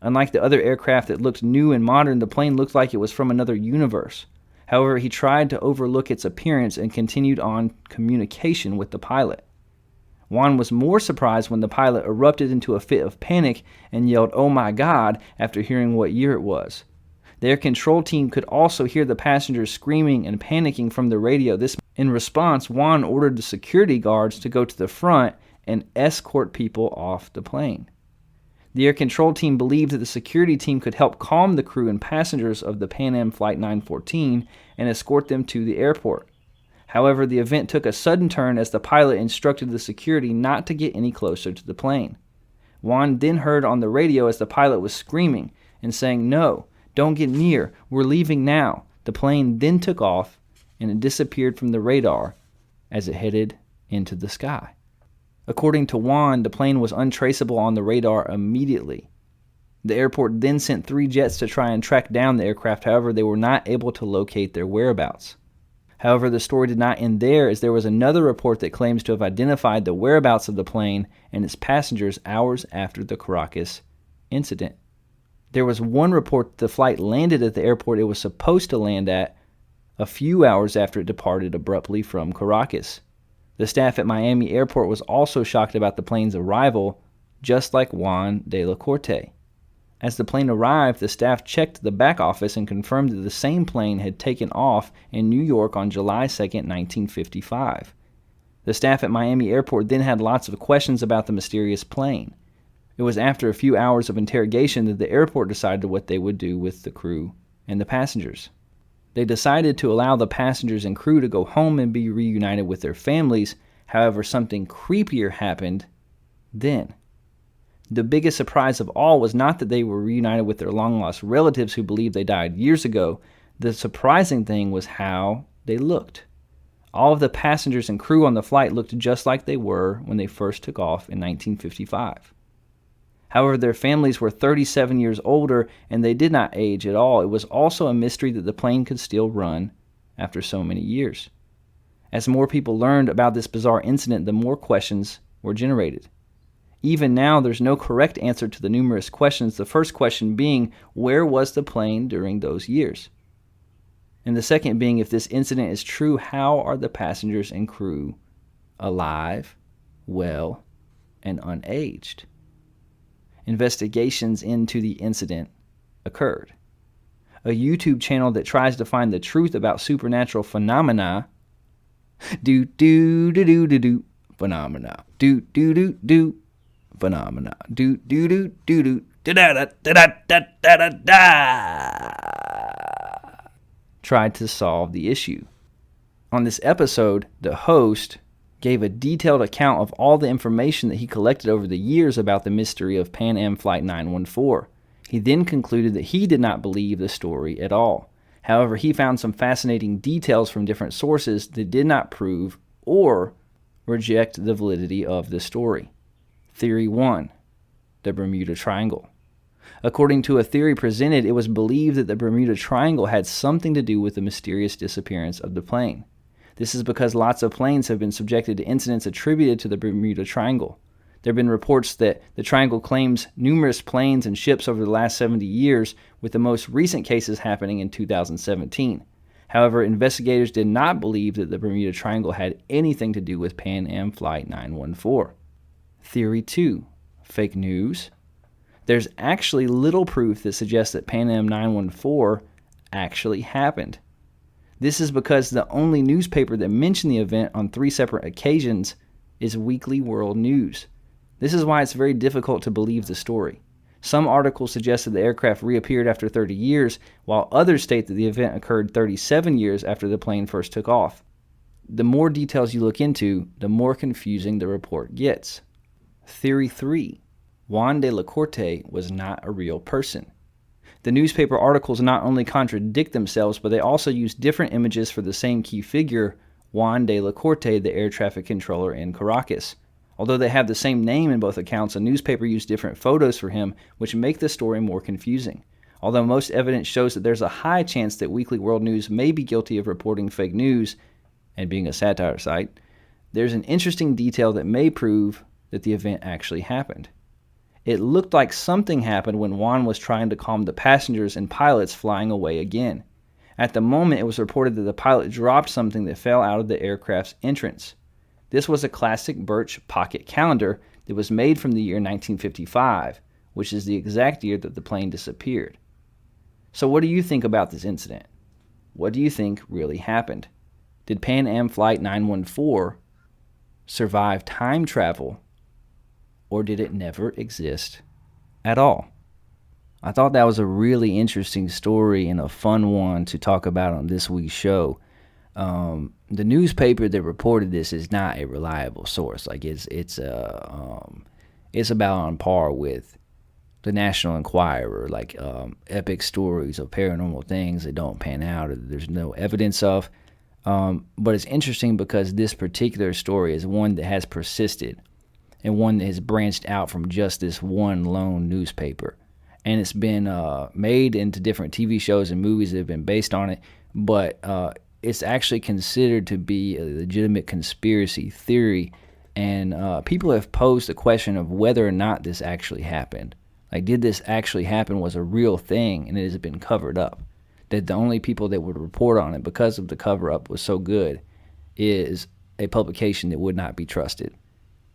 J: Unlike the other aircraft that looked new and modern, the plane looked like it was from another universe. However, he tried to overlook its appearance and continued on communication with the pilot. Juan was more surprised when the pilot erupted into a fit of panic and yelled, "Oh my God," after hearing what year it was. The air control team could also hear the passengers screaming and panicking from the radio. In response, Juan ordered the security guards to go to the front and escort people off the plane. The air control team believed that the security team could help calm the crew and passengers of the Pan Am Flight 914 and escort them to the airport. However, the event took a sudden turn as the pilot instructed the security not to get any closer to the plane. Juan then heard on the radio as the pilot was screaming and saying, "No, don't get near, we're leaving now." The plane then took off and it disappeared from the radar as it headed into the sky. According to Juan, the plane was untraceable on the radar immediately. The airport then sent 3 jets to try and track down the aircraft. However, they were not able to locate their whereabouts. However, the story did not end there, as there was another report that claims to have identified the whereabouts of the plane and its passengers hours after the Caracas incident. There was one report that the flight landed at the airport it was supposed to land at a few hours after it departed abruptly from Caracas. The staff at Miami Airport was also shocked about the plane's arrival, just like Juan de la Corte. As the plane arrived, the staff checked the back office and confirmed that the same plane had taken off in New York on July 2nd, 1955. The staff at Miami Airport then had lots of questions about the mysterious plane. It was after a few hours of interrogation that the airport decided what they would do with the crew and the passengers. They decided to allow the passengers and crew to go home and be reunited with their families. However, something creepier happened then. The biggest surprise of all was not that they were reunited with their long-lost relatives who believed they died years ago. The surprising thing was how they looked. All of the passengers and crew on the flight looked just like they were when they first took off in 1955. However, their families were 37 years older and they did not age at all. It was also a mystery that the plane could still run after so many years. As more people learned about this bizarre incident, the more questions were generated. Even now, there's no correct answer to the numerous questions, the first question being, where was the plane during those years? And the second being, if this incident is true, how are the passengers and crew alive, well, and unaged? Investigations into the incident occurred. A YouTube channel that tries to find the truth about supernatural phenomena, phenomena, phenomena, tried to solve the issue. On this episode, the host gave a detailed account of all the information that he collected over the years about the mystery of Pan Am Flight 914. He then concluded that he did not believe the story at all. However, he found some fascinating details from different sources that did not prove or reject the validity of the story. Theory 1. The Bermuda Triangle. According to a theory presented, it was believed that the Bermuda Triangle had something to do with the mysterious disappearance of the plane. This is because lots of planes have been subjected to incidents attributed to the Bermuda Triangle. There have been reports that the Triangle claims numerous planes and ships over the last 70 years, with the most recent cases happening in 2017. However, investigators did not believe that the Bermuda Triangle had anything to do with Pan Am Flight 914. Theory 2. Fake news. There's actually little proof that suggests that Pan Am 914 actually happened. This is because the only newspaper that mentioned the event on 3 separate occasions is Weekly World News. This is why it's very difficult to believe the story. Some articles suggest that the aircraft reappeared after 30 years, while others state that the event occurred 37 years after the plane first took off. The more details you look into, the more confusing the report gets. Theory 3. Juan de la Corte was not a real person. The newspaper articles not only contradict themselves, but they also use different images for the same key figure, Juan de la Corte, the air traffic controller in Caracas. Although they have the same name in both accounts, a newspaper used different photos for him, which make the story more confusing. Although most evidence shows that there's a high chance that Weekly World News may be guilty of reporting fake news and being a satire site, there's an interesting detail that may prove that the event actually happened. It looked like something happened when Juan was trying to calm the passengers and pilots flying away again. At the moment, it was reported that the pilot dropped something that fell out of the aircraft's entrance. This was a classic Birch pocket calendar that was made from the year 1955, which is the exact year that the plane disappeared. So what do you think about this incident? What do you think really happened? Did Pan Am Flight 914 survive time travel, or did it never exist at all? I thought that was a really interesting story and a fun one to talk about on this week's show. The newspaper that reported this is not a reliable source. Like it's about on par with the National Enquirer, like epic stories of paranormal things that don't pan out or there's no evidence of. But it's interesting because this particular story is one that has persisted and one that has branched out from just this one lone newspaper. And it's been made into different TV shows and movies that have been based on it, but it's actually considered to be a legitimate conspiracy theory, and people have posed the question of whether or not this actually happened. Like, did this actually happen, was a real thing, and it has been covered up? That the only people that would report on it, because of the cover-up was so good, is a publication that would not be trusted.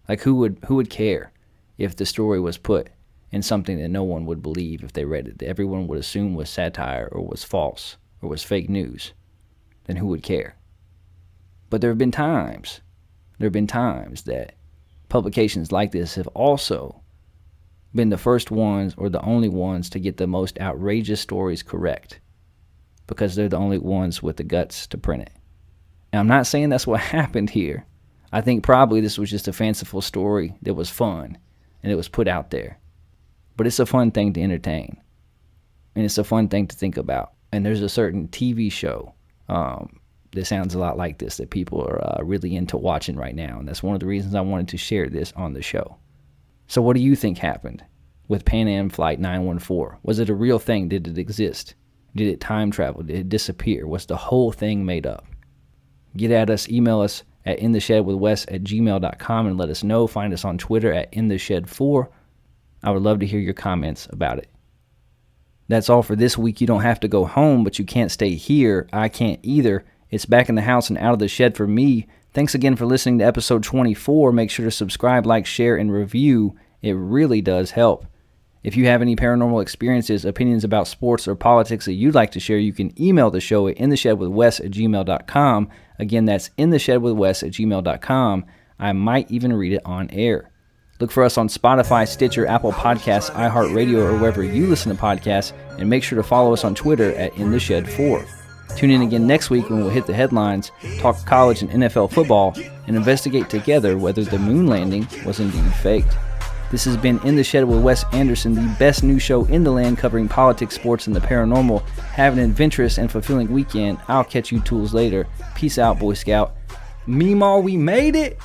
J: Like, who would care if the story was put in something that no one would believe if they read it, that everyone would assume was satire or was false or was fake news? Then who would care? But there have been times that publications like this have also been the first ones or the only ones to get the most outrageous stories correct, because they're the only ones with the guts to print it. And I'm not saying that's what happened here. I think probably this was just a fanciful story that was fun and it was put out there. But it's a fun thing to entertain, and it's a fun thing to think about. And there's a certain TV show that sounds a lot like this that people are really into watching right now, and that's one of the reasons I wanted to share this on the show. So what do you think happened with Pan Am Flight 914? Was it a real thing? Did it exist? Did it time travel? Did it disappear? Was the whole thing made up? Get at us, email us at intheshedwithwes@gmail.com and let us know. Find us on Twitter at intheshed4. I would love to hear your comments about it. That's all for this week. You don't have to go home, but you can't stay here. I can't either. It's back in the house and out of the shed for me. Thanks again for listening to episode 24. Make sure to subscribe, like, share, and review. It really does help. If you have any paranormal experiences, opinions about sports, or politics that you'd like to share, you can email the show at intheshedwithwes@gmail.com. Again, that's intheshedwithwes@gmail.com. I might even read it on air. Look for us on Spotify, Stitcher, Apple Podcasts, iHeartRadio, or wherever you listen to podcasts, and make sure to follow us on Twitter at InTheShed4. Tune in again next week when we'll hit the headlines, talk college and NFL football, and investigate together whether the moon landing was indeed faked. This has been In the Shed with Wes Anderson, the best news show in the land covering politics, sports, and the paranormal. Have an adventurous and fulfilling weekend. I'll catch you tools later. Peace out, Boy Scout. Meemaw, we made it!